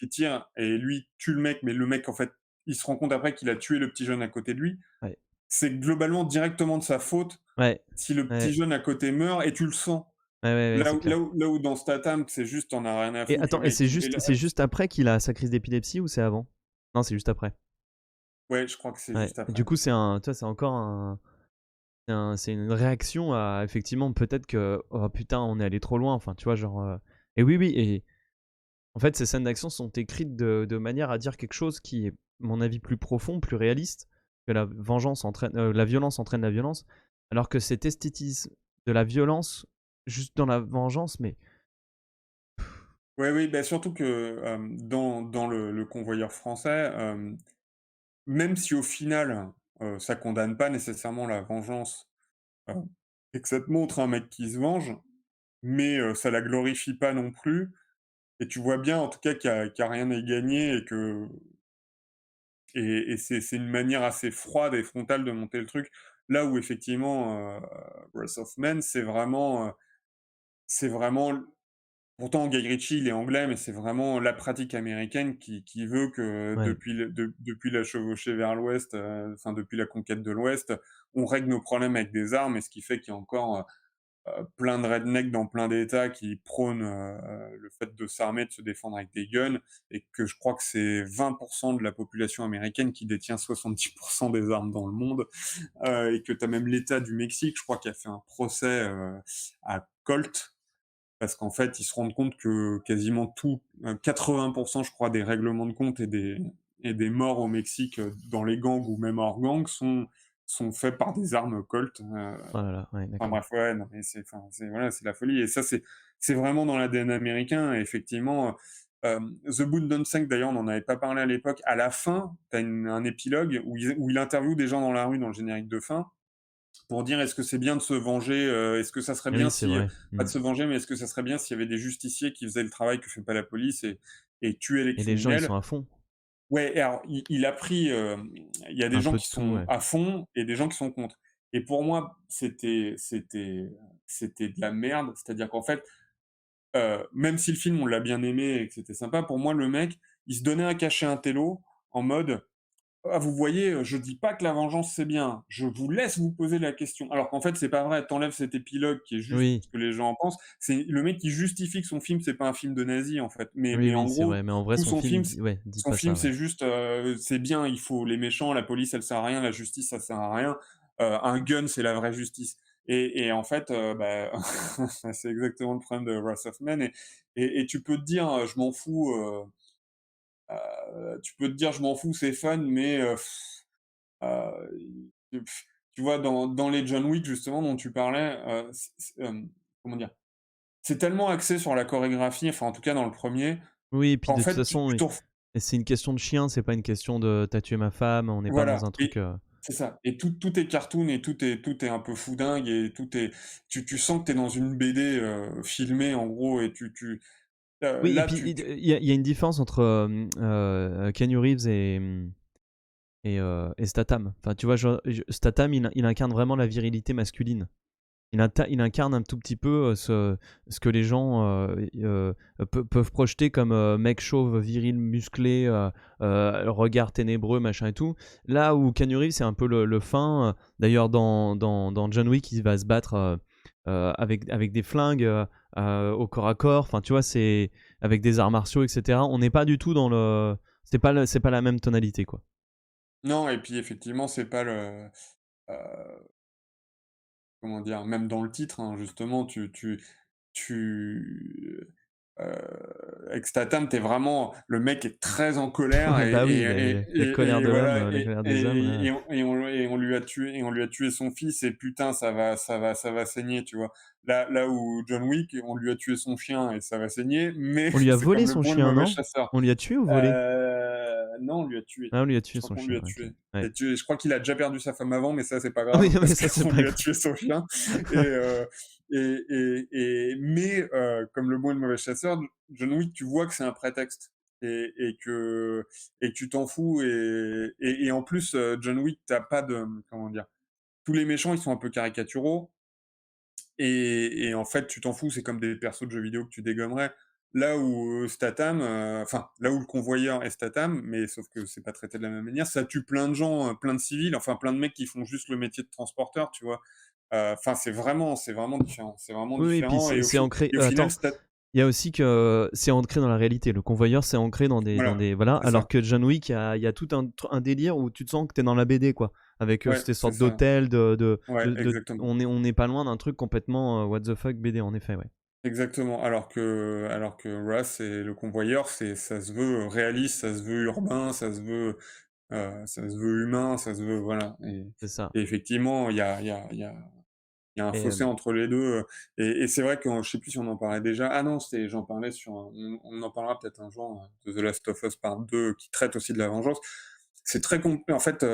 Speaker 2: tire et lui tue le mec, mais le mec, en fait, il se rend compte après qu'il a tué le petit jeune à côté de lui.
Speaker 1: Ouais,
Speaker 2: C'est globalement directement de sa faute
Speaker 1: ouais,
Speaker 2: si le petit
Speaker 1: ouais,
Speaker 2: jeune à côté meurt et tu le sens.
Speaker 1: ouais, ouais, ouais, c'est clair.
Speaker 2: Là où dans Statham, c'est juste, tu en as rien à
Speaker 1: Et
Speaker 2: foutre, le
Speaker 1: attends, et
Speaker 2: mec, il est là
Speaker 1: c'est juste après qu'il a sa crise d'épilepsie ou c'est avant? Non, c'est juste après.
Speaker 2: ouais, je crois que c'est
Speaker 1: Ouais.
Speaker 2: juste
Speaker 1: Et
Speaker 2: après.
Speaker 1: du coup, tu vois, c'est encore c'est une réaction à effectivement peut-être que oh putain, on est allé trop loin. Enfin, tu vois, genre. Et oui, oui. Et en fait, ces scènes d'action sont écrites de manière à dire quelque chose qui est, à mon avis, plus profond, plus réaliste, que la violence entraîne la violence, alors que cet esthétisme de la violence juste dans la vengeance, mais
Speaker 2: Ouais, oui, bah, surtout que, dans le Convoyeur français, même si au final, ça condamne pas nécessairement la vengeance, heu et que ça te montre un mec qui se venge, mais ça la glorifie pas non plus et tu vois bien en tout cas qu'il y a rien à y gagner et que et c'est une manière assez froide et frontale de monter le truc. Là où effectivement, Wrath of Man, c'est vraiment pourtant Guy Ritchie, il est anglais, mais c'est vraiment la pratique américaine qui veut que
Speaker 1: ouais,
Speaker 2: depuis la chevauchée vers l'Ouest, enfin depuis la conquête de l'Ouest, on règle nos problèmes avec des armes et ce qui fait qu'il y a encore, plein de rednecks dans plein d'États qui prônent, le fait de s'armer, de se défendre avec des guns et que je crois que c'est 20 de la population américaine qui détient 70 des armes dans le monde, et que tu as même l'État du Mexique, je crois, qui a fait un procès, à Colt parce qu'en fait, ils se rendent compte que quasiment tout, 80 je crois des règlements de compte et des morts au Mexique, dans les gangs ou même hors gang sont faits par des armes Colt,
Speaker 1: oh là là, ouais,
Speaker 2: enfin
Speaker 1: d'accord.
Speaker 2: bref, ouais, non, mais c'est voilà, c'est la folie et ça, c'est vraiment dans l'ADN américain et effectivement, The Boone Don't Sink, d'ailleurs, on n'en avait pas parlé à l'époque. À la fin, tu as un épilogue où il interviewe des gens dans la rue dans le générique de fin pour dire: «Est-ce que c'est bien de se venger, est-ce que ça serait bien
Speaker 1: Oui, c'est
Speaker 2: si,
Speaker 1: vrai.
Speaker 2: pas de se venger, mais est-ce que ça serait bien s'il y avait des justiciers qui faisaient le travail que fait pas la police et tuaient les
Speaker 1: Et les gens, ils sont
Speaker 2: criminels?»
Speaker 1: à fond.
Speaker 2: Ouais et alors il a pris, il y a des
Speaker 1: Un
Speaker 2: gens
Speaker 1: peu de
Speaker 2: qui
Speaker 1: tout,
Speaker 2: sont
Speaker 1: ouais.
Speaker 2: à fond et des gens qui sont contre et pour moi, c'était de la merde. C'est-à-dire qu'en fait, même si le film, on l'a bien aimé et que c'était sympa, pour moi, le mec, il se donnait un cachet intello en mode: «Ah vous voyez, je dis pas que la vengeance c'est bien, je vous laisse vous poser la question». Alors qu'en fait, c'est pas vrai, tu enlèves cet épilogue qui est juste
Speaker 1: Oui,
Speaker 2: ce que les gens en pensent. C'est le mec qui justifie que son film, c'est pas un film de nazi, en fait. Mais
Speaker 1: oui,
Speaker 2: mais
Speaker 1: oui,
Speaker 2: en
Speaker 1: c'est
Speaker 2: gros,
Speaker 1: vrai. Mais en vrai,
Speaker 2: tout
Speaker 1: son
Speaker 2: son
Speaker 1: film,
Speaker 2: film,
Speaker 1: ouais, dit
Speaker 2: son
Speaker 1: pas
Speaker 2: film,
Speaker 1: ça, ouais.
Speaker 2: c'est juste, c'est bien, il faut les méchants, la police, elle sert à rien, la justice, ça sert à rien. Un gun, c'est la vraie justice. Et en fait, bah, c'est exactement le problème de Wrath of Man et tu peux te dire, je m'en fous, tu peux te dire: «Je m'en fous, c'est fun», mais tu vois, dans les John Wick, justement, dont tu parlais, comment dire? C'est tellement axé sur la chorégraphie, enfin, en tout cas dans le premier,
Speaker 1: Oui, et puis
Speaker 2: qu'en
Speaker 1: de toute
Speaker 2: fait, tu
Speaker 1: façon,
Speaker 2: tu
Speaker 1: oui,
Speaker 2: te ref
Speaker 1: et c'est une question de chien, c'est pas une question de «tu as tué ma femme», on n'est pas dans
Speaker 2: voilà
Speaker 1: un truc,
Speaker 2: et c'est ça et tout est cartoon et tout est un peu foudingue et tout est tu sens que tu es dans une BD, filmée, en gros et
Speaker 1: Oui, et
Speaker 2: là,
Speaker 1: puis il y a une différence entre, Keanu Reeves et Statham. Enfin, tu vois, Statham, il incarne vraiment la virilité masculine. Il incarne un tout petit peu, ce que les gens, peuvent projeter comme, mec chauve, viril, musclé, regard ténébreux, machin et tout. Là où Keanu Reeves, c'est un peu le fin, d'ailleurs dans John Wick, il va se battre, avec des flingues, au corps à corps. Enfin, tu vois, c'est avec des arts martiaux, etc. On n'est pas du tout dans le. C'est pas la même tonalité, quoi.
Speaker 2: Non, et puis effectivement, c'est pas heu, comment dire? Même dans le titre, hein, justement, tu, avec Statham, tu vraiment le mec est très en colère et
Speaker 1: Bah oui,
Speaker 2: et et
Speaker 1: la colère
Speaker 2: et
Speaker 1: de l'homme,
Speaker 2: voilà
Speaker 1: la colère des hommes, là.
Speaker 2: on lui a tué son fils et putain, ça va saigner, tu vois? Là où John Wick, on lui a tué son chien et ça va saigner, mais
Speaker 1: On lui a
Speaker 2: c'est
Speaker 1: volé
Speaker 2: comme le
Speaker 1: son
Speaker 2: bon et le
Speaker 1: chien,
Speaker 2: mauvais
Speaker 1: non?
Speaker 2: chasseur.
Speaker 1: On lui a tué ou volé?
Speaker 2: Non, on lui a tué.
Speaker 1: Ah, on lui a
Speaker 2: Je
Speaker 1: tué
Speaker 2: crois
Speaker 1: son
Speaker 2: qu'on lui
Speaker 1: chien,
Speaker 2: a
Speaker 1: OK.
Speaker 2: tué.
Speaker 1: Ouais.
Speaker 2: Et je crois qu'il a déjà perdu sa femme avant, mais ça, c'est pas
Speaker 1: Ah oui,
Speaker 2: grave
Speaker 1: mais
Speaker 2: parce
Speaker 1: ça, c'est
Speaker 2: qu'on
Speaker 1: pas
Speaker 2: lui a
Speaker 1: grave.
Speaker 2: tué son chien. Et, euh, mais comme le bon et le mauvais chasseur, John Wick, tu vois que c'est un prétexte et que tu t'en fous. Et en plus, John Wick, t'as pas de. Comment dire? Tous les méchants, ils sont un peu caricaturaux. Et en fait, tu t'en fous, c'est comme des persos de jeux vidéo que tu dégommerais. Là où Statham, enfin, là où le convoyeur est Statham, mais sauf que c'est pas traité de la même manière, ça tue plein de gens, plein de civils, enfin plein de mecs qui font juste le métier de transporteur, tu vois. Enfin, c'est vraiment différent. C'est vraiment
Speaker 1: Oui, oui, puis
Speaker 2: différent.
Speaker 1: c'est ancré.
Speaker 2: Et au final,
Speaker 1: Attends, il y a aussi que c'est ancré dans la réalité. Le convoyeur, c'est ancré dans
Speaker 2: voilà,
Speaker 1: des voilà.
Speaker 2: c'est ça.
Speaker 1: Alors que John Wick, il y a tout un délire où tu te sens que t'es dans la BD, quoi. Avec
Speaker 2: Ouais,
Speaker 1: ces
Speaker 2: c'est
Speaker 1: sortes
Speaker 2: ça.
Speaker 1: d'hôtels,
Speaker 2: Ouais, exactement.
Speaker 1: on n'est pas loin d'un truc complètement what the fuck BD, en effet, ouais.
Speaker 2: Exactement. Alors que Russ et le convoyeur, ça se veut réaliste, ça se veut urbain, ça se veut humain, ça se veut voilà.
Speaker 1: C'est ça.
Speaker 2: Et effectivement, il y a un
Speaker 1: Et
Speaker 2: fossé entre les deux. Et c'est vrai que je sais plus si on en parlait déjà. Ah non, j'en parlais on en parlera peut-être un jour de The Last of Us Part 2 qui traite aussi de la vengeance. C'est très complet. En fait,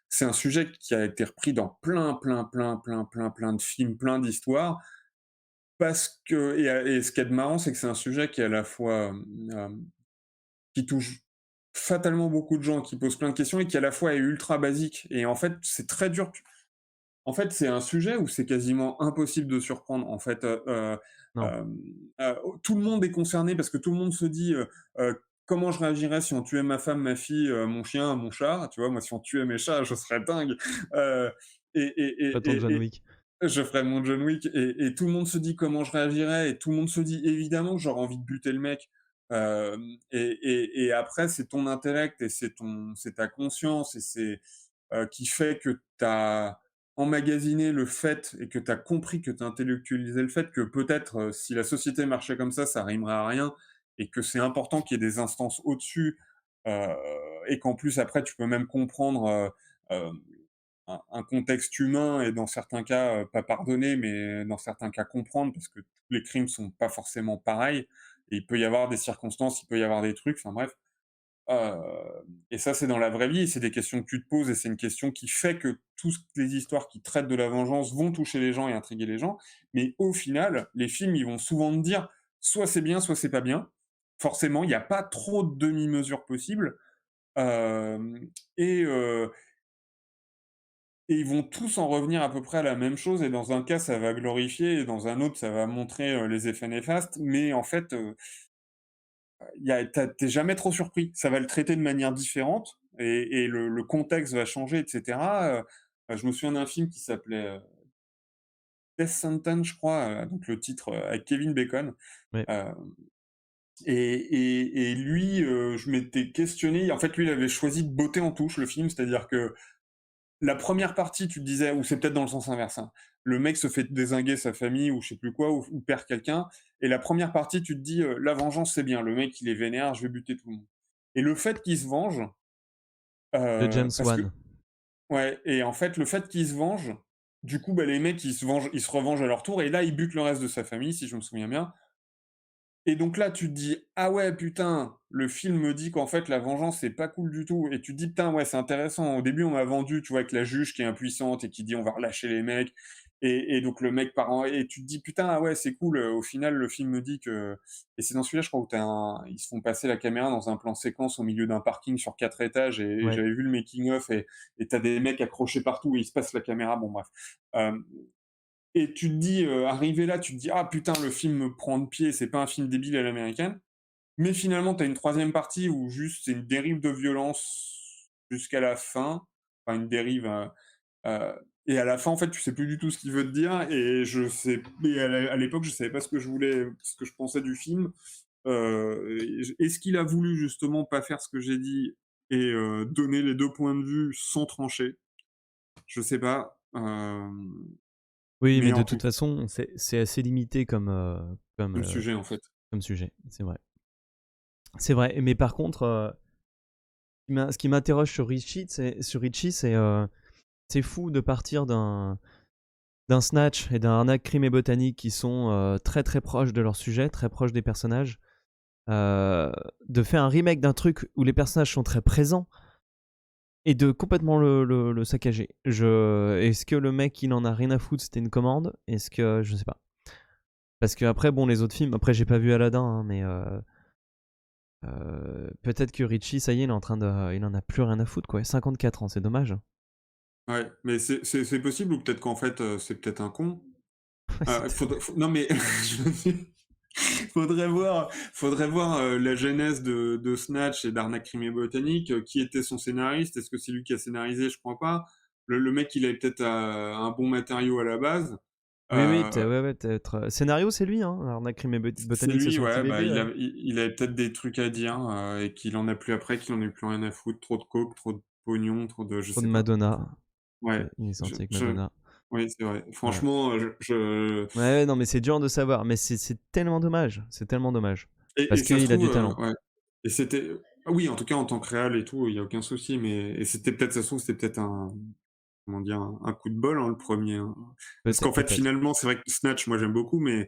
Speaker 2: c'est un sujet qui a été repris dans plein de films, plein d'histoires. Parce que et ce qui est marrant, c'est que c'est un sujet qui est à la fois, qui touche fatalement beaucoup de gens, qui pose plein de questions et qui à la fois est ultra basique. Et en fait, c'est très dur. En fait, c'est un sujet où c'est quasiment impossible de surprendre. En fait,
Speaker 1: non.
Speaker 2: tout le monde est concerné parce que tout le monde se dit, «Comment je réagirais si on tuait ma femme, ma fille, mon chien, mon chat?» Tu vois? Moi, si on tuait mes chats, je serais dingue. Heu et et
Speaker 1: Pas ton
Speaker 2: et
Speaker 1: John
Speaker 2: et et
Speaker 1: Wick.
Speaker 2: je ferais mon John Wick et tout le monde se dit: «Comment je réagirais?» et tout le monde se dit: «Évidemment que j'aurais envie de buter le mec». Et après, c'est ton intellect et c'est ta conscience et qui fait que tu as emmagasiné le fait et que tu as compris, que tu as intellectualisé le fait que peut-être, si la société marchait comme ça rimerait à rien et que c'est important qu'il y ait des instances au-dessus, heu et qu'en plus après tu peux même comprendre, hem, un contexte humain et dans certains cas, pas pardonner, mais dans certains cas comprendre parce que tous les crimes sont pas forcément pareils et il peut y avoir des circonstances, il peut y avoir des trucs, enfin bref. Et ça, c'est dans la vraie vie et c'est des questions que tu te poses et c'est une question qui fait que toutes les histoires qui traitent de la vengeance vont toucher les gens et intriguer les gens. Mais au final, les films, ils vont souvent te dire soit c'est bien, soit c'est pas bien. Forcément, il n'y a pas trop de demi-mesures possibles. Hem et heu et ils vont tous en revenir à peu près à la même chose et dans un cas, ça va glorifier et dans un autre, ça va montrer, les effets néfastes. Mais en fait, tu jamais trop surpris. Ça va le traiter de manière différente et le contexte va changer et cetera. Je me souviens d'un film qui s'appelait, Death Sentence, je crois, donc le titre, avec Kevin Bacon.
Speaker 1: Ouais.
Speaker 2: Heu et lui, je m'étais questionné. En fait, lui, il avait choisi de botter en touche le film, c'est-à-dire que la première partie, tu te disais ou c'est peut-être dans le sens inverse, hein. Le mec se fait dézinguer sa famille ou je sais plus quoi ou perd quelqu'un et la première partie, tu te dis, «La vengeance, c'est bien. Le mec, il est vénère, je vais buter tout le monde» et le fait qu'il se venge,
Speaker 1: De James
Speaker 2: parce que
Speaker 1: Wan.
Speaker 2: ouais et en fait, le fait qu'il se venge, du coup, bah, les mecs, ils se revengent à leur tour et là, ils butent le reste de sa famille, si je me souviens bien et donc là, tu te dis: «Ah ouais, putain, le film me dit qu'en fait la vengeance c'est pas cool du tout» et tu te dis: «Putain, ouais, c'est intéressant». Au début, on m'a vendu, tu vois, avec la juge qui est impuissante et qui dit: «On va relâcher les mecs» et donc le mec part en et tu te dis: «Putain, ah ouais, c'est cool». Au final, le film me dit que et c'est dans celui-là, je crois, où ils se font passer la caméra dans un plan séquence au milieu d'un parking sur 4 étages et
Speaker 1: Ouais.
Speaker 2: j'avais vu le making of et tu des mecs accrochés partout et ils se passent la caméra, bon bref. Hem et tu te dis, arrivé là, tu te dis: «Ah putain, le film me prend de pied, c'est pas un film débile à l'américaine». Mais finalement, tu as une troisième partie où juste c'est une dérive de violence jusqu'à la fin. Enfin une dérive, et à la fin, en fait, tu sais plus du tout ce qu'il veut te dire et à l'époque, je savais pas ce que je voulais ce que je pensais du film. Est-ce qu'il a voulu justement pas faire ce que j'ai dit et donner les 2 points de vue sans trancher? Je sais pas,
Speaker 1: Oui, mais
Speaker 2: mais
Speaker 1: de
Speaker 2: en tout
Speaker 1: toute façon, c'est assez limité comme,
Speaker 2: le sujet, en fait.
Speaker 1: comme sujet, c'est vrai. C'est vrai, mais par contre, ce qui m'interroge sur Richie, c'est fou de partir d'un Snatch et d'un Arnaque, Crime et Botanique qui sont très très proches de leur sujet, très proches des personnages, de faire un remake d'un truc où les personnages sont très présents et de complètement le saccager. Est-ce que le mec il en a rien à foutre, c'était une commande? Est-ce que je sais pas. Parce que après bon les autres films, après j'ai pas vu Aladdin hein, mais peut-être que Richie ça y est il en a plus rien à foutre quoi. 54 ans, c'est dommage.
Speaker 2: Ouais, mais c'est possible ou peut-être qu'en fait, c'est peut-être un con?
Speaker 1: Ouais, c'est
Speaker 2: Non mais je veux dire, faudrait voir, la genèse de Snatch et d'Arnaque, Crime et Botanique, qui était son scénariste? Est-ce que c'est lui qui a scénarisé? Je crois pas. Le mec, il avait peut-être, un bon matériau à la base.
Speaker 1: Oui, oui,
Speaker 2: Heu,
Speaker 1: ouais, ouais, peut-être. Scénario, c'est lui, hein. Arnaque, Crime et
Speaker 2: c'est
Speaker 1: Botanique, c'est
Speaker 2: lui,
Speaker 1: son petit
Speaker 2: ouais, bah,
Speaker 1: bébé.
Speaker 2: il avait peut-être des trucs à dire, et qu'il en a plus après, qu'il en ait plus rien à foutre. Trop de coke, trop de pognon, trop de je
Speaker 1: Trop de
Speaker 2: sais pas.
Speaker 1: Madonna.
Speaker 2: Ouais,
Speaker 1: Il est sorti avec
Speaker 2: je
Speaker 1: Madonna.
Speaker 2: oui, c'est vrai.
Speaker 1: Ouais.
Speaker 2: Franchement,
Speaker 1: Ouais, ouais, non, mais c'est dur de savoir. Mais c'est tellement dommage. C'est tellement dommage.
Speaker 2: et
Speaker 1: Parce
Speaker 2: ça se
Speaker 1: qu'il a
Speaker 2: trouve,
Speaker 1: du talent.
Speaker 2: ouais. Et c'était oui, en tout cas, en tant que réal et tout, il y a aucun souci, mais et c'était peut-être ça se trouve, c'était peut-être un comment dire? Un coup de bol, hein, le premier hein. Parce qu'en fait,
Speaker 1: Peut-être.
Speaker 2: finalement, c'est vrai que Snatch, moi, j'aime beaucoup, mais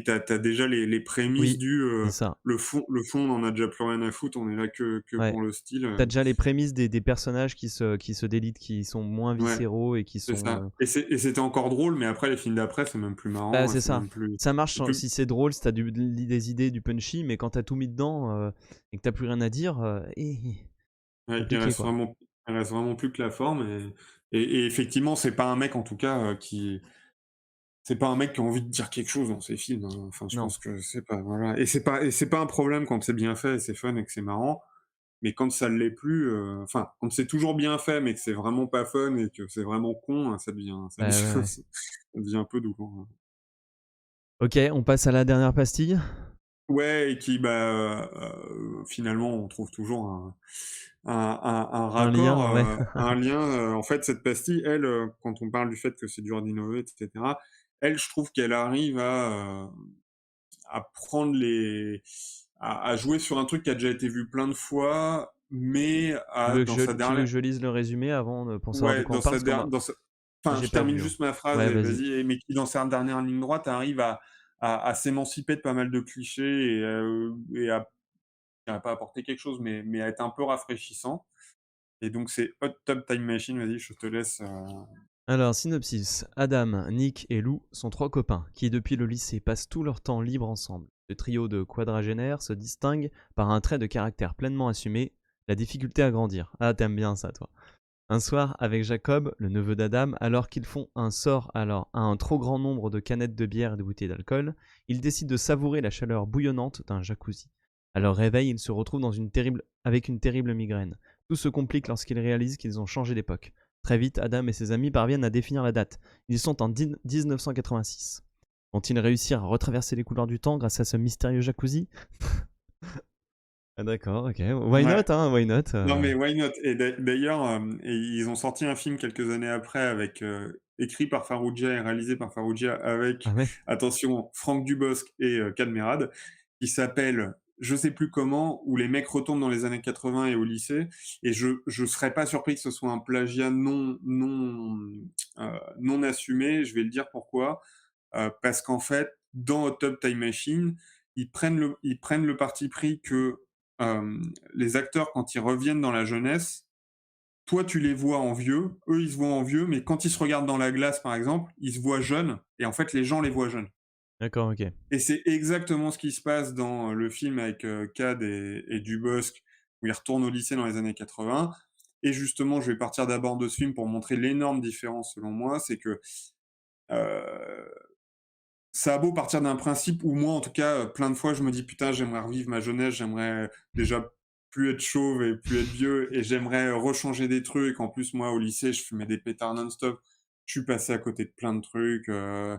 Speaker 2: t'as déjà les prémices
Speaker 1: Oui,
Speaker 2: du,
Speaker 1: c'est ça.
Speaker 2: le fond, on en a déjà plus rien à foutre, on est là que
Speaker 1: Ouais.
Speaker 2: pour le style,
Speaker 1: T'as déjà les prémices des personnages qui se délitent, qui sont moins
Speaker 2: ouais,
Speaker 1: viscéraux et qui
Speaker 2: c'est ça.
Speaker 1: sont.
Speaker 2: Et c'était encore drôle, mais après, les films d'après, c'est même plus
Speaker 1: Bah,
Speaker 2: marrant,
Speaker 1: c'est
Speaker 2: c'est
Speaker 1: ça.
Speaker 2: même plus
Speaker 1: Ça marche
Speaker 2: c'est plus
Speaker 1: si c'est drôle, si t'as des idées, du punchy, mais quand t'as tout mis dedans et que t'as plus rien à dire,
Speaker 2: ouais,
Speaker 1: compliqué quoi.
Speaker 2: il reste vraiment plus que la forme et effectivement, c'est pas un mec, en tout cas, c'est pas un mec qui a envie de dire quelque chose dans ses films, hein. Enfin, je
Speaker 1: Non.
Speaker 2: pense que c'est pas voilà et c'est pas un problème quand c'est bien fait et c'est fun et que c'est marrant, mais quand ça l'est plus, enfin, quand c'est toujours bien fait, mais que c'est vraiment pas fun et que c'est vraiment con, ça devient
Speaker 1: Bah, ouais, ouais.
Speaker 2: ça devient un peu douloureux.
Speaker 1: Ok, on passe à la dernière pastille.
Speaker 2: Ouais et qui, bah, finalement, on trouve toujours un
Speaker 1: Un lien,
Speaker 2: raccord,
Speaker 1: ouais.
Speaker 2: un lien, en fait, cette pastille, elle, quand on parle du fait que c'est dur d'innover et cetera, elle, je trouve qu'elle arrive à prendre à jouer sur un truc qui a déjà été vu plein de fois, mais dans sa
Speaker 1: Tu veux
Speaker 2: dernière
Speaker 1: que je lise le résumé avant pour savoir de
Speaker 2: ouais,
Speaker 1: quoi on parle? Parce qu'on m'a.
Speaker 2: enfin,
Speaker 1: J'ai
Speaker 2: je
Speaker 1: pas
Speaker 2: termine
Speaker 1: vu, hein.
Speaker 2: juste ma phrase
Speaker 1: Ouais,
Speaker 2: et
Speaker 1: vas-y.
Speaker 2: vas-y mais qui dans sa dernière ligne droite arrive à s'émanciper de pas mal de clichés et à pas apporter quelque chose, mais à être un peu rafraîchissant et donc c'est Hot Tub Time Machine, vas-y, je te laisse,
Speaker 1: Alors, synopsis. Adam, Nick et Lou sont trois copains qui, depuis le lycée, passent tout leur temps libre ensemble. Le trio de quadragénaires se distingue par un trait de caractère pleinement assumé, la difficulté à grandir. Ah, t'aimes bien ça, toi. Un soir, avec Jacob, le neveu d'Adam, alors qu'ils font un sort à un trop grand nombre de canettes de bière et de bouteilles d'alcool, ils décident de savourer la chaleur bouillonnante d'un jacuzzi. À leur réveil, ils se retrouvent avec une terrible migraine. Tout se complique lorsqu'ils réalisent qu'ils ont changé d'époque. Très vite, Adam et ses amis parviennent à définir la date. Ils sont en 1986. Vont-ils réussir à retraverser les couloirs du temps grâce à ce mystérieux jacuzzi? Ah d'accord, ok. Why
Speaker 2: ouais.
Speaker 1: not, hein, why not
Speaker 2: Non, mais why not? Et d'ailleurs, et ils ont sorti un film quelques années après avec, écrit par Farrugia et réalisé par Farrugia avec,
Speaker 1: Ah ouais.
Speaker 2: attention, Franck Dubosc et Kad Merad, qui s'appelle je sais plus comment, où les mecs retournent dans les années 80 et au lycée et je serais pas surpris que ce soit un plagiat non assumé. Je vais le dire pourquoi, parce qu'en fait, dans Hot Tub Time Machine, ils prennent le parti pris que, les acteurs, quand ils reviennent dans la jeunesse, toi, tu les vois en vieux, eux, ils se voient en vieux, mais quand ils se regardent dans la glace, par exemple, ils se voient jeunes et en fait, les gens les voient jeunes
Speaker 1: D'accord, ok.
Speaker 2: et c'est exactement ce qui se passe dans, le film avec, Cad et Dubosc, où ils retournent au lycée dans les années 80 et justement, je vais partir d'abord de ce film pour montrer l'énorme différence, selon moi. C'est que, heu ça a beau partir d'un principe où moi, en tout cas, plein de fois, je me dis: «Putain, j'aimerais revivre ma jeunesse, j'aimerais déjà plus être chauve et plus être vieux et j'aimerais rechanger des trucs». En plus, moi, au lycée, je fumais des pétards non-stop. je suis passé à côté de plein de trucs, je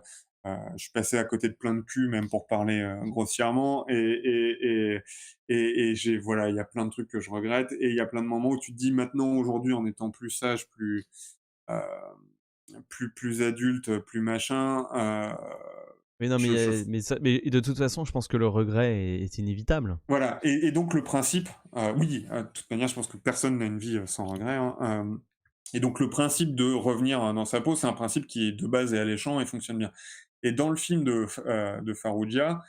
Speaker 2: suis passé à côté de plein de cul, même pour parler, grossièrement et j'ai voilà, il y a plein de trucs que je regrette et il y a plein de moments où tu te dis maintenant, aujourd'hui, en étant plus sage, heu, plus adulte, plus machin,
Speaker 1: Mais non,
Speaker 2: je
Speaker 1: mais de toute façon, je pense que le regret est inévitable.
Speaker 2: voilà et donc le principe, oui, de toute manière, je pense que personne n'a une vie, sans regret, hein, et donc le principe de revenir, dans sa peau, c'est un principe qui est de base est alléchant et fonctionne bien et dans le film de Farrugia,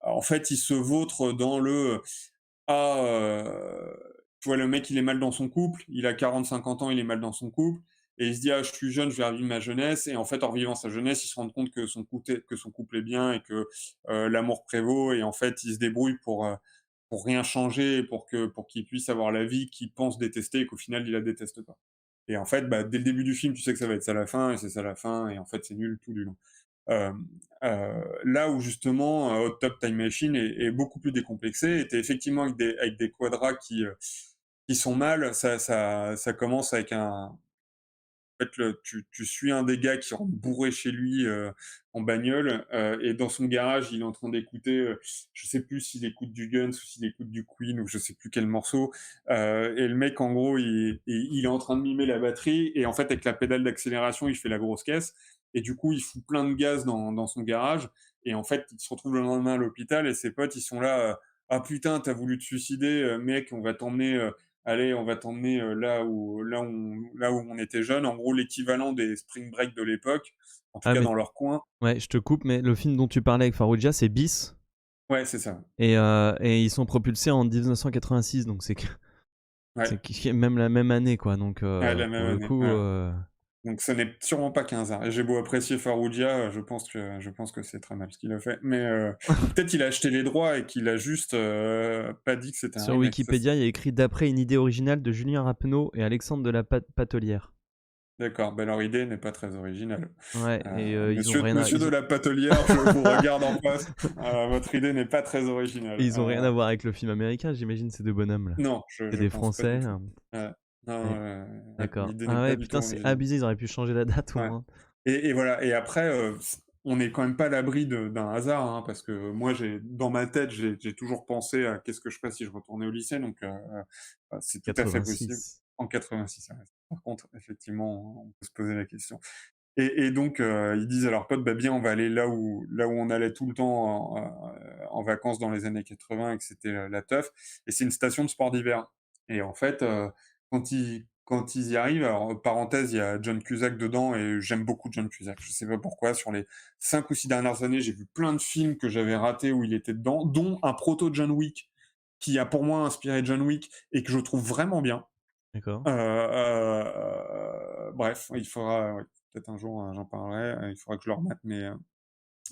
Speaker 2: en fait, il se vautre dans le, ah, tu vois, le mec, il est mal dans son couple, il a 40-50 ans, il est mal dans son couple et il se dit: «Ah, je suis jeune, je vais revivre ma jeunesse» et en fait, en revivant sa jeunesse, il se rend compte que son couple est bien et que, l'amour prévaut et en fait, il se débrouille pour rien changer, pour qu'il puisse avoir la vie qu'il pense détester et qu'au final, il la déteste pas. Et en fait, bah, dès le début du film, tu sais que ça va être ça la fin et c'est ça la fin et en fait, c'est nul tout du long. Là où justement, Hot Tub Time Machine est beaucoup plus décomplexé et tu effectivement avec des quadras qui sont mal. Ça commence avec un en fait, tu suis un des gars qui rentre bourré chez lui, en bagnole, et dans son garage, il est en train d'écouter, je sais plus s'il écoute du Guns ou s'il écoute du Queen ou je sais plus quel morceau, et le mec, en gros, il est en train de mimer la batterie et en fait, avec la pédale d'accélération, il fait la grosse caisse et du coup, il fout plein de gaz dans son garage et en fait, il se retrouve le lendemain à l'hôpital et ses potes, ils sont là, «Ah putain, tu as voulu te suicider, mec, on va t'emmener, allez, on va t'emmener là où on était jeune, en gros l'équivalent des spring break de l'époque, en tout
Speaker 1: Ah,
Speaker 2: cas
Speaker 1: mais
Speaker 2: dans leur coin.
Speaker 1: ouais, je te coupe, mais le film dont tu parlais avec Farrugia, c'est Bis
Speaker 2: Ouais, c'est ça.
Speaker 1: et ils sont propulsés en 1986, donc
Speaker 2: Ouais,
Speaker 1: même la même année, quoi. Donc,
Speaker 2: ouais, la même
Speaker 1: pour le
Speaker 2: année.
Speaker 1: coup,
Speaker 2: Ouais. Donc ce n'est sûrement pas qu'un hasard. Et j'ai beau apprécier Farrugia, je pense que c'est très mal ce qu'il a fait. Mais ou peut-être qu'il a acheté les droits et qu'il a juste pas dit que c'était un
Speaker 1: sur
Speaker 2: remake. Ça,
Speaker 1: Wikipédia, il y a écrit d'après une idée originale de Julien Rappeneau et Alexandre de la Patelière.
Speaker 2: d'accord. Ben leur idée n'est pas très originale.
Speaker 1: Ouais, et ils ont
Speaker 2: Monsieur de la Patelière, je vous regarde en face. Votre idée n'est pas très originale.
Speaker 1: rien à voir avec le film américain, j'imagine, ces deux bonhommes là.
Speaker 2: Non,
Speaker 1: C'est
Speaker 2: je
Speaker 1: des
Speaker 2: pense pas
Speaker 1: Français.
Speaker 2: du tout. Ouais. Non,
Speaker 1: Ouais,
Speaker 2: ouais,
Speaker 1: d'accord.
Speaker 2: l'idée n'est
Speaker 1: Ah
Speaker 2: pas
Speaker 1: ouais,
Speaker 2: du tout
Speaker 1: putain, c'est
Speaker 2: originale.
Speaker 1: abusé, ils auraient pu changer la date au
Speaker 2: Ouais.
Speaker 1: moins.
Speaker 2: Et voilà. Et après, on n'est quand même pas à l'abri d'un hasard, hein, parce que moi, dans ma tête, j'ai toujours pensé à qu'est-ce que je ferais si je retournais au lycée. Donc, c'est tout à fait possible.
Speaker 1: 86.
Speaker 2: En 86, ouais. Par contre, effectivement, on peut se poser la question. Et donc, ils disent à leurs potes, bah bien, on va aller là où on allait tout le temps en vacances dans les années 80 et que c'était la teuf. Et c'est une station de sport d'hiver. Et en fait, quand ils y arrivent, alors parenthèse, il y a John Cusack dedans et j'aime beaucoup John Cusack. Je sais pas pourquoi, sur les 5 ou 6 dernières années, j'ai vu plein de films que j'avais ratés où il était dedans, dont un proto John Wick qui a pour moi inspiré John Wick et que je trouve vraiment bien.
Speaker 1: D'accord.
Speaker 2: Bref, il faudra, ouais, peut-être un jour, j'en parlerai, il faudra que je le remette, mais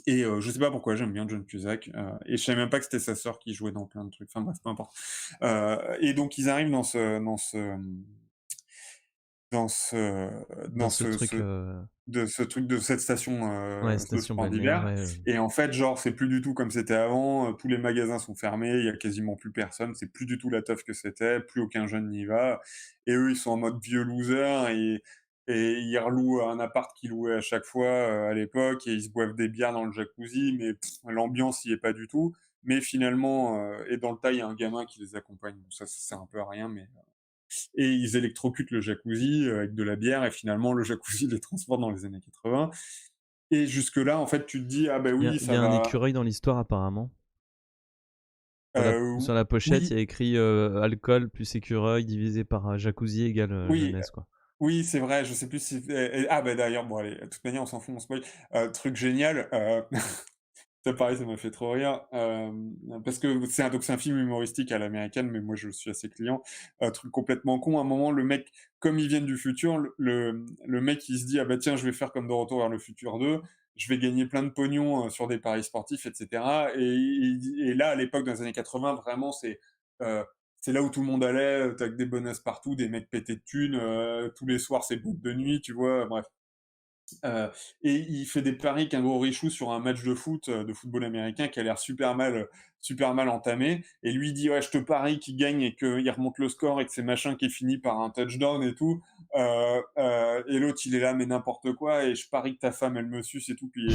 Speaker 2: je sais pas pourquoi j'aime bien John Cusack, et je savais même pas que c'était sa sœur qui jouait dans plein de trucs, enfin bref, peu importe. Et donc ils arrivent dans ce
Speaker 1: Dans
Speaker 2: dans
Speaker 1: ce
Speaker 2: ce
Speaker 1: truc,
Speaker 2: ce de ce truc de cette station,
Speaker 1: ouais,
Speaker 2: de
Speaker 1: station
Speaker 2: sport
Speaker 1: balnéaire,
Speaker 2: d'hiver
Speaker 1: ouais,
Speaker 2: et en fait, genre, c'est plus du tout comme c'était avant, tous les magasins sont fermés, il y a quasiment plus personne, c'est plus du tout la teuf que c'était, plus aucun jeune n'y va et eux, ils sont en mode vieux losers et ils relouent un appart qu'ils louaient à chaque fois, à l'époque et ils se boivent des bières dans le jacuzzi mais l'ambiance y est pas du tout. Mais finalement, et dans le tas, il y a un gamin qui les accompagne. Bon ça sert un peu à rien mais et ils électrocutent le jacuzzi, avec de la bière et finalement le jacuzzi les transporte dans les années 80 et jusque-là, en fait, tu te dis: «Ah bah oui,
Speaker 1: il y
Speaker 2: ça
Speaker 1: a un
Speaker 2: va».
Speaker 1: écureuil dans l'histoire apparemment. Sur la pochette, il y
Speaker 2: Oui,
Speaker 1: a écrit, alcool plus écureuil divisé par, jacuzzi égale,
Speaker 2: oui,
Speaker 1: jeunesse, quoi.
Speaker 2: oui, c'est vrai, je sais plus si ah bah d'ailleurs, bon allez, de toute manière, on s'en fout, on spoil. Truc génial, ça pareil, ça m'a fait trop rire, parce que c'est un film humoristique à l'américaine, mais moi je suis assez client. Truc complètement con, à un moment le mec, comme ils viennent du futur, le mec il se dit: «Ah bah tiens, je vais faire comme dans Retour vers le futur 2, je vais gagner plein de pognon, sur des paris sportifs et cetera» et là, à l'époque, dans les années 80, vraiment heu, c'est là où tout le monde allait, tu que des bonus partout, des mecs pétés de thunes, tous les soirs c'est boîte de nuit, tu vois? Bref Heu et il fait des paris avec un gros richou sur un match de football américain qui a l'air super mal entamé et lui il dit: «Ouais, je te parie qu'il gagne et qu'il remonte le score et que c'est machin qui est fini par un touchdown et tout». Et l'autre il est là: «Mais n'importe quoi et je parie que ta femme elle me suce et tout». Puis,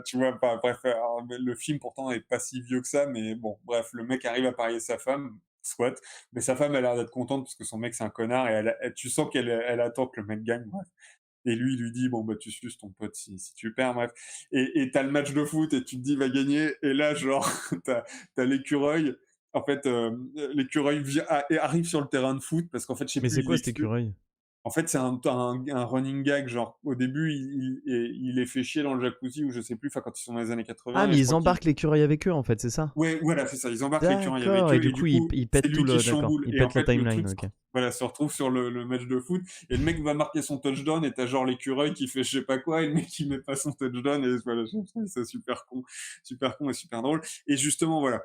Speaker 2: tu vois? Bah, bref, alors le film pourtant est pas si vieux que ça, mais bon, bref, le mec arrive à parier sa femme, soit, mais sa femme a l'air d'être contente parce que son mec c'est un connard et tu sens qu'elle attend que le mec gagne, bref. Et lui, il lui dit: «Bon, bah, tu suces ton pote si tu perds», bref. Et tu le match de foot et tu te dis: «Il va gagner» et là, genre, tu as l'écureuil, en fait, l'écureuil arrive sur le terrain de foot parce qu'en fait, je sais
Speaker 1: Mais
Speaker 2: plus,
Speaker 1: c'est
Speaker 2: il
Speaker 1: quoi cet
Speaker 2: explique.
Speaker 1: écureuil?
Speaker 2: En fait, c'est un running gag, genre, au début, il les fait chier dans le jacuzzi ou je sais plus, enfin, quand ils sont dans les années
Speaker 1: Ah,
Speaker 2: 80 et
Speaker 1: mais
Speaker 2: je
Speaker 1: ils
Speaker 2: crois qu'ils
Speaker 1: embarquent l'écureuil avec eux, en fait, c'est ça?
Speaker 2: ouais, voilà, c'est ça. Ils embarquent l'écureuil avec
Speaker 1: D'accord, et
Speaker 2: eux
Speaker 1: du
Speaker 2: et du
Speaker 1: coup,
Speaker 2: coup,
Speaker 1: ils
Speaker 2: c'est
Speaker 1: pètent tout
Speaker 2: lui qui
Speaker 1: le d'accord,
Speaker 2: chamboule
Speaker 1: ils
Speaker 2: et en
Speaker 1: pètent la
Speaker 2: fait, le truc
Speaker 1: timeline, OK.
Speaker 2: voilà, se retrouve sur le match de foot et le mec va marquer son touchdown et tu genre l'écureuil qui fait je sais pas quoi et le mec il met pas son touchdown et voilà, je trouve ça super con et super drôle et justement, voilà,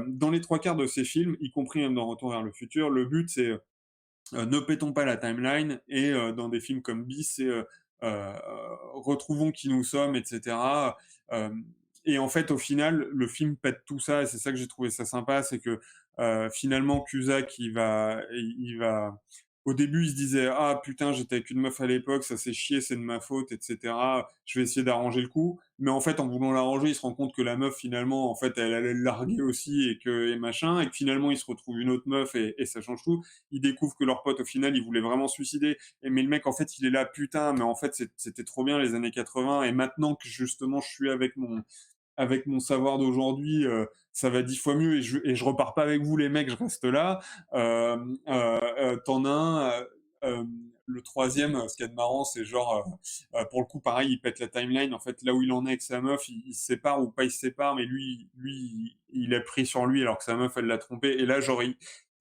Speaker 2: dans les 3 quarts de ces films, y compris même dans Retour vers le futur, le but c'est, ne pétons pas la timeline et dans des films comme Bis, c'est heu, retrouvons qui nous sommes, et cetera. Et en fait, au final, le film pète tout ça et c'est ça que j'ai trouvé ça sympa, c'est que finalement, Cusack, il va. Au début, il se disait: «Ah putain, j'étais avec une meuf à l'époque, ça s'est chié, c'est de ma faute, et cetera. Je vais essayer d'arranger le coup». Mais en fait, en voulant l'arranger, il se rend compte que la meuf, finalement, en fait, elle allait le larguer aussi et machin, et que finalement, il se retrouve une autre meuf et ça change tout. Ils découvrent que leur pote, au final, il voulait vraiment se suicider. Mais le mec, en fait, il est là, putain, mais en fait, c'était trop bien les années 80. Et maintenant que justement, je suis avec mon savoir d'aujourd'hui, ça va 10 fois mieux et je repars pas avec vous, les mecs, je reste là. T'en as un, le troisième, ce qu'il y a de marrant, c'est genre, pour le coup, pareil, il pète la timeline. En fait, là où il en est avec sa meuf, il se sépare ou pas, il se sépare, mais lui, il est pris sur lui alors que sa meuf, elle l'a trompé. Et là, genre,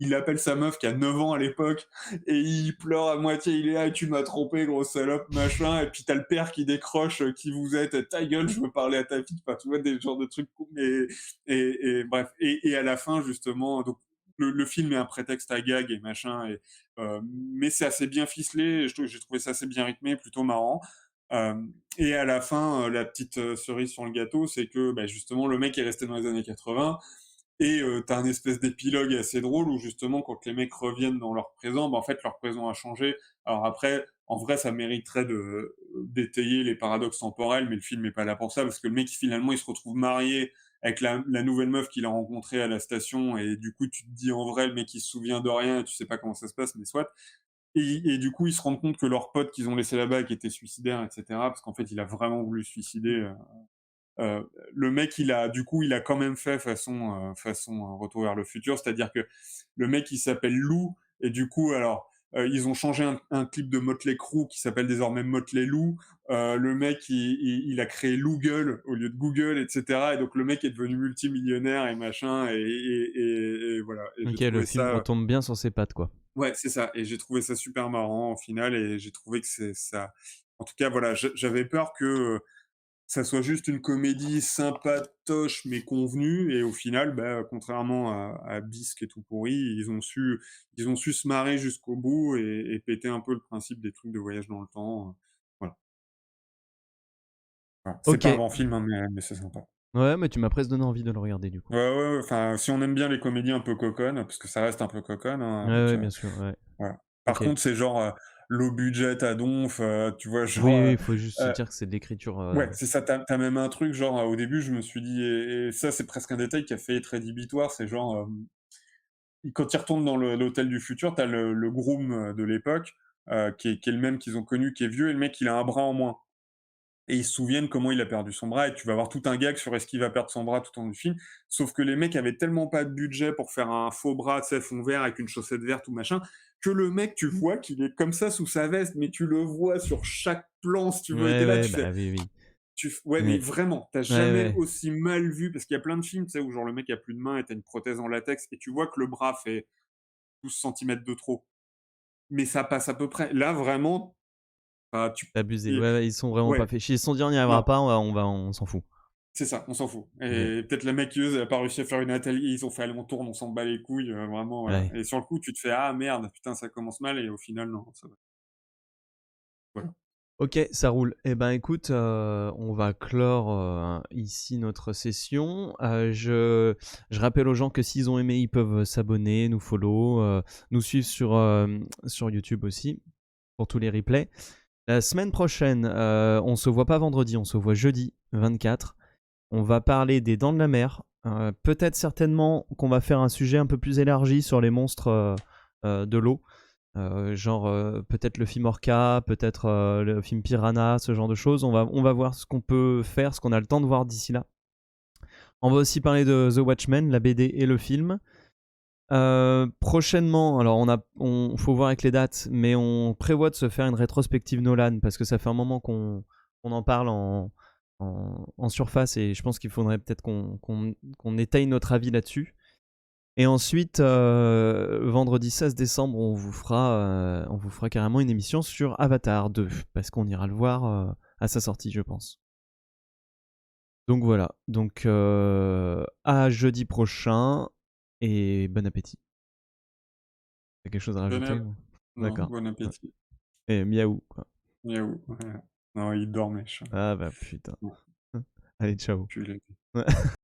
Speaker 2: il appelle sa meuf qui a 9 ans à l'époque et il pleure à moitié. Il est là, tu m'as trompé, grosse salope, machin. Et puis t'as le père qui décroche, qui vous êtes, ta gueule, je veux parler à ta fille. Enfin, tu vois, des genres de trucs. Et bref. Et à la fin, justement, donc le film est un prétexte à gag et machin. Mais c'est assez bien ficelé. J'ai trouvé ça assez bien rythmé, plutôt marrant. Et à la fin, la petite cerise sur le gâteau, c'est que bah, justement le mec est resté dans les années 80 et t'as un espèce d'épilogue assez drôle où justement quand les mecs reviennent dans leur présent, bah, en fait leur présent a changé. Alors après, en vrai, ça mériterait de d'étayer les paradoxes temporels, mais le film est pas là pour ça parce que le mec finalement il se retrouve marié avec la nouvelle meuf qu'il a rencontrée à la station et du coup tu te dis en vrai le mec il se souvient de rien et tu sais pas comment ça se passe, mais soit. Et du coup ils se rendent compte que leur pote qu'ils ont laissé là-bas qui était suicidaire, etc. Parce qu'en fait il a vraiment voulu se suicider. Le mec, il a quand même fait façon Retour vers le futur, c'est-à-dire que le mec, il s'appelle Lou, et du coup, alors, ils ont changé un clip de Motley Crue qui s'appelle désormais Motley Lou. Le mec, il a créé Google au lieu de Google, etc. Et donc le mec est devenu multimillionnaire et machin, et voilà. Et j'ai
Speaker 1: OK, le
Speaker 2: trouvé
Speaker 1: film
Speaker 2: ça,
Speaker 1: retombe bien sur ses pattes, quoi.
Speaker 2: ouais, c'est ça. Et j'ai trouvé ça super marrant au final, et j'ai trouvé que c'est ça. En tout cas, voilà, j'avais peur que ça soit juste une comédie sympatoche mais convenue, et au final, bah, contrairement à Bisque et tout pourri, ils ont su se marrer jusqu'au bout et péter un peu le principe des trucs de voyage dans le temps, voilà. Voilà. C'est pas un
Speaker 1: OK.
Speaker 2: grand film, hein, mais c'est sympa.
Speaker 1: Ouais, mais tu m'as presque donné envie de le regarder, du coup.
Speaker 2: Ouais, ouais, ouais, enfin, si on aime bien les comédies un peu coconnes, parce que ça reste un peu coconne, hein,
Speaker 1: Ouais,
Speaker 2: avec,
Speaker 1: ouais, bien sûr, ouais.
Speaker 2: voilà. Par
Speaker 1: OK.
Speaker 2: contre, c'est genre, low budget à donf, tu vois? Genre,
Speaker 1: Oui, oui, il faut juste se
Speaker 2: heu
Speaker 1: dire que c'est de l'écriture,
Speaker 2: ouais, c'est ça. Tu même un truc genre, au début, je me suis dit, et ça, c'est presque un détail qui a fait être rédhibitoire, c'est genre, quand ils retournent dans l'hôtel du futur, t'as le groom, de l'époque, qui est le même qu'ils ont connu, qui est vieux, et le mec, il a un bras en moins. Et ils se souviennent comment il a perdu son bras, et tu vas avoir tout un gag sur est-ce qu'il va perdre son bras tout au long du film. Sauf que les mecs avaient tellement pas de budget pour faire un faux bras, tu sais, fond vert avec une chaussette verte ou machin, que le mec, tu vois qu'il est comme ça sous sa veste, mais tu le vois sur chaque plan, si tu veux, et
Speaker 1: ouais,
Speaker 2: tu là,
Speaker 1: ouais,
Speaker 2: tu
Speaker 1: bah,
Speaker 2: fais,
Speaker 1: oui, oui.
Speaker 2: ouais, mais
Speaker 1: Ouais.
Speaker 2: vraiment, t'as
Speaker 1: Ouais,
Speaker 2: jamais
Speaker 1: ouais.
Speaker 2: aussi mal vu, parce qu'il y a plein de films, tu sais, où genre le mec a plus de main et t'as une prothèse en latex, et tu vois que le bras fait 12 centimètres de trop. Mais ça passe à peu près. Là, vraiment, bah,
Speaker 1: C'est abusé.
Speaker 2: et-
Speaker 1: Ouais, ouais, ils sont vraiment pas
Speaker 2: ouais,
Speaker 1: faits chier. Ils se sont dit: «On n'y arrivera
Speaker 2: non.
Speaker 1: pas, on s'en fout».
Speaker 2: C'est ça, on s'en fout.
Speaker 1: OK.
Speaker 2: Et peut-être la maquilleuse, elle a pas réussi à faire une atelier, ils ont fait: «Allez, on tourne, on s'en bat les couilles», vraiment, voilà.
Speaker 1: Ouais.
Speaker 2: Et sur le coup, tu te fais: «Ah merde, putain, ça commence mal», et au final, non, ça va. Voilà.
Speaker 1: Ok, ça roule. Eh ben écoute, on va clore ici notre session. Je rappelle aux gens que s'ils ont aimé, ils peuvent s'abonner, nous follow, nous suivre sur YouTube aussi pour tous les replays. La semaine prochaine, on se voit pas vendredi, on se voit jeudi 24. On va parler des Dents de la Mer. Peut-être certainement qu'on va faire un sujet un peu plus élargi sur les monstres de l'eau. Genre peut-être le film Orca, peut-être le film Piranha, ce genre de choses. On va voir ce qu'on peut faire, ce qu'on a le temps de voir d'ici là. On va aussi parler de The Watchmen, la BD et le film. Prochainement, alors on faut voir avec les dates, mais on prévoit de se faire une rétrospective Nolan parce que ça fait un moment qu'on en parle en surface et je pense qu'il faudrait peut-être qu'on étaye notre avis là-dessus. Et ensuite, vendredi 16 décembre, on vous fera carrément une émission sur Avatar 2, parce qu'on ira le voir à sa sortie, je pense. Donc voilà, donc à jeudi prochain, et bon appétit. T'as quelque chose à
Speaker 2: Bon
Speaker 1: rajouter
Speaker 2: app- Non,
Speaker 1: D'accord.
Speaker 2: bon appétit.
Speaker 1: Et miaou, quoi.
Speaker 2: Miaou. Ouais. Non, il dormait, chat.
Speaker 1: Ah bah putain.
Speaker 2: Non,
Speaker 1: Allez, ciao.
Speaker 2: tu l'as dit.